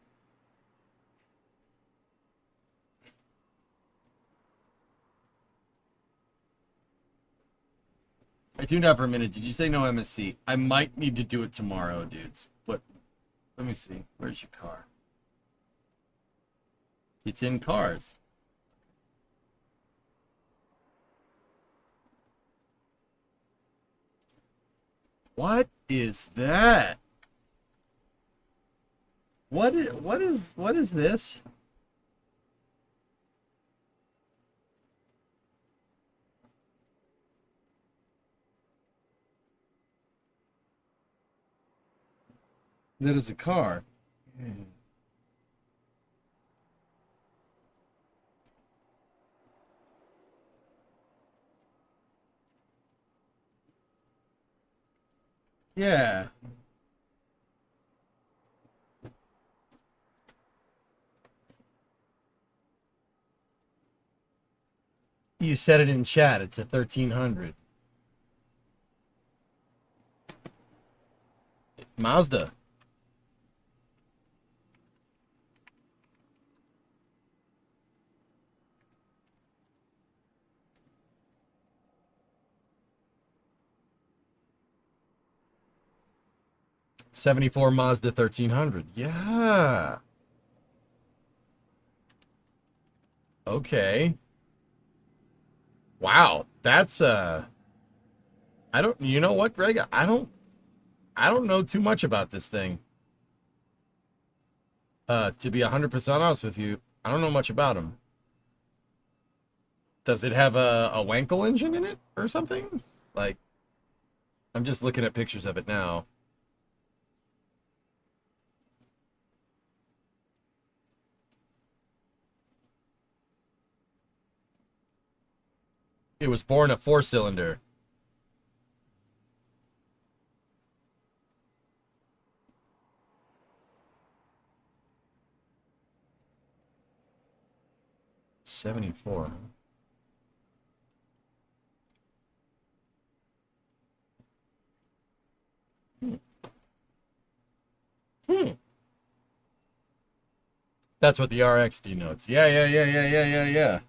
I tuned out for a minute. Did you say no MSC? I might need to do it tomorrow, dudes. But let me see. Where's your car? It's in cars. What is that? What is this? That is a car. Yeah. You said it in chat. It's a 1300. Mazda. '74 Mazda 1300. Yeah. Okay. Wow, that's I don't, you know what, Greg? I don't know too much about this thing. To be 100% honest with you, I don't know much about him. Does it have a Wankel engine in it or something? Like, I'm just looking at pictures of it now. It was born a 4-cylinder. '74. That's what the RX denotes. Yeah.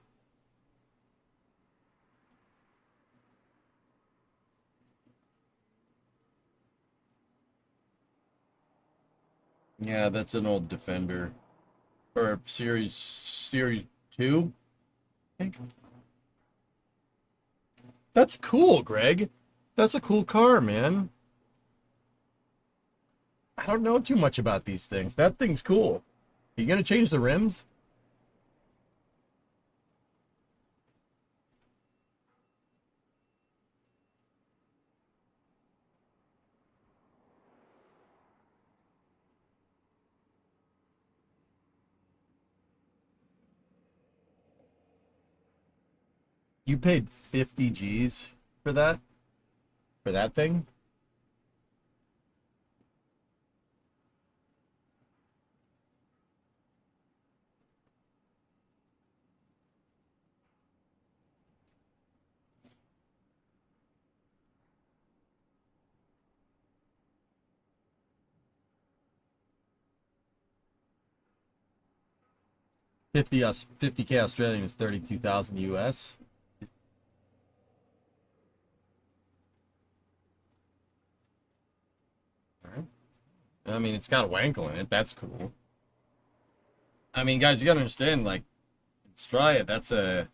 Yeah, that's an old Defender. Or Series 2, I think. That's cool, Greg. That's a cool car, man. I don't know too much about these things. That thing's cool. You gonna change the rims? You paid 50 G's for that? For that thing? $50K Australian is 32,000 US. All right. I mean, it's got a Wankel in it. That's cool. I mean, guys, you gotta understand, like, Strya, that's a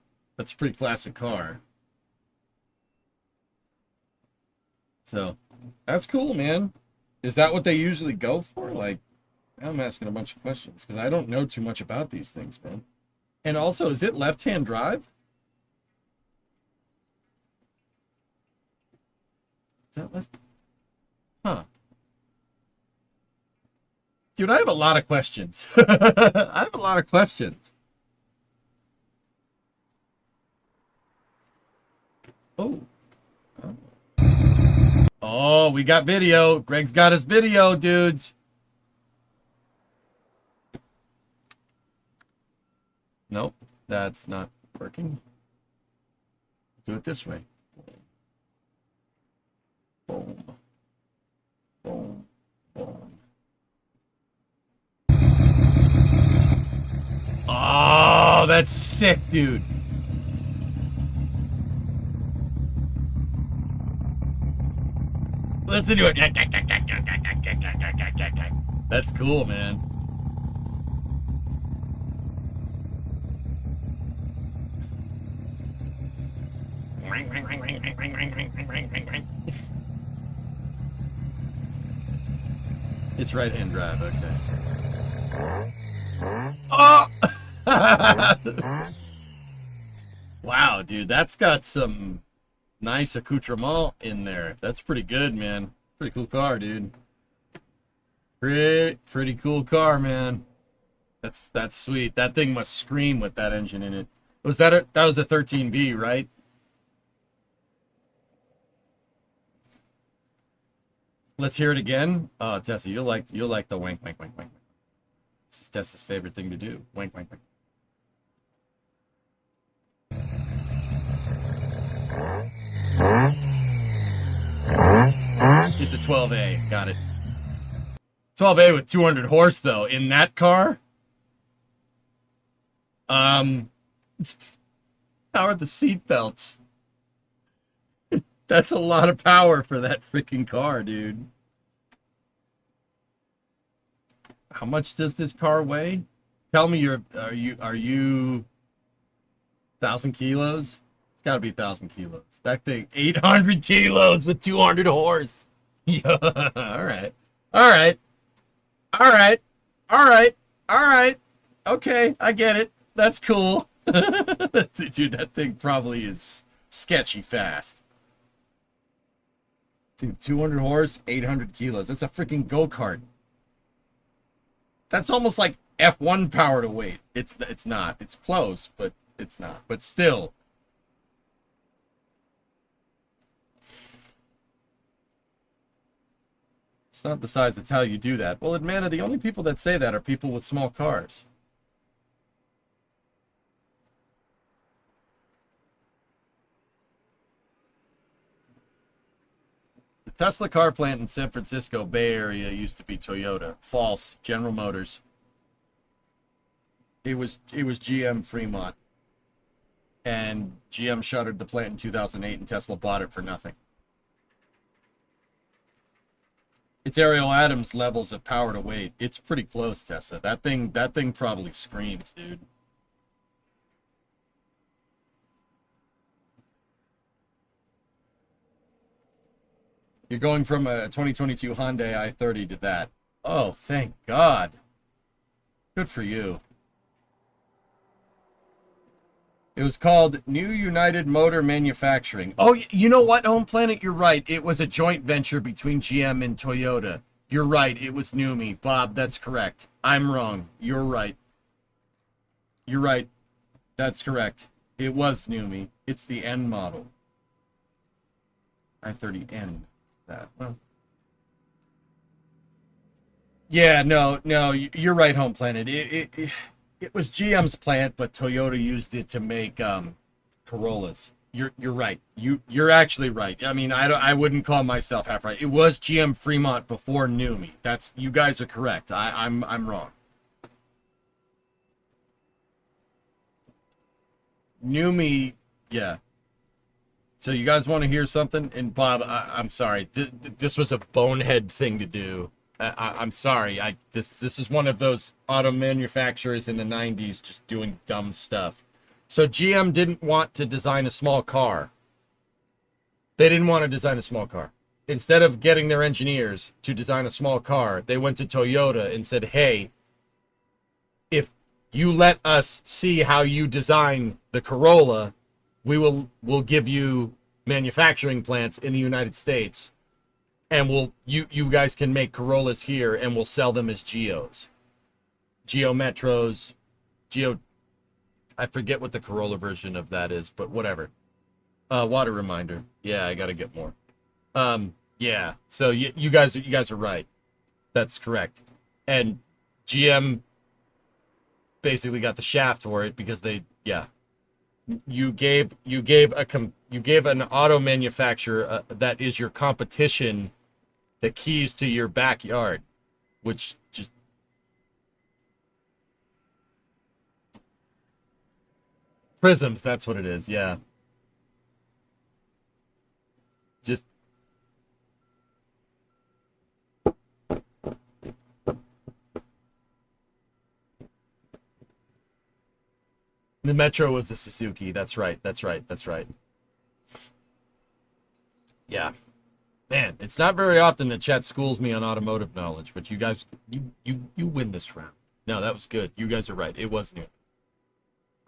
pretty classic car. So, that's cool, man. Is that what they usually go for? Like, I'm asking a bunch of questions because I don't know too much about these things, man. And also, is it left-hand drive? Is that left? Huh. Dude, I have a lot of questions. I have a lot of questions. Oh. Oh, we got video. Greg's got his video, dudes. Nope, that's not working. Do it this way. Boom. Boom. Boom. Oh, that's sick, dude. Listen to it. That's cool, man. It's right-hand drive, okay. Oh! Wow, dude, that's got some nice accoutrement in there. That's pretty good, man. Pretty cool car, dude. Pretty cool car, man. That's sweet. That thing must scream with that engine in it. That was a 13V, right? Let's hear it again. Oh, Tessa, you'll like the wank. This is Tessa's favorite thing to do. Wank. It's a 12A. Got it. 12A with 200 horse, though. In that car? How are the seat belts? That's a lot of power for that freaking car, dude. How much does this car weigh? Tell me are you 1,000 kilos? It's got to be 1,000 kilos. That thing, 800 kilos with 200 horse. Yeah, all right. Okay, I get it. That's cool. Dude, that thing probably is sketchy fast. Dude, 200 horse, 800 kilos. That's a freaking go-kart. That's almost like F1 power to weight. It's not. It's close, but it's not. But still. It's not the size, it's how you do that. Well, Atlanta, the only people that say that are people with small cars. The Tesla car plant in San Francisco Bay Area used to be Toyota. False. General Motors. It was GM Fremont. And GM shuttered the plant in 2008 and Tesla bought it for nothing. It's Ariel Adams levels of power to weight. It's pretty close, Tessa. That thing probably screams, dude. You're going from a 2022 Hyundai i30 to that. Oh, thank God. Good for you. It was called New United Motor Manufacturing. Oh, you know what, Home Planet? You're right. It was a joint venture between GM and Toyota. You're right. It was NUMMI. Bob, that's correct. I'm wrong. You're right. You're right. That's correct. It was NUMMI. It's the N model. i30N. That. Well. Yeah, no, you're right, Home Planet. It was GM's plant, but Toyota used it to make Corollas. You're right. You're actually right. I mean, I wouldn't call myself half right. It was GM Fremont before NUMMI. That's, you guys are correct. I'm wrong. NUMMI, yeah. So you guys want to hear something? And Bob, I'm sorry. This was a bonehead thing to do. I'm sorry. This is one of those auto manufacturers in the 90s just doing dumb stuff. So GM didn't want to design a small car. They didn't want to design a small car. Instead of getting their engineers to design a small car, they went to Toyota and said, hey, if you let us see how you design the Corolla, we'll give you manufacturing plants in the United States. And you guys can make Corollas here, and we'll sell them as Geos. Geo Metros, I forget what the Corolla version of that is, but whatever. Water reminder. Yeah, I gotta get more. Yeah. So you guys are right. That's correct. And GM basically got the shaft for it because you gave an auto manufacturer that is your competition the keys to your backyard, which just prisms, that's what it is. Yeah, just the Metro was the Suzuki. That's right. Yeah. Man, it's not very often that chat schools me on automotive knowledge, but you guys, you win this round. No, that was good. You guys are right. It was new.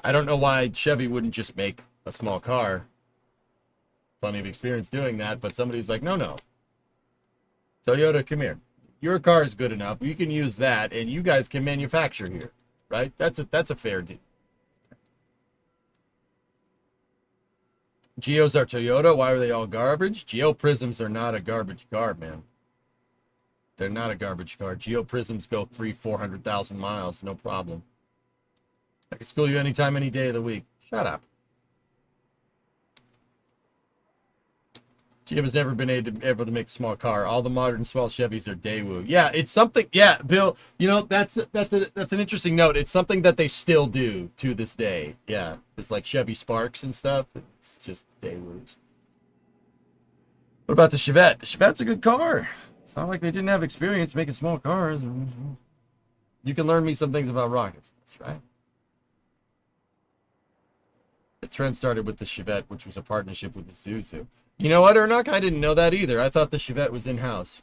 I don't know why Chevy wouldn't just make a small car. Plenty of experience doing that, but somebody's like, no. Toyota, come here. Your car is good enough. We can use that, and you guys can manufacture here, right? That's a fair deal. Geos are Toyota. Why are they all garbage? Geo Prisms are not a garbage car, man. They're not a garbage car. Geo Prisms go 300,000-400,000 miles, no problem. I can school you anytime, any day of the week. Shut up. GM has never been able to make a small car. All the modern small Chevys are Daewoo. Yeah, it's something. Yeah, Bill. You know, that's an interesting note. It's something that they still do to this day. Yeah, it's like Chevy Sparks and stuff. It's just Daewoos. What about the Chevette? The Chevette's a good car. It's not like they didn't have experience making small cars. You can learn me some things about rockets. That's right. The trend started with the Chevette, which was a partnership with the Isuzu. You know what, Ernok? I didn't know that either. I thought the Chevette was in-house.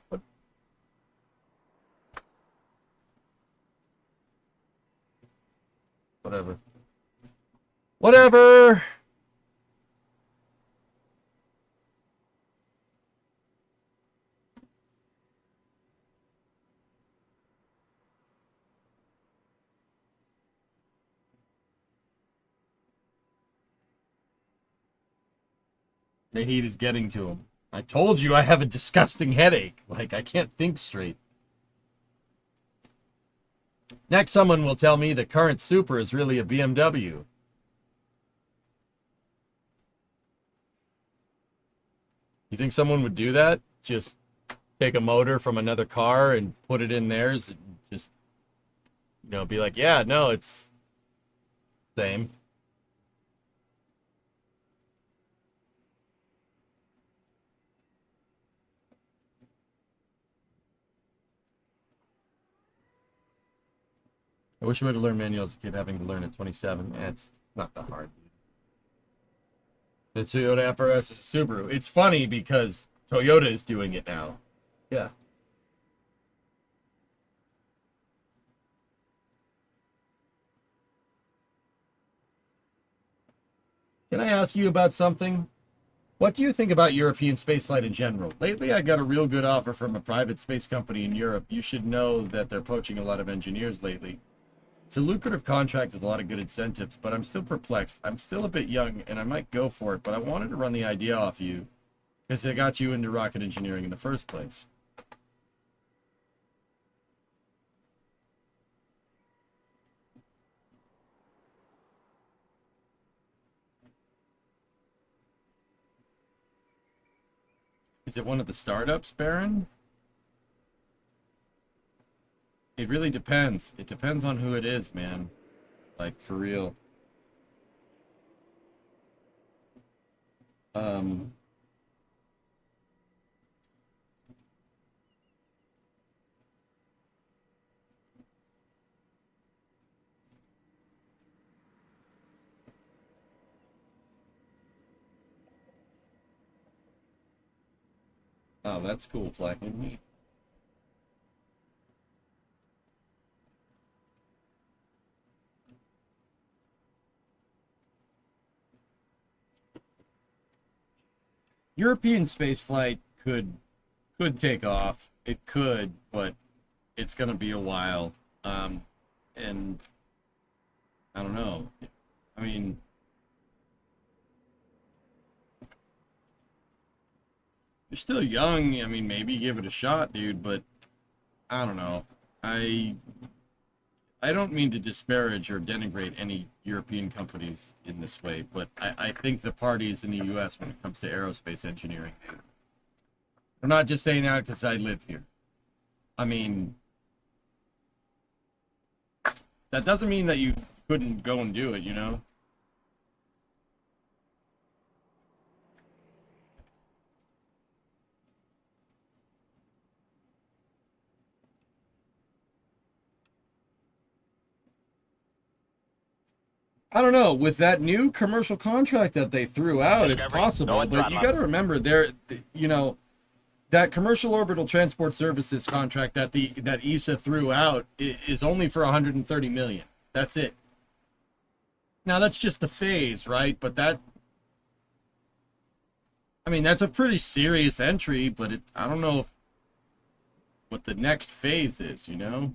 Whatever. Whatever! The heat is getting to him. I told you I have a disgusting headache. Like, I can't think straight. Next, someone will tell me the current Super is really a BMW. You think someone would do that? Just take a motor from another car and put it in theirs and just, you know, be like, yeah, no, it's Same. I wish I would have learned manual as a kid, having to learn at 27. It's not that hard. The Toyota FRS is a Subaru. It's funny because Toyota is doing it now. Yeah. Can I ask you about something? What do you think about European spaceflight in general? Lately, I got a real good offer from a private space company in Europe. You should know that they're poaching a lot of engineers lately. It's a lucrative contract with a lot of good incentives, but I'm still perplexed. I'm still a bit young, and I might go for it, but I wanted to run the idea off you because I got you into rocket engineering in the first place. Is it one of the startups, Baron? It really depends. It depends on who it is, man. Like, for real. Oh, that's cool, Flacken. European spaceflight could take off. It could, but it's gonna be a while. And I don't know. I mean, you're still young. I mean, maybe give it a shot, dude, but I don't know. I don't mean to disparage or denigrate any European companies in this way, but I think the party is in the U.S. when it comes to aerospace engineering. I'm not just saying that because I live here. I mean, that doesn't mean that you couldn't go and do it, you know? I don't know. With that new commercial contract that they threw out, it's possible. But you got to remember, you know, that commercial orbital transport services contract that ESA threw out is only for 130 million. That's it. Now that's just the phase, right? But I mean, that's a pretty serious entry. But I don't know what the next phase is. You know.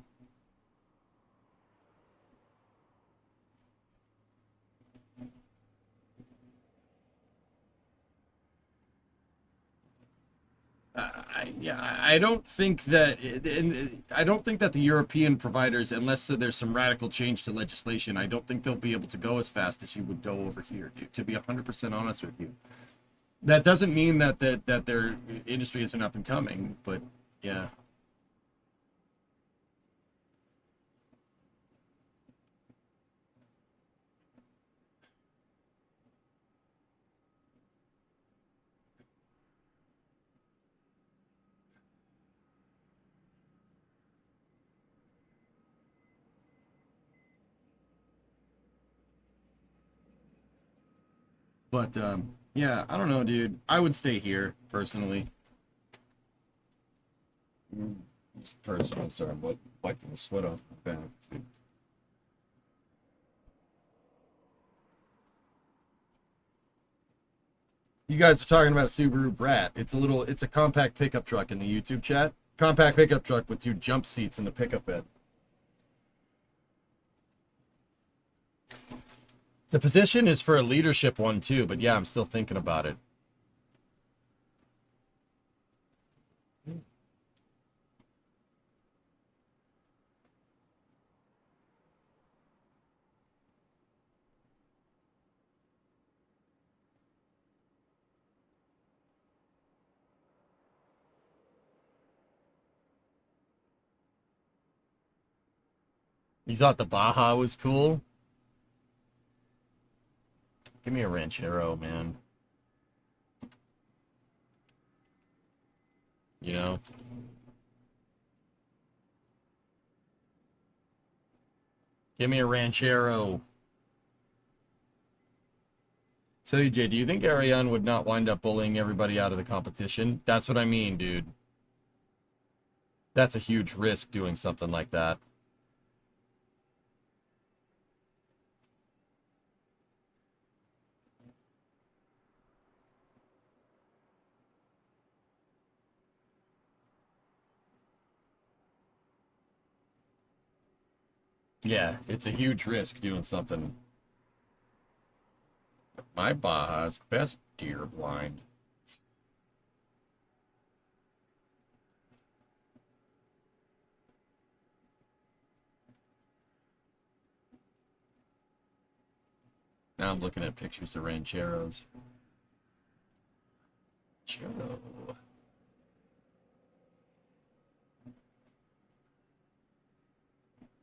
I don't think that, and I don't think that the European providers, unless there's some radical change to legislation, I don't think they'll be able to go as fast as you would go over here, dude, to be 100% honest with you. That doesn't mean that their industry isn't up and coming, but yeah. But yeah, I don't know, dude. I would stay here personally. Just personal, sorry, I'm wiping the sweat off my back, dude. You guys are talking about a Subaru Brat. It's a compact pickup truck in the YouTube chat. Compact pickup truck with 2 jump seats in the pickup bed. The position is for a leadership one too, but yeah, I'm still thinking about it. You thought the Baja was cool? Give me a Ranchero, man. You know? Give me a Ranchero. So, EJ, do you think Ariane would not wind up bullying everybody out of the competition? That's what I mean, dude. That's a huge risk doing something like that. Yeah, it's a huge risk doing something. My Baja's best deer blind. Now I'm looking at pictures of Rancheros. Ranchero.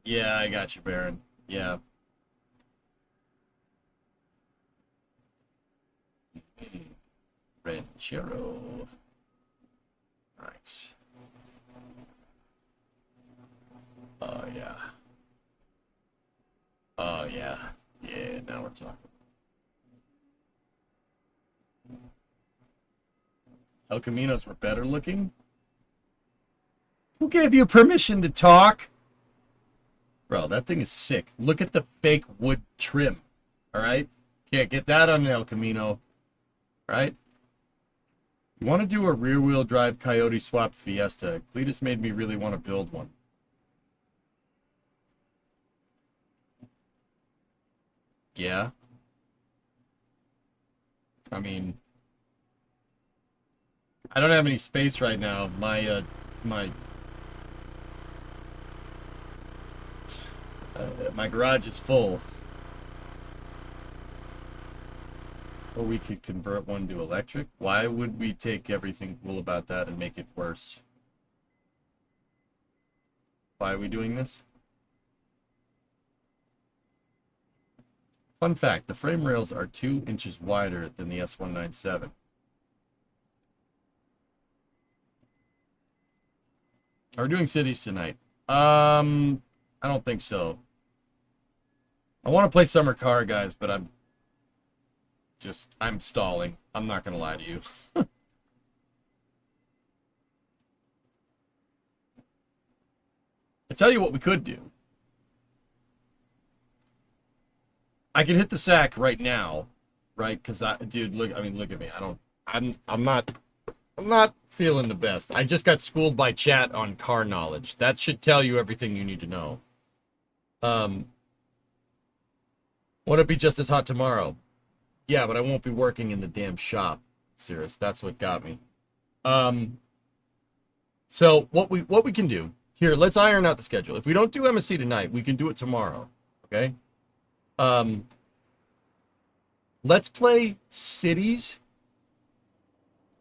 Yeah, I got you, Baron. Yeah. Ranchero. Nice. Oh, yeah. Oh, yeah. Yeah, now we're talking. El Caminos were better looking? Who gave you permission to talk? Bro, that thing is sick. Look at the fake wood trim. Alright? Can't get that on an El Camino. Right? You want to do a rear-wheel drive Coyote swapped Fiesta. Cletus made me really want to build one. Yeah. I mean, I don't have any space right now. My garage is full. Or we could convert one to electric. Why would we take everything cool about that and make it worse? Why are we doing this? Fun fact, the frame rails are 2 inches wider than the S197. Are we doing cities tonight? I don't think so. I want to play Summer Car, guys, but I'm stalling. I'm not going to lie to you. I tell you what we could do. I can hit the sack right now, right? Because dude, look at me. I'm not feeling the best. I just got schooled by chat on car knowledge. That should tell you everything you need to know. Won't it be just as hot tomorrow? Yeah, but I won't be working in the damn shop, Cirrus. That's what got me. So what we can do here, let's iron out the schedule. If we don't do MSC tonight, we can do it tomorrow. Okay? Let's play cities.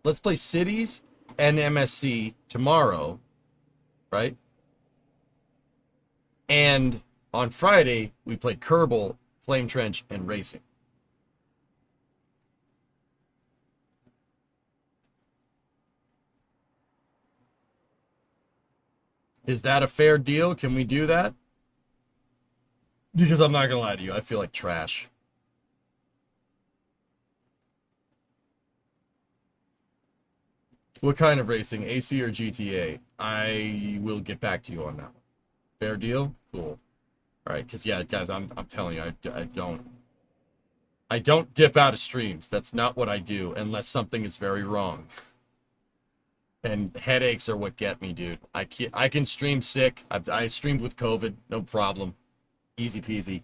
Let's play cities and MSC tomorrow, right? And on Friday, we play Kerbal, Flame Trench, and Racing. Is that a fair deal? Can we do that? Because I'm not gonna lie to you, I feel like trash. What kind of racing? AC or GTA? I will get back to you on that one. Fair deal? Cool. All right, because yeah, guys, I'm telling you, I don't dip out of streams. That's not what I do unless something is very wrong. And headaches are what get me, dude. I can stream sick. I streamed with COVID, no problem, easy peasy.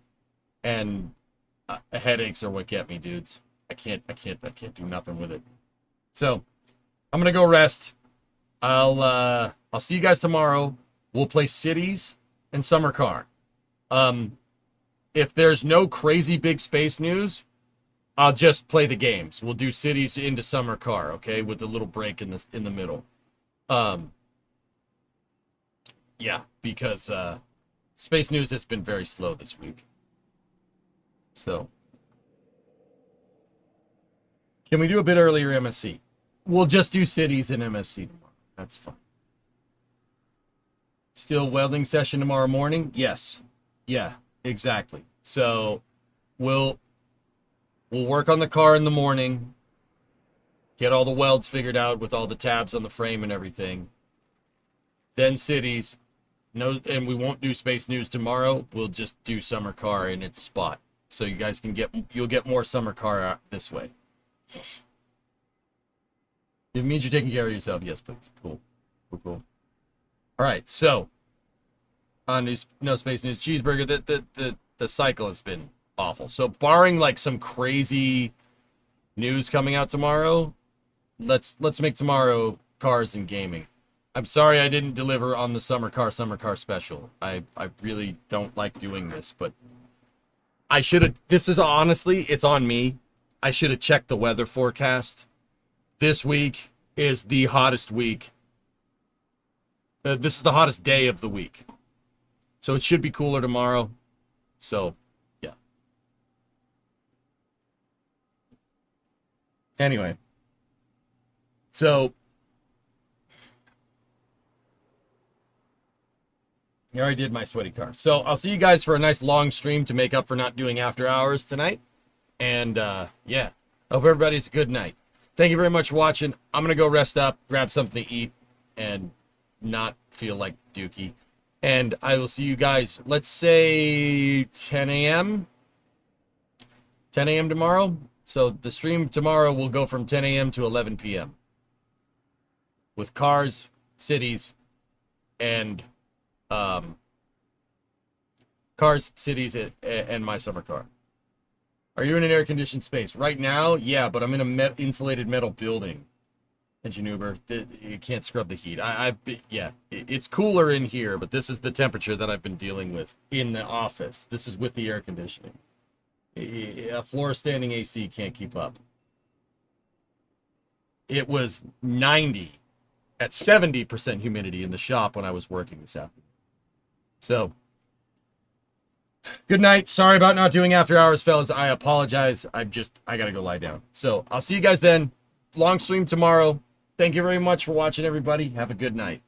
And headaches are what get me, dudes. I can't do nothing with it. So I'm gonna go rest. I'll see you guys tomorrow. We'll play cities and Summer Car. If there's no crazy big space news, I'll just play the games. We'll do cities into Summer Car, okay, with a little break in the middle. Yeah, because space news has been very slow this week. So Can we do a bit earlier MSC? We'll just do cities and MSC tomorrow. That's fine. Still welding session tomorrow morning? Yes. Yeah, exactly. So we'll work on the car in the morning, get all the welds figured out with all the tabs on the frame and everything. Then cities. No, and we won't do space news tomorrow. We'll just do summer car in its spot. So you guys can you'll get more summer car out this way. It means you're taking care of yourself. Yes, please. Cool. Cool. All right, so on no space news cheeseburger, the cycle has been awful. So barring like some crazy news coming out tomorrow, let's make tomorrow cars and gaming. I'm sorry I didn't deliver on the summer car special. I really don't like doing this, but I should have. This is honestly, it's on me. I should have checked the weather forecast. This week is the hottest week. This is the hottest day of the week. So it should be cooler tomorrow. So, yeah. Anyway. So, I already did my sweaty car. So, I'll see you guys for a nice long stream to make up for not doing after hours tonight. And, yeah. Hope everybody's a good night. Thank you very much for watching. I'm going to go rest up, grab something to eat, and not feel like Dookie. And I will see you guys, let's say 10 a.m. 10 a.m. tomorrow. So the stream tomorrow will go from 10 a.m. to 11 p.m. with cars, cities, and and my summer car. Are you in an air-conditioned space? Right now, yeah, but I'm in a insulated metal building. Engineer, you can't scrub the heat. Yeah, it's cooler in here, but this is the temperature that I've been dealing with in the office. This is with the air conditioning. A floor standing AC can't keep up. It was 90 at 70% humidity in the shop when I was working this afternoon. So, good night. Sorry about not doing after hours, fellas. I apologize. I gotta go lie down. So, I'll see you guys then. Long stream tomorrow. Thank you very much for watching, everybody. Have a good night.